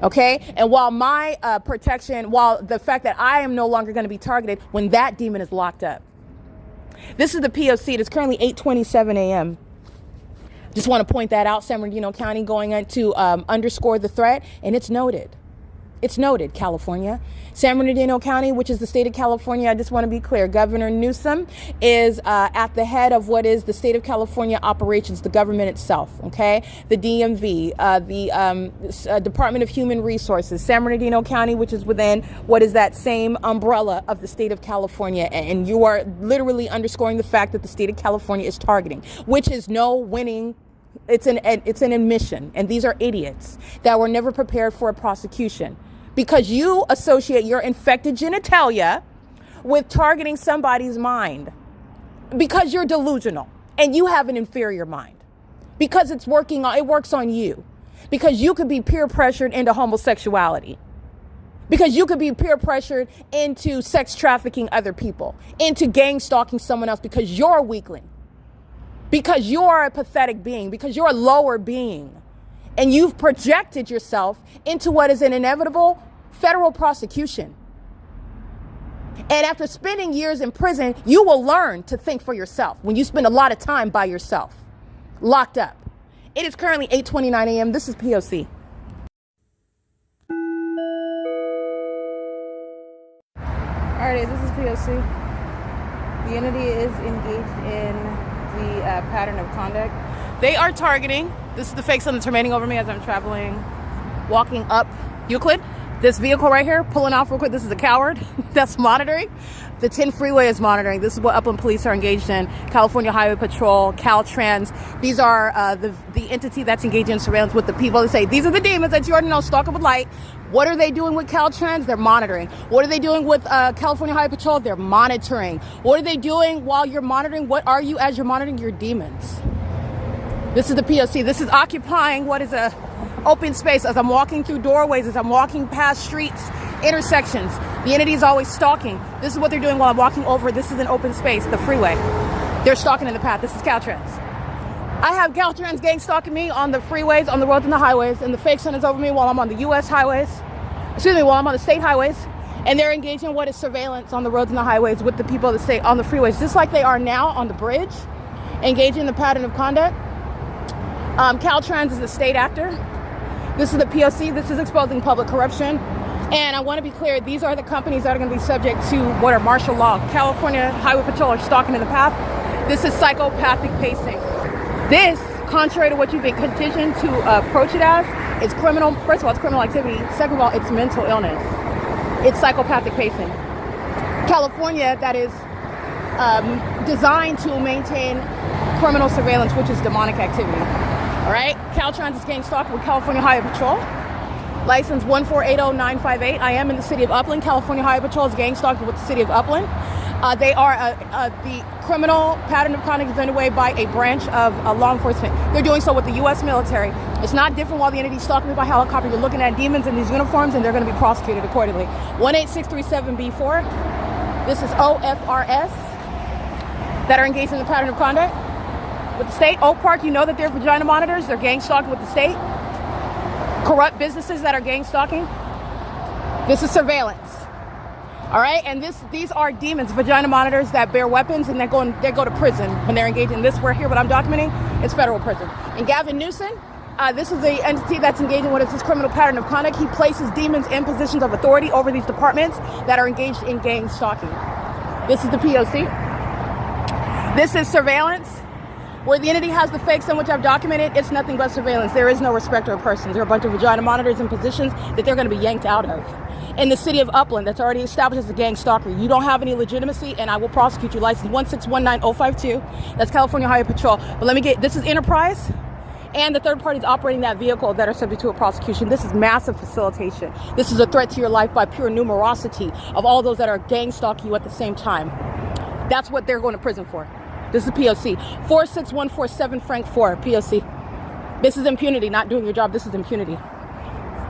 Okay, and while my protection, while the fact that I am no longer going to be targeted when that demon is locked up. This is the P.O.C. It is currently 8:27 a.m. Just want to point that out. San Bernardino County going on to underscore the threat, and it's noted. It's noted, California. San Bernardino County, which is the state of California, I just want to be clear, Governor Newsom is at the head of what is the state of California operations, the government itself, okay? The DMV, the Department of Human Resources, San Bernardino County, which is within what is that same umbrella of the state of California. And you are literally underscoring the fact that the state of California is targeting, which is no winning. It's an admission. And these are idiots that were never prepared for a prosecution. Because you associate your infected genitalia with targeting somebody's mind. Because you're delusional and you have an inferior mind. Because it works on you. Because you could be peer pressured into homosexuality. Because you could be peer pressured into sex trafficking other people, into gang stalking someone else because you're a weakling. Because you're a pathetic being, because you're a lower being. And you've projected yourself into what is an inevitable federal prosecution. And after spending years in prison, you will learn to think for yourself when you spend a lot of time by yourself, locked up. It is currently 8:29 a.m. This is P.O.C. Alrighty, this is P.O.C. The entity is engaged in the pattern of conduct. They are targeting. This is the fake sun that's remaining over me as I'm traveling, walking up Euclid. This vehicle right here, pulling off real quick. This is a coward that's monitoring. The 10 freeway is monitoring. This is what Upland Police are engaged in. California Highway Patrol, Caltrans. These are the entity that's engaged in surveillance with the people that say, these are the demons that you already know, stalking with light. What are they doing with Caltrans? They're monitoring. What are they doing with California Highway Patrol? They're monitoring. What are they doing while you're monitoring? What are you as you're monitoring? Your demons. This is the P.O.C. This is occupying what is a open space as I'm walking through doorways, as I'm walking past streets, intersections. The entity is always stalking. This is what they're doing while I'm walking over. This is an open space, the freeway. They're stalking in the path. This is Caltrans. I have Caltrans gang stalking me on the freeways, on the roads and the highways, and the fake sun is over me while I'm on the U.S. highways. While I'm on the state highways. And they're engaged in what is surveillance on the roads and the highways with the people that stay on the freeways, just like they are now on the bridge, engaging in the pattern of conduct. Caltrans is a state actor. This is the P.O.C. This is exposing public corruption. And I want to be clear, these are the companies that are going to be subject to what are martial law. California Highway Patrol are stalking in the path. This is psychopathic pacing. This, contrary to what you've been conditioned to approach it as, is criminal. First of all, it's criminal activity. Second of all, it's mental illness. It's psychopathic pacing. California, that is designed to maintain criminal surveillance, which is demonic activity. All right, Caltrans is gang stalked with California Highway Patrol. License 1480958. I am in the city of Upland. California Highway Patrol is gang stalked with the city of Upland. They are the criminal pattern of conduct is underway by a branch of law enforcement. They're doing so with the U.S. military. It's not different while the entity stalking me by helicopter. You're looking at demons in these uniforms, and they're going to be prosecuted accordingly. 18637B4. This is OFRS that are engaged in the pattern of conduct with the state. Oak Park, you know that they're vagina monitors. They're gang stalking with the state. Corrupt businesses that are gang stalking. This is surveillance. All right, and these are demons, vagina monitors that bear weapons, and they go to prison when they're engaged in this. We're here, what I'm documenting, it's federal prison. And Gavin Newsom, this is the entity that's engaged in what is this criminal pattern of conduct. He places demons in positions of authority over these departments that are engaged in gang stalking. This is the P.O.C. This is surveillance. Where the entity has the fake sun, which I've documented, it's nothing but surveillance. There is no respecter of persons. There are a bunch of vagina monitors in positions that they're going to be yanked out of. In the city of Upland, that's already established as a gang stalker. You don't have any legitimacy, and I will prosecute you. License 1619052. That's California Highway Patrol. But let me get, this is Enterprise. and the third parties operating that vehicle that are subject to a prosecution. This is massive facilitation. This is a threat to your life by pure numerosity of all those that are gang stalking you at the same time. That's what they're going to prison for. This is P.O.C. 46147 Frank 4, P.O.C. This is impunity, not doing your job. This is impunity.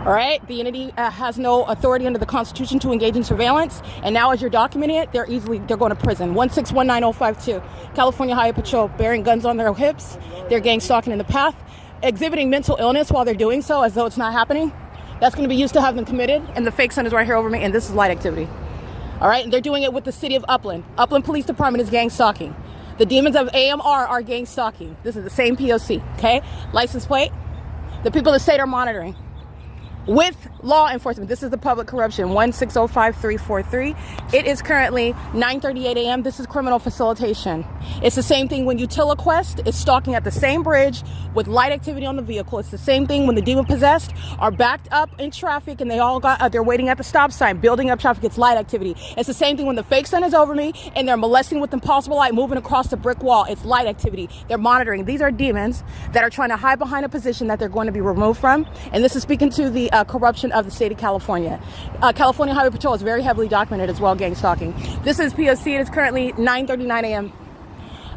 All right, the entity has no authority under the Constitution to engage in surveillance, and now as you're documenting it, they're going to prison. 1619052, California Highway Patrol, bearing guns on their hips. They're gang stalking in the path, exhibiting mental illness while they're doing so, as though it's not happening. That's going to be used to have them committed, and the fake sun is right here over me, and this is light activity. All right, and they're doing it with the city of Upland. Upland Police Department is gang stalking. The demons of AMR are gang stalking. This is the same P.O.C., okay? License plate. The people of the state are monitoring. With law enforcement, this is the public corruption, 1605343. It is currently 9:38 a.m. This is criminal facilitation. It's the same thing when Utiliquest is stalking at the same bridge with light activity on the vehicle. It's the same thing when the demon possessed are backed up in traffic and they're waiting at the stop sign, building up traffic. It's light activity. It's the same thing when the fake sun is over me and they're molesting with impossible light, moving across the brick wall. It's light activity. They're monitoring. These are demons that are trying to hide behind a position that they're going to be removed from. And this is speaking to the corruption of the state of California. California Highway Patrol is very heavily documented as well, gang stalking. This is P.O.C. It is currently 9:39 a.m.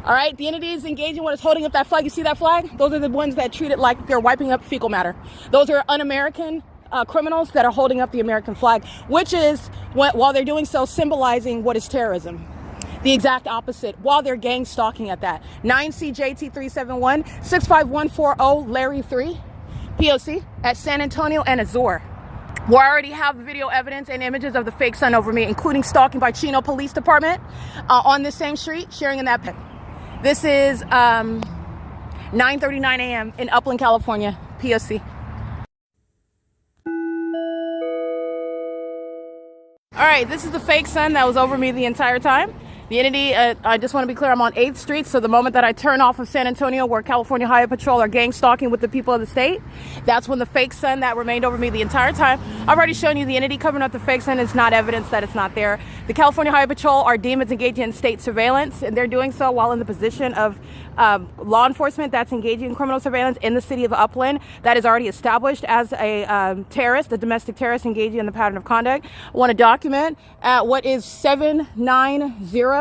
All right, the entity is engaging what is holding up that flag. You see that flag? Those are the ones that treat it like they're wiping up fecal matter. Those are un-American criminals that are holding up the American flag, which is, while they're doing so, symbolizing what is terrorism. The exact opposite, while they're gang stalking at that. 9CJT371 65140 Larry 3. P.O.C. at San Antonio and Azure. We already have video evidence and images of the fake sun over me, including stalking by Chino Police Department on this same street, sharing in that pic. This is 9:39 a.m. in Upland, California, P.O.C. All right, this is the fake sun that was over me the entire time. The entity, I just want to be clear, I'm on 8th Street, so the moment that I turn off of San Antonio, where California Highway Patrol are gang stalking with the people of the state, that's when the fake sun that remained over me the entire time. I've already shown you the entity covering up the fake sun is not evidence that it's not there. The California Highway Patrol are demons engaging in state surveillance, and they're doing so while in the position of law enforcement that's engaging in criminal surveillance in the city of Upland that is already established as a terrorist, a domestic terrorist engaging in the pattern of conduct. I want to document at what is 790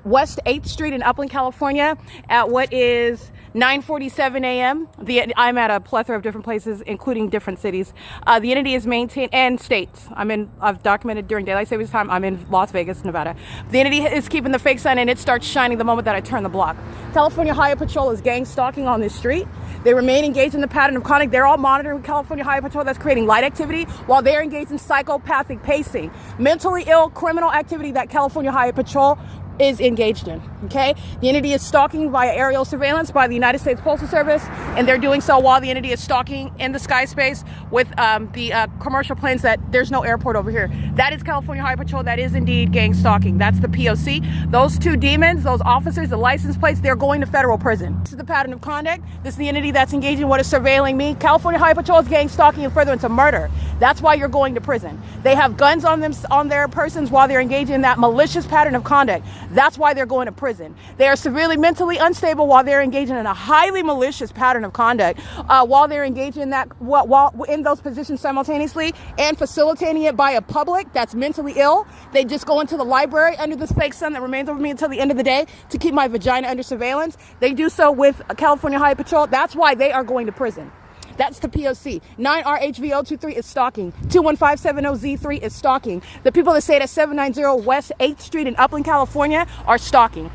West 8th Street in Upland, California at what is 9:47 a.m. I'm at a plethora of different places, including different cities. The entity is maintained and states. I've documented during daylight savings time. I'm in Las Vegas, Nevada. The entity is keeping the fake sun and it starts shining the moment that I turn the block. California Highway Patrol is gang stalking on this street. They remain engaged in the pattern of conduct. They're all monitoring California Highway Patrol that's creating light activity while they're engaged in psychopathic pacing, mentally ill criminal activity that California Highway Patrol is engaged in, okay? The entity is stalking via aerial surveillance by the United States Postal Service, and they're doing so while the entity is stalking in the sky space with the commercial planes that there's no airport over here. That is California Highway Patrol. That is indeed gang stalking. That's the P.O.C. Those two demons, those officers, the license plates, they're going to federal prison. This is the pattern of conduct. This is the entity that's engaging in what is surveilling me. California Highway Patrol is gang stalking and furtherance of murder. That's why you're going to prison. They have guns on them, on their persons while they're engaging in that malicious pattern of conduct. That's why they're going to prison. They are severely mentally unstable while they're engaging in a highly malicious pattern of conduct, while they're engaging in that, while in those positions simultaneously and facilitating it by a public that's mentally ill. They just go into the library under this fake sun that remains over me until the end of the day to keep my vagina under surveillance. They do so with California Highway Patrol. That's why they are going to prison. That's the P.O.C. 9RHVO23 is stalking. 21570Z3 is stalking. The people that stay at 790 West 8th Street in Upland, California are stalking.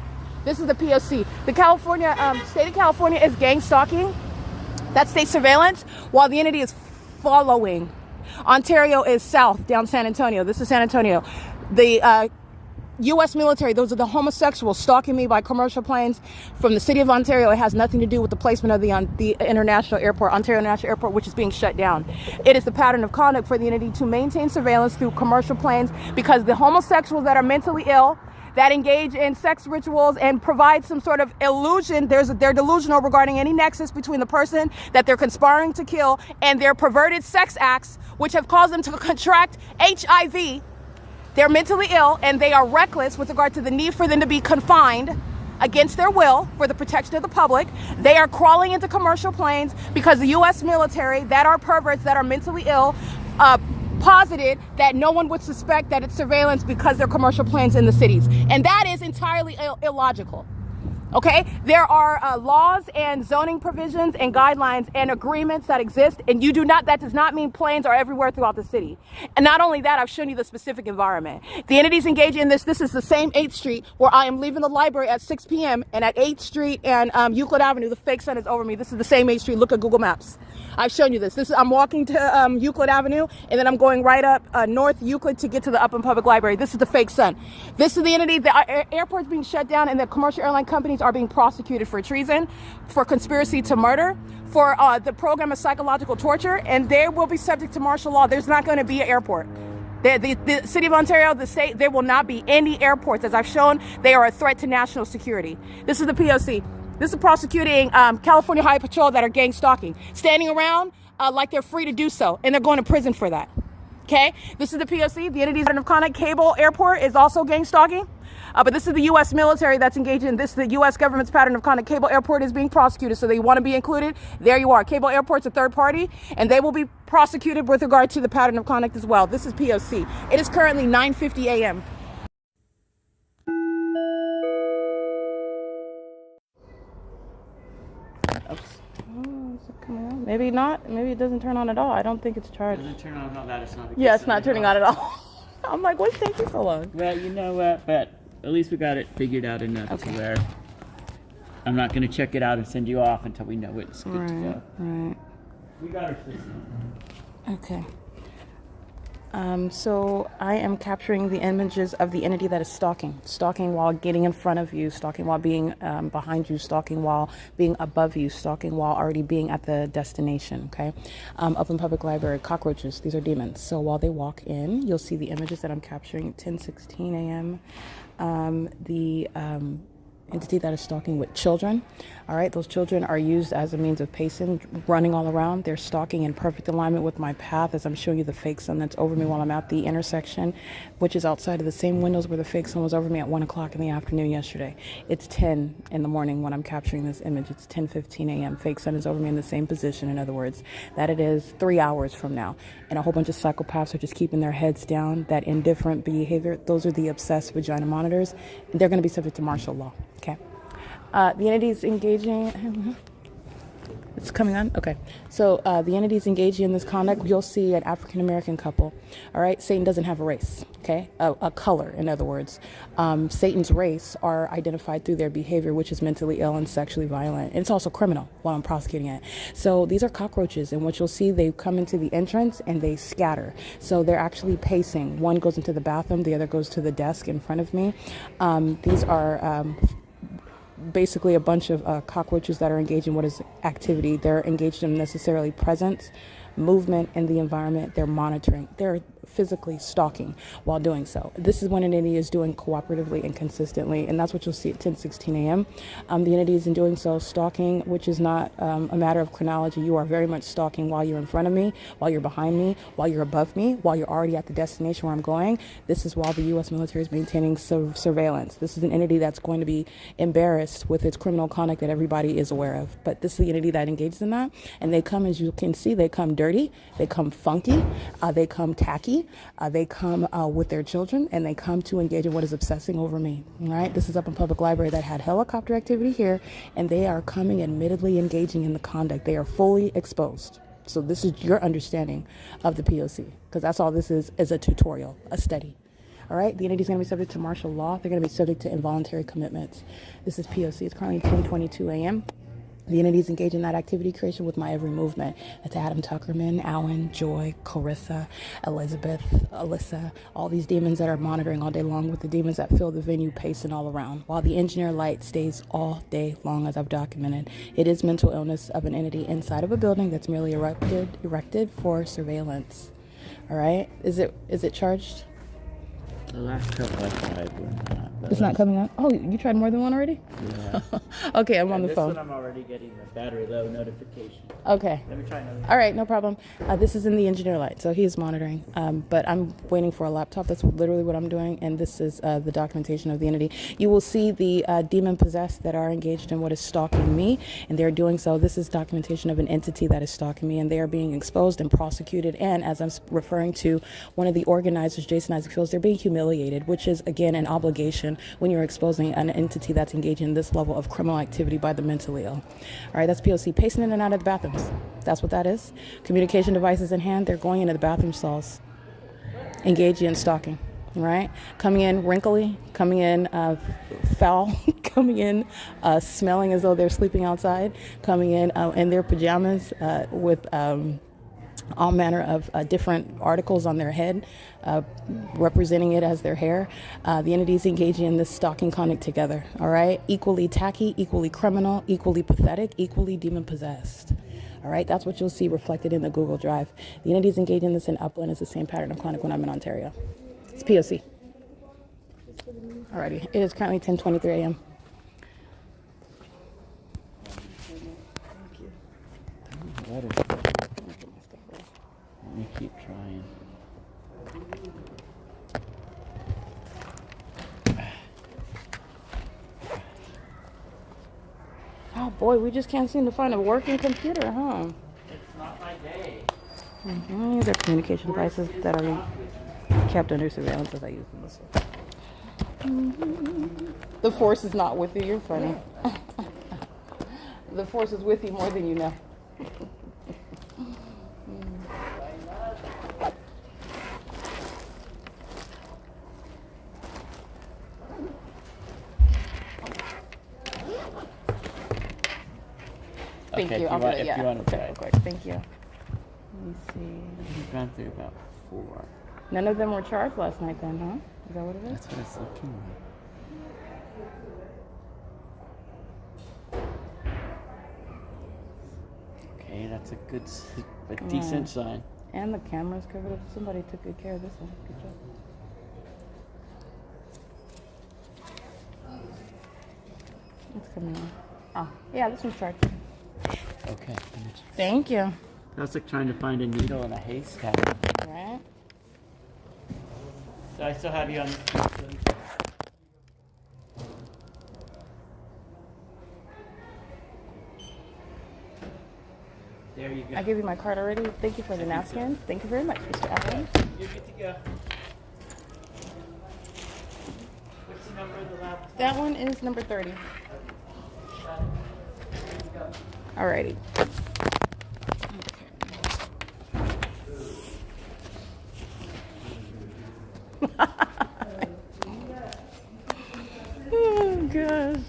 This is the P.O.C. The California, state of California is gang stalking. That's state surveillance while the entity is following. Ontario is south, down San Antonio. This is San Antonio. The U.S. military, those are the homosexuals stalking me by commercial planes from the city of Ontario. It has nothing to do with the placement of the international airport, Ontario International Airport, which is being shut down. It is the pattern of conduct for the entity to maintain surveillance through commercial planes because the homosexuals that are mentally ill, that engage in sex rituals and provide some sort of illusion, they're delusional regarding any nexus between the person that they're conspiring to kill and their perverted sex acts, which have caused them to contract HIV. They're mentally ill and they are reckless with regard to the need for them to be confined against their will for the protection of the public. They are crawling into commercial planes because the U.S. military that are perverts, that are mentally ill, posited that no one would suspect that it's surveillance because they're commercial planes in the cities. And that is entirely illogical. Okay, there are laws and zoning provisions and guidelines and agreements that exist, and that does not mean planes are everywhere throughout the city. And not only that, I've shown you the specific environment. The entities engaging in this is the same 8th Street where I am leaving the library at 6 p.m. and at 8th Street and Euclid Avenue, the fake sun is over me. This is the same 8th Street. Look at Google Maps. I've shown you this. I'm walking to Euclid Avenue, and then I'm going right up North Euclid to get to the Upland Public Library. This is the fake sun. This is the entity. The airport's being shut down, and the commercial airline companies are being prosecuted for treason, for conspiracy to murder, for the program of psychological torture, and they will be subject to martial law. There's not going to be an airport. The City of Ontario, the state, there will not be any airports. As I've shown, they are a threat to national security. This is the P.O.C. This is prosecuting California Highway Patrol that are gang stalking, standing around like they're free to do so, and they're going to prison for that. Okay, this is the P.O.C. The entities of Connick Cable Airport is also gang stalking, but this is the U.S. military that's engaged in this. The U.S. government's pattern of conduct. Cable Airport is being prosecuted, so they want to be included. There you are. Cable Airport's a third party, and they will be prosecuted with regard to the pattern of conduct as well. This is P.O.C. It is currently 9:50 a.m. Oops. Oh, is it coming on? Maybe not. Maybe it doesn't turn on at all. I don't think it's charged. It doesn't turn on that. It's not. Yeah, it's not turning on at all. I'm like, what's taking so long? Well, you know what? But at least we got it figured out enough to where I'm not going to check it out and send you off until we know it's good to go. Right. We got our system. Okay. So I am capturing the images of the entity that is stalking while getting in front of you, stalking while being behind you, stalking while being above you, stalking while already being at the destination. Okay. Upland Public Library, cockroaches. These are demons. So while they walk in, you'll see the images that I'm capturing. 10:16 a.m. The entity that is stalking with children. All right, those children are used as a means of pacing, running all around. They're stalking in perfect alignment with my path as I'm showing you the fake sun that's over me while I'm at the intersection, which is outside of the same windows where the fake sun was over me at 1 o'clock in the afternoon yesterday. It's 10 in the morning when I'm capturing this image. It's 10:15 a.m. Fake sun is over me in the same position, in other words, that it is 3 hours from now. And a whole bunch of psychopaths are just keeping their heads down, that indifferent behavior. Those are the obsessed vagina monitors. And they're going to be subject to martial law. Okay. The entities engaging, it's coming on? Okay. So the entities engaging in this conduct, you'll see an African-American couple. All right. Satan doesn't have a race. Okay. A color, in other words. Satan's race are identified through their behavior, which is mentally ill and sexually violent. And it's also criminal while I'm prosecuting it. So these are cockroaches, and what you'll see, they come into the entrance and they scatter. So they're actually pacing. One goes into the bathroom, the other goes to the desk in front of me. These are basically a bunch of cockroaches that are engaged in what is activity. They're engaged in necessarily presence, movement in the environment. They're monitoring. They're physically stalking while doing so. This is when an entity is doing cooperatively and consistently, and that's what you'll see at 10:16 a.m. The entity is in doing so stalking, which is not a matter of chronology. You are very much stalking while you're in front of me, while you're behind me, while you're above me, while you're already at the destination where I'm going. This is while the U.S. military is maintaining surveillance. This is an entity that's going to be embarrassed with its criminal conduct that everybody is aware of. But this is the entity that engages in that, and they come, as you can see, they come dirty, they come funky, they come tacky. They come with their children, and they come to engage in what is obsessing over me. All right, this is up in Public Library that had helicopter activity here, and they are coming, admittedly engaging in the conduct. They are fully exposed. So this is your understanding of the P.O.C. because that's all this is a tutorial, a study. All right, the entity is going to be subject to martial law. They're going to be subject to involuntary commitments. This is P.O.C. It's currently 10:22 a.m. The entities engage in that activity creation with my every movement. That's Adam Tuckerman, Alan, Joy, Carissa, Elizabeth, Alyssa, all these demons that are monitoring all day long with the demons that fill the venue pacing all around, while the engineer light stays all day long, as I've documented. It is mental illness of an entity inside of a building that's merely erected for surveillance. All right, is it charged? The last couple I tried were not. It's not coming up. Oh, you tried more than one already? Yeah. Okay, I'm on the This phone. one I'm already getting the battery low notification. Okay. Let me try another. All right, no problem. This is in the engineer light, so he is monitoring. But I'm waiting for a laptop. That's literally what I'm doing, and this is the documentation of the entity. You will see the demon possessed that are engaged in what is stalking me, and they're doing so. This is documentation of an entity that is stalking me, and they are being exposed and prosecuted. And as I'm referring to one of the organizers, Jason Isaac Fields, they're being humiliated, which is again an obligation when you're exposing an entity that's engaged in this level of criminal activity by the mentally ill. All right, that's P.O.C. pacing in and out of the bathrooms. That's what that is. Communication devices in hand, they're going into the bathroom stalls, engaging in stalking, right? Coming in wrinkly, coming in foul, coming in smelling as though they're sleeping outside, coming in their pajamas with all manner of different articles on their head, representing it as their hair. The entities engaging in this stalking conduct together, all right? Equally tacky, equally criminal, equally pathetic, equally demon-possessed. All right, that's what you'll see reflected in the Google Drive. The entities engaging in this in Upland is the same pattern of conduct when I'm in Ontario. It's P.O.C. Alrighty, it is currently 10:23 a.m. Let me keep trying. Oh boy, we just can't seem to find a working computer, huh? It's not my day. These are communication devices that are kept under surveillance as I use them this way. The force is not with you. You're funny. The force is with you more than you know. Thank Okay, you. if I'll you want, do it. if Yeah. you want to try. Real quick. Thank you. Let me see. We've gone through about 4. None of them were charged last night, then, huh? Is that what it is? That's what it's looking like. Okay, that's a good, a decent sign. And the camera's covered up. Somebody took good care of this one. Good job. It's coming on. Oh, yeah, this one's charged. Okay. Thank you. That's like trying to find a needle in a haystack. Right. So I still have you on the screen. There you go. I gave you my card already. Thank you for the napkin. Thank you very much, Mr. Allen. You're good to go. What's the number of the laptop? That one is number 30. Alrighty. Oh, gosh.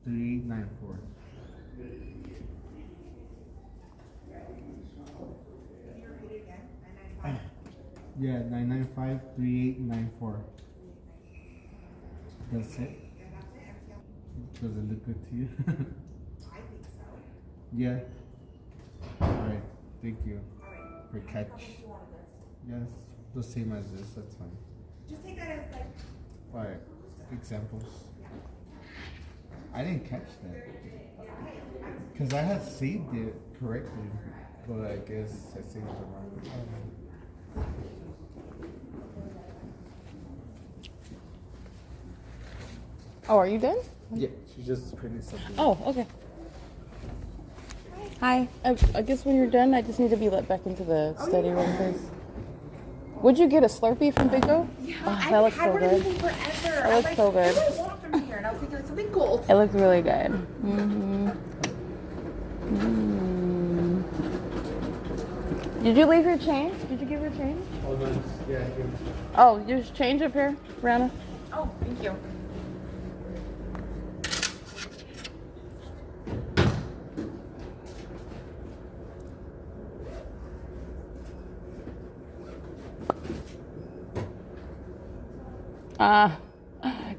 Three nine four. Yeah, 995-3894. That's it. Does it look good to you? I think so. Yeah. All right. Thank you for catch. You want this? Yes, the same as this. That's fine. Just take that as like, All right. Examples. I didn't catch that because I had saved it correctly, but I guess I saved it wrong. Oh, are you done? Yeah, she just printed something. Oh, okay. Hi. I guess when you're done, I just need to be let back into the study room, please. Would you get a Slurpee from Big O? yeah, Oh, I've that looks had so one of good. these in forever. That looks so good. What do I want from here? And I was thinking like something cold. It looks really good. Mm-hmm. Did you leave your change? Did you give her change? Oh, nice. Yeah, Oh, there's change up here, Brianna. Oh, thank you.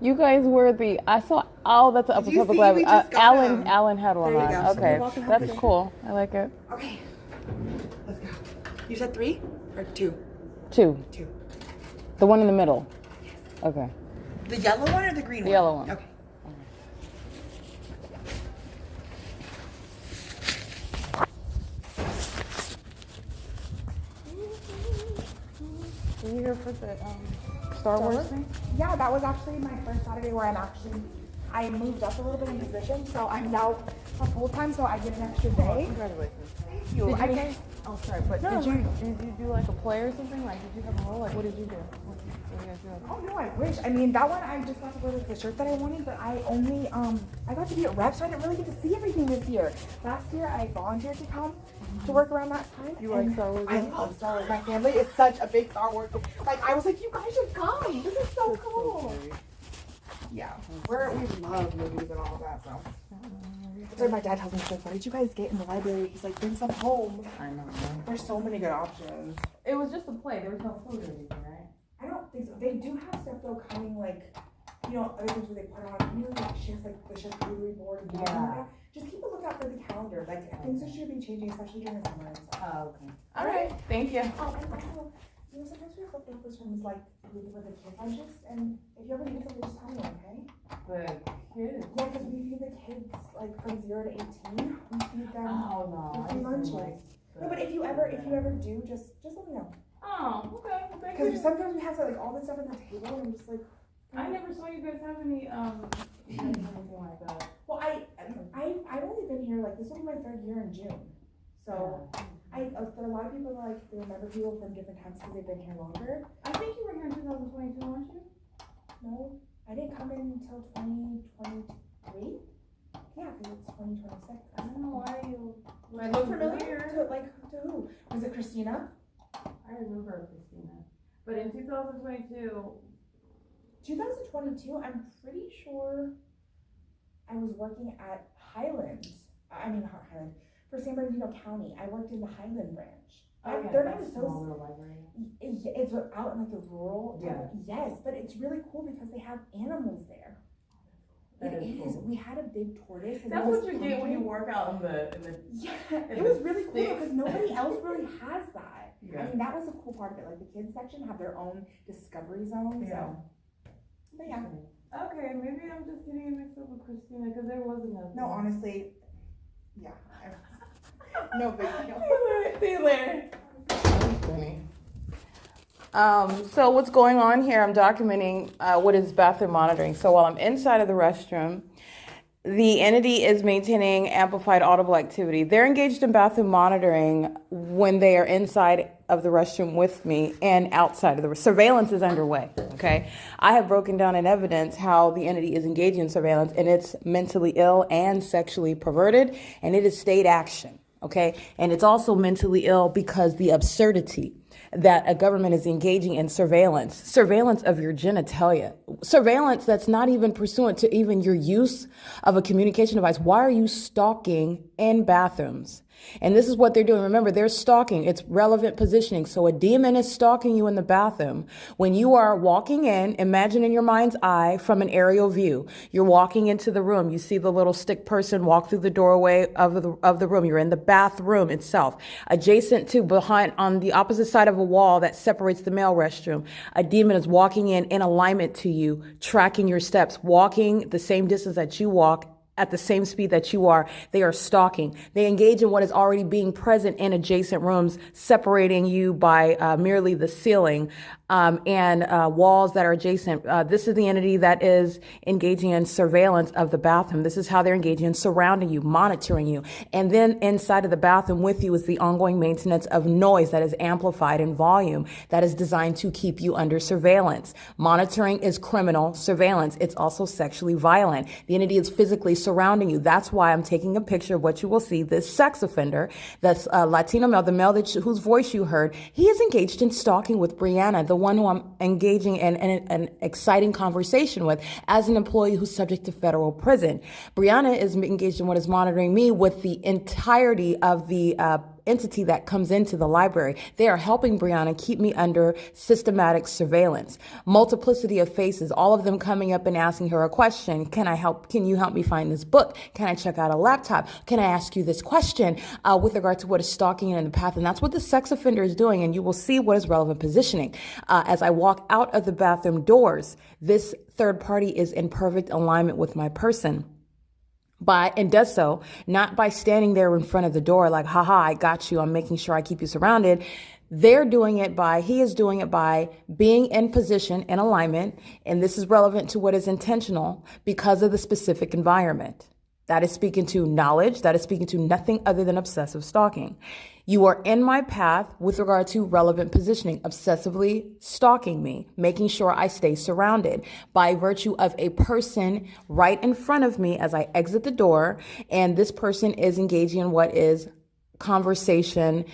You guys were the. I saw. Oh, that's the upper you public see? lab. We just got Alan. them. Alan had one There you on. go. Okay, You're welcome. that's cool. I like it. Okay. Let's go. You said 3 or 2? Two. Two. The one in the middle. Okay. The yellow one or the green one? The yellow one. Okay. Were you here for the Star Wars thing? Yeah, that was actually my first Saturday where I moved up a little bit in position, so I'm now a full-time, so I get an extra day. Congratulations. Thank you. I guess. Oh, sorry, but No, did you do like a play or something? Like, did you have a role? Like, what did you do? What did you guys do? Oh no, I wish. I mean, that one I just got to wear like the shirt that I wanted, but I only I got to be a rep, so I didn't really get to see everything this year. Last year I volunteered to come to work around that time. You like and Star Wars? I love Star Wars. My family is such a big Star Wars. Like I was like, you guys should come. This is so cool. Yeah, we love movies and all of that. So my dad tells me, he's like, what did you guys get in the library? He's like, bring some home. I know. There's so many good options. It was just a play. There was no food or anything, right? I don't think so. They do have stuff though coming like, you know, other things where they put on, you know, like shifts like the charcuterie board and things like that. Just keep a lookout for the calendar. Like things should be changing, especially during the summer and stuff. Oh, okay. All right. Thank you. Oh, and also, you know, sometimes we have leftovers from like with the kid lunches, and if you ever need something, just tell me, okay? The kids. Yeah, because we feed the kids like from 0 to 18. We feed them Oh no. free lunches. No, but if you ever do, just let me know. Oh, okay. Well, thank Because you. sometimes we have like all this stuff on the table, and I'm just like. I never saw you guys have any anything like that. Well, I've only been here like this will be my 3rd year in June, so there are a lot of people that like they remember people from different times because they've been here longer. I think you were here in 2022, weren't you? No, I didn't come in until 2023. Yeah, because it's 2026. I don't know why you. Do I look familiar? To who? Was it Christina? I remember Christina, but in 2022. 2022, I'm pretty sure I was working at Highland, for San Bernardino County. I worked in the Highland branch. They're not that's so small little library. It's out in like the rural. Yeah. Yes, but it's really cool because they have animals there. That It is is. cool. We had a big tortoise. and That's it was what you get when you pumpkin. work out in the. Yeah, in it was the really cool sticks. because nobody else really has that. Yeah. I mean, that was a cool part of it. Like the kids section have their own discovery zone. Yeah. So, but yeah. Okay, maybe I'm just getting it mixed up with Christina because there was another. No, honestly, yeah. No big deal. See you later. So what's going on here, I'm documenting what is bathroom monitoring. So while I'm inside of the restroom, the entity is maintaining amplified audible activity. They're engaged in bathroom monitoring when they are inside of the restroom with me and outside of the surveillance is underway. Okay, I have broken down in evidence how the entity is engaging in surveillance, and it's mentally ill and sexually perverted, and it is state action. Okay, and it's also mentally ill because the absurdity that a government is engaging in surveillance of your genitalia, surveillance that's not even pursuant to even your use of a communication device. Why are you stalking in bathrooms? And this is what they're doing. Remember, they're stalking. It's relevant positioning. So a demon is stalking you in the bathroom. When you are walking in, imagine in your mind's eye from an aerial view. You're walking into the room. You see the little stick person walk through the doorway of the room. You're in the bathroom itself. Adjacent to, behind, on the opposite side of a wall that separates the male restroom, a demon is walking in alignment to you, tracking your steps, walking the same distance that you walk, at the same speed that you are. They are stalking. They engage in what is already being present in adjacent rooms, separating you by merely the ceiling and walls that are adjacent. This is the entity that is engaging in surveillance of the bathroom. This is how they're engaging in surrounding you, monitoring you. And then inside of the bathroom with you is the ongoing maintenance of noise that is amplified in volume, that is designed to keep you under surveillance. Monitoring is criminal. Surveillance, it's also sexually violent. The entity is physically surrounding you. That's why I'm taking a picture of what you will see. This sex offender, that's Latino male, the male whose voice you heard, he is engaged in stalking with Brianna, the one who I'm engaging in an exciting conversation with as an employee who's subject to federal prison. Brianna is engaged in what is monitoring me with the entirety of the entity that comes into the library. They are helping Brianna keep me under systematic surveillance. Multiplicity of faces, all of them coming up and asking her a question. Can you help me find this book? Can I check out a laptop? Can I ask you this question with regard to what is stalking in the path? And that's what the sex offender is doing. And you will see what is relevant positioning. As I walk out of the bathroom doors, this third party is in perfect alignment with my person. And does so not by standing there in front of the door like, haha, I got you, I'm making sure I keep you surrounded. He is doing it by being in position and alignment. And this is relevant to what is intentional because of the specific environment. That is speaking to knowledge. That is speaking to nothing other than obsessive stalking. You are in my path with regard to relevant positioning, obsessively stalking me, making sure I stay surrounded by virtue of a person right in front of me as I exit the door. And this person is engaging in what is conversation.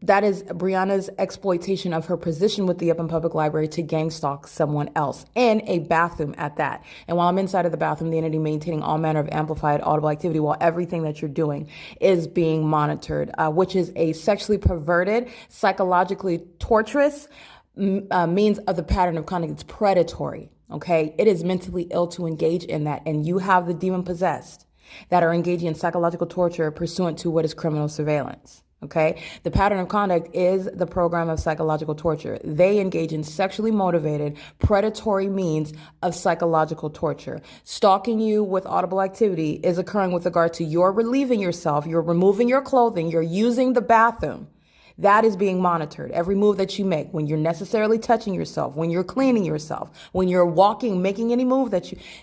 That is Brianna's exploitation of her position with the Upland Public Library to gang stalk someone else in a bathroom at that. And while I'm inside of the bathroom, the entity maintaining all manner of amplified audible activity while everything that you're doing is being monitored, which is a sexually perverted, psychologically torturous means of the pattern of conduct. It's predatory, okay? It is mentally ill to engage in that. And you have the demon possessed that are engaging in psychological torture pursuant to what is criminal surveillance. Okay, the pattern of conduct is the program of psychological torture. They engage in sexually motivated, predatory means of psychological torture. Stalking you with audible activity is occurring with regard to you're relieving yourself, you're removing your clothing, you're using the bathroom. That is being monitored. Every move that you make, when you're necessarily touching yourself, when you're cleaning yourself, when you're walking, making any move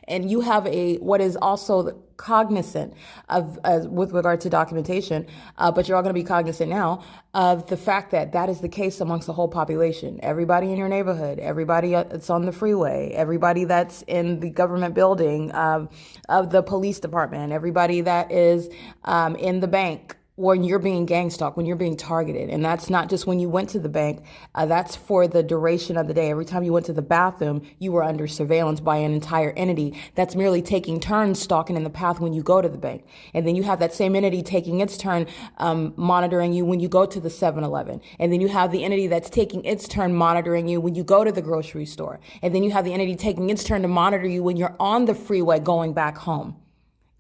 and you have what is also cognizant of, with regard to documentation, but you're all going to be cognizant now of the fact that that is the case amongst the whole population. Everybody in your neighborhood, everybody that's on the freeway, everybody that's in the government building, of the police department, everybody that is in the bank, when you're being gang stalked, when you're being targeted. And that's not just when you went to the bank, that's for the duration of the day. Every time you went to the bathroom, you were under surveillance by an entire entity that's merely taking turns stalking in the path when you go to the bank. And then you have that same entity taking its turn monitoring you when you go to the 7-Eleven. And then you have the entity that's taking its turn monitoring you when you go to the grocery store. And then you have the entity taking its turn to monitor you when you're on the freeway going back home.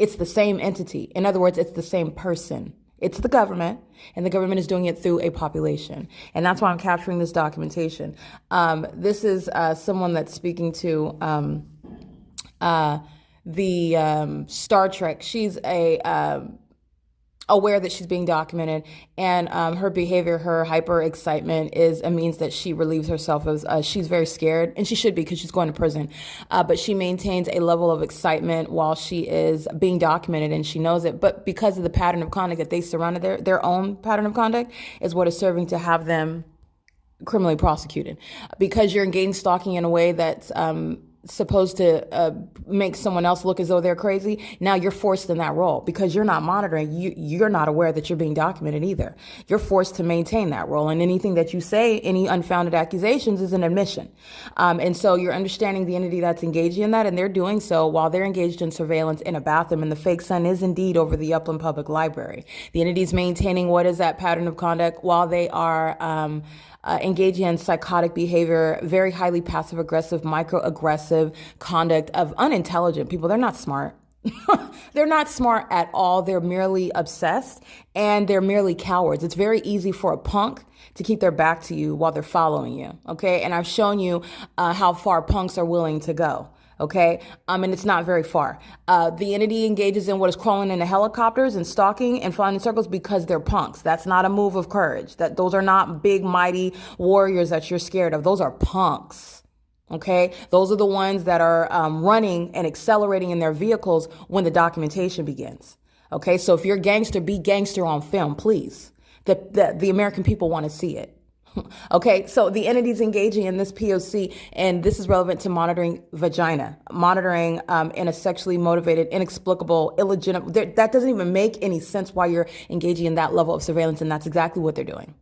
It's the same entity. In other words, it's the same person. It's the government, and the government is doing it through a population. And that's why I'm capturing this documentation. This is someone that's speaking to the Star Trek. She's aware that she's being documented, and her behavior, her hyper excitement is a means that she relieves herself of. She's very scared, and she should be because she's going to prison, but she maintains a level of excitement while she is being documented, and she knows it. But because of the pattern of conduct that they surrounded, their own pattern of conduct is what is serving to have them criminally prosecuted, because you're engaged in stalking in a way that's supposed to make someone else look as though they're crazy. Now you're forced in that role because you're not monitoring. You're not aware that you're being documented either. You're forced to maintain that role. And anything that you say, any unfounded accusations is an admission. And so you're understanding the entity that's engaging in that, and they're doing so while they're engaged in surveillance in a bathroom. And the fake sun is indeed over the Upland Public Library. The entity's maintaining what is that pattern of conduct while they are engaging in psychotic behavior, very highly passive-aggressive, microaggressive conduct of unintelligent people. They're not smart. They're not smart at all. They're merely obsessed, and they're merely cowards. It's very easy for a punk to keep their back to you while they're following you, okay? And I've shown you how far punks are willing to go. Okay, and it's not very far. The entity engages in what is crawling into helicopters and stalking and flying in circles because they're punks. That's not a move of courage. Those are not big, mighty warriors that you're scared of. Those are punks. Okay, those are the ones that are running and accelerating in their vehicles when the documentation begins. Okay, so if you're a gangster, be gangster on film, please. The American people want to see it. Okay, so the entity's engaging in this P.O.C, and this is relevant to monitoring vagina, monitoring in a sexually motivated, inexplicable, illegitimate. That doesn't even make any sense why you're engaging in that level of surveillance, and that's exactly what they're doing.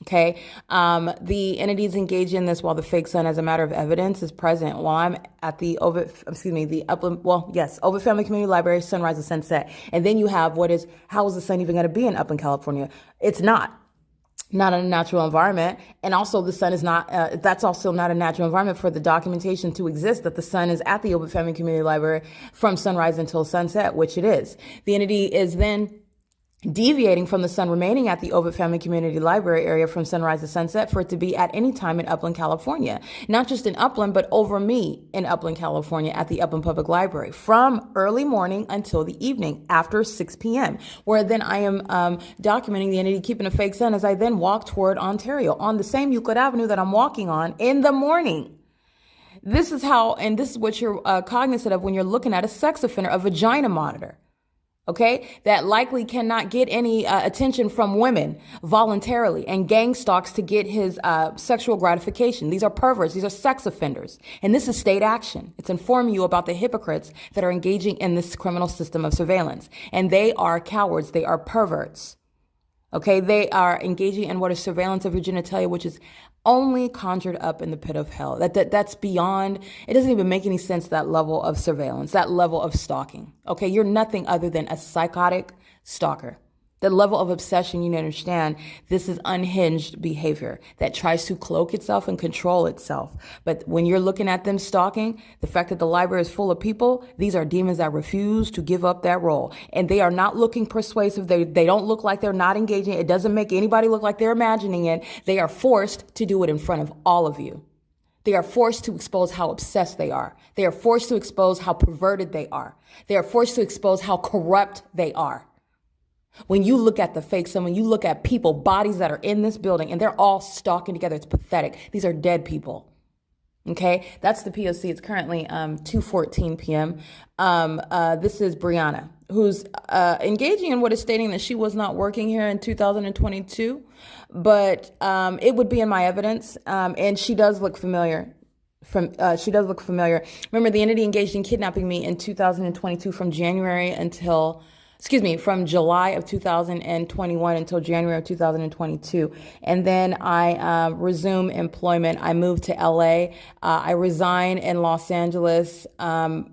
Okay. The entities engaged in this while the fake sun, as a matter of evidence, is present while I'm at the Ovid Family Community Library, sunrise and sunset. And then you have how is the sun even going to be in Upland, California? It's not in a natural environment. And also the sun is not, that's also not a natural environment for the documentation to exist that the sun is at the Ovid Family Community Library from sunrise until sunset, which it is. The entity is then deviating from the sun remaining at the Ovid Family Community Library area from sunrise to sunset for it to be at any time in Upland, California. Not just in Upland, but over me in Upland, California at the Upland Public Library from early morning until the evening after 6 p.m., where then I am documenting the entity keeping a fake sun as I then walk toward Ontario on the same Euclid Avenue that I'm walking on in the morning. This is how, and this is what you're cognizant of when you're looking at a sex offender, a vagina monitor. Okay, that likely cannot get any attention from women voluntarily and gang stalks to get his sexual gratification. These are perverts. These are sex offenders. And this is state action. It's informing you about the hypocrites that are engaging in this criminal system of surveillance. And they are cowards. They are perverts. Okay, they are engaging in what is surveillance of your genitalia, which is only conjured up in the pit of hell. That's beyond, it doesn't even make any sense, that level of surveillance, that level of stalking. Okay, you're nothing other than a psychotic stalker. The level of obsession, you understand, this is unhinged behavior that tries to cloak itself and control itself. But when you're looking at them stalking, the fact that the library is full of people, these are demons that refuse to give up that role. And they are not looking persuasive. They don't look like they're not engaging. It doesn't make anybody look like they're imagining it. They are forced to do it in front of all of you. They are forced to expose how obsessed they are. They are forced to expose how perverted they are. They are forced to expose how corrupt they are. When you look at the fake sun, when you look at people, bodies that are in this building, and they're all stalking together, it's pathetic. These are dead people. Okay, that's the P.O.C. It's currently 2:14 p.m. This is Brianna, who's engaging in what is stating that she was not working here in 2022, but it would be in my evidence, and she does look familiar. She does look familiar. Remember, the entity engaged in kidnapping me in 2022 from July of 2021 until January of 2022. And then I resume employment. I moved to LA. I resigned in Los Angeles I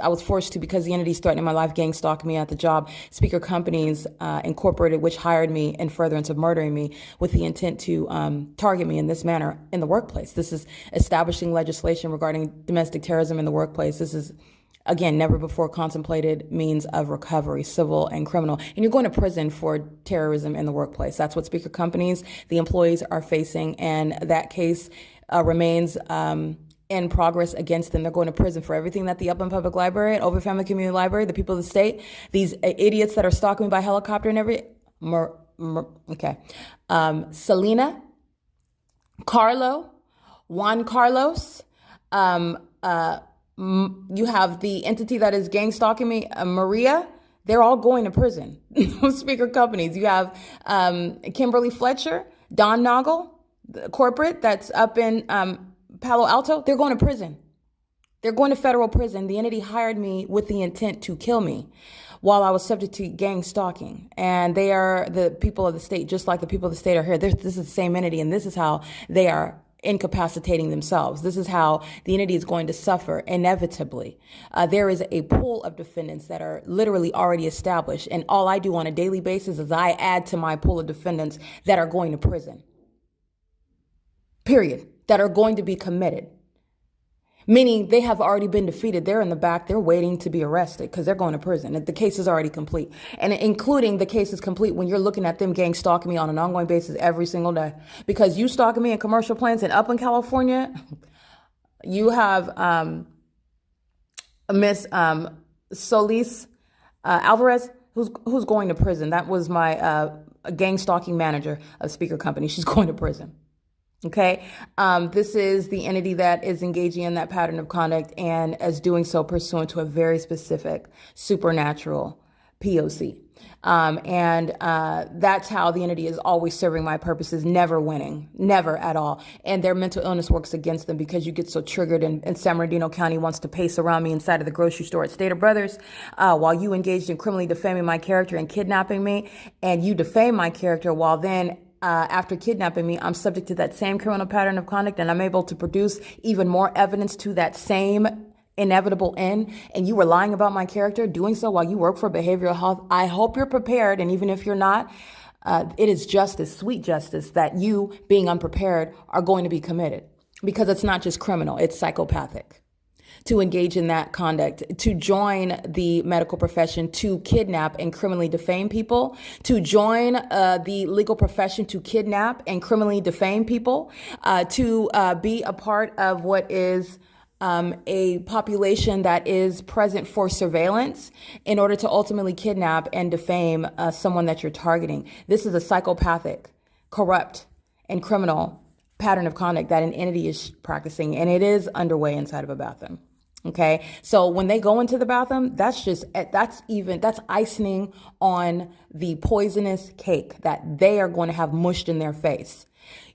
was forced to, because the entities threatening my life, gang stalking me at the job. Speaker Companies Incorporated, which hired me in furtherance of murdering me with the intent to target me in this manner in the workplace. This is establishing legislation regarding domestic terrorism in the workplace. This is, again, never before contemplated means of recovery, civil and criminal. And you're going to prison for terrorism in the workplace. That's what Speaker Companies, the employees, are facing. And that case remains in progress against them. They're going to prison for everything that the Upland Public Library and Ovid Family Community Library, the people of the state, these idiots that are stalking me by helicopter and Selena, Carlo, Juan Carlos, you have the entity that is gang stalking me, Maria. They're all going to prison. Speaker Companies. You have Kimberly Fletcher, Don Noggle, the corporate that's up in Palo Alto. They're going to prison. They're going to federal prison. The entity hired me with the intent to kill me while I was subject to gang stalking. And they are the people of the state, just like the people of the state are here. This is the same entity, and this is how they are incapacitating themselves. This is how the entity is going to suffer inevitably. There is a pool of defendants that are literally already established, and all I do on a daily basis is I add to my pool of defendants that are going to prison. Period. That are going to be committed. Meaning they have already been defeated. They're in the back. They're waiting to be arrested because they're going to prison. The case is already complete. And including the case is complete when you're looking at them gang stalking me on an ongoing basis every single day. Because you stalking me in commercial planes in Upland, California, you have Miss Solis Alvarez, who's going to prison. That was my gang stalking manager of Speaker Company. She's going to prison. Okay, this is the entity that is engaging in that pattern of conduct and is doing so pursuant to a very specific supernatural P.O.C. That's how the entity is always serving my purposes, never winning, never at all. And their mental illness works against them because you get so triggered. And San Bernardino County wants to pace around me inside of the grocery store at Stater Brothers while you engaged in criminally defaming my character and kidnapping me. And you defame my character while then after kidnapping me, I'm subject to that same criminal pattern of conduct, and I'm able to produce even more evidence to that same inevitable end, and you were lying about my character, doing so while you work for behavioral health. I hope you're prepared, and even if you're not, it is justice, sweet justice, that you, being unprepared, are going to be committed, because it's not just criminal, it's psychopathic to engage in that conduct, to join the medical profession, to kidnap and criminally defame people, to join the legal profession to kidnap and criminally defame people, to be a part of what is a population that is present for surveillance in order to ultimately kidnap and defame someone that you're targeting. This is a psychopathic, corrupt, and criminal pattern of conduct that an entity is practicing, and it is underway inside of a bathroom. Okay, so when they go into the bathroom, that's icing on the poisonous cake that they are going to have mushed in their face.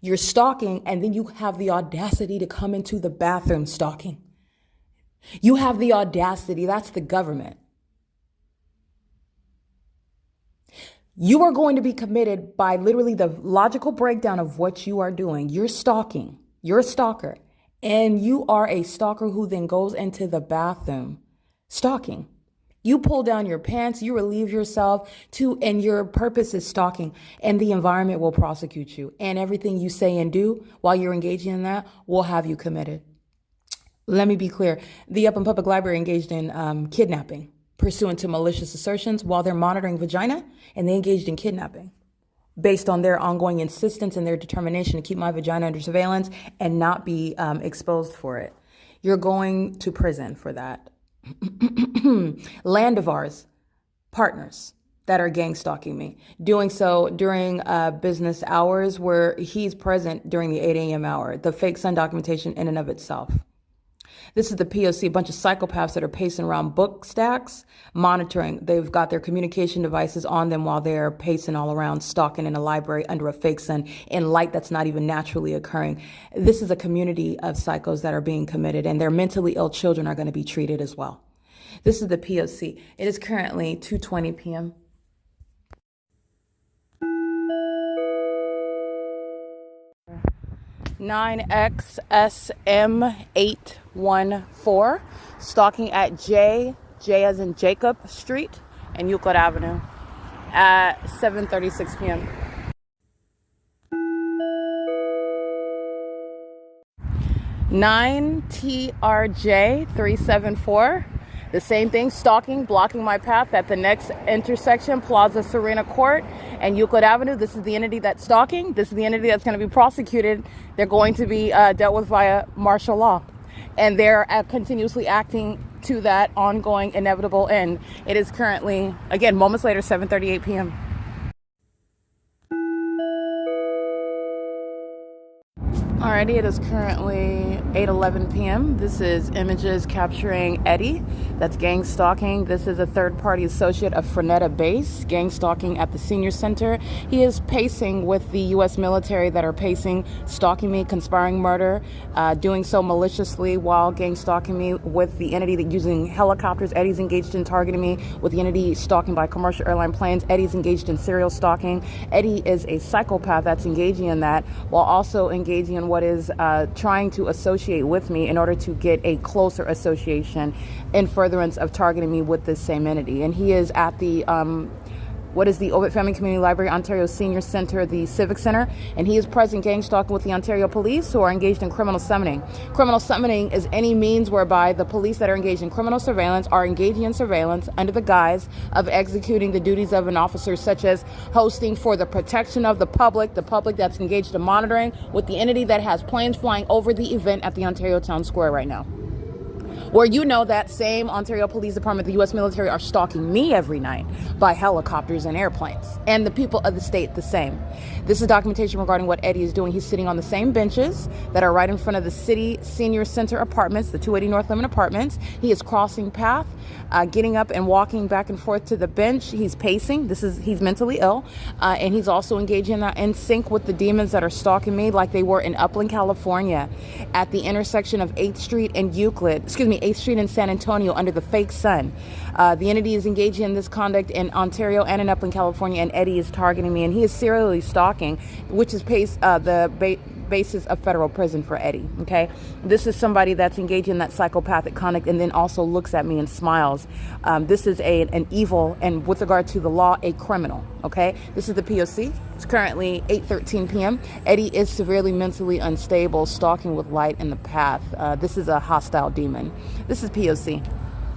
You're stalking, and then you have the audacity to come into the bathroom stalking. You have the audacity. That's the government. You are going to be committed by literally the logical breakdown of what you are doing. You're stalking. You're a stalker. And you are a stalker who then goes into the bathroom stalking. You pull down your pants, you relieve yourself and your purpose is stalking, and the environment will prosecute you. And everything you say and do while you're engaging in that will have you committed. Let me be clear. The Upland Public Library engaged in kidnapping pursuant to malicious assertions while they're monitoring vagina, and they engaged in kidnapping based on their ongoing insistence and their determination to keep my vagina under surveillance and not be exposed for it. You're going to prison for that. Land of ours, partners that are gang stalking me, doing so during business hours where he's present during the 8 a.m. hour, the fake sun documentation in and of itself. This is the P.O.C, a bunch of psychopaths that are pacing around book stacks, monitoring. They've got their communication devices on them while they're pacing all around, stalking in a library under a fake sun in light that's not even naturally occurring. This is a community of psychos that are being committed, and their mentally ill children are going to be treated as well. This is the P.O.C. It is currently 2:20 p.m. 9XSM814, stalking at J as in Jacob Street and Euclid Avenue at 7:36 p.m. 9TRJ374, the same thing, stalking, blocking my path at the next intersection, Plaza Serena Court and Euclid Avenue. This is the entity that's stalking. This is the entity that's going to be prosecuted. They're going to be dealt with via martial law. And they're continuously acting to that ongoing inevitable end. It is currently, again, moments later, 7:38 p.m. Alrighty, it is currently 8:11 p.m. This is images capturing Eddie. That's gang stalking. This is a third-party associate of Frenetta Base, gang stalking at the senior center. He is pacing with the U.S. military that are pacing, stalking me, conspiring murder, doing so maliciously while gang stalking me with the entity that using helicopters. Eddie's engaged in targeting me with the entity stalking by commercial airline planes. Eddie's engaged in serial stalking. Eddie is a psychopath that's engaging in that while also engaging in what is trying to associate with me in order to get a closer association in furtherance of targeting me with this same entity. And he is at the the Ovid Family Community Library, Ontario Senior Center, the Civic Center, and he is present gang stalking with the Ontario Police, who are engaged in criminal summoning. Criminal summoning is any means whereby the police that are engaged in criminal surveillance are engaging in surveillance under the guise of executing the duties of an officer, such as hosting for the protection of the public that's engaged in monitoring with the entity that has planes flying over the event at the Ontario Town Square right now. Where you know that same Ontario Police Department, the U.S. military are stalking me every night by helicopters and airplanes. And the people of the state the same. This is documentation regarding what Eddie is doing. He's sitting on the same benches that are right in front of the city senior center apartments, the 280 North Lemon apartments. He is crossing path, getting up and walking back and forth to the bench. He's pacing. He's mentally ill. And he's also engaging in sync with the demons that are stalking me, like they were in Upland, California, at the intersection of 8th Street and 8th Street in San Antonio under the fake sun. The entity is engaging in this conduct in Ontario and in Upland, California, and Eddie is targeting me, and he is serially stalking, which is the basis of federal prison for Eddie. Okay, this is somebody that's engaged in that psychopathic conduct and then also looks at me and smiles. This is an evil, and with regard to the law, a criminal. Okay, this is the P.O.C. It's currently 8:13 p.m. Eddie is severely mentally unstable, stalking with light in the path. This is a hostile demon. This is P.O.C.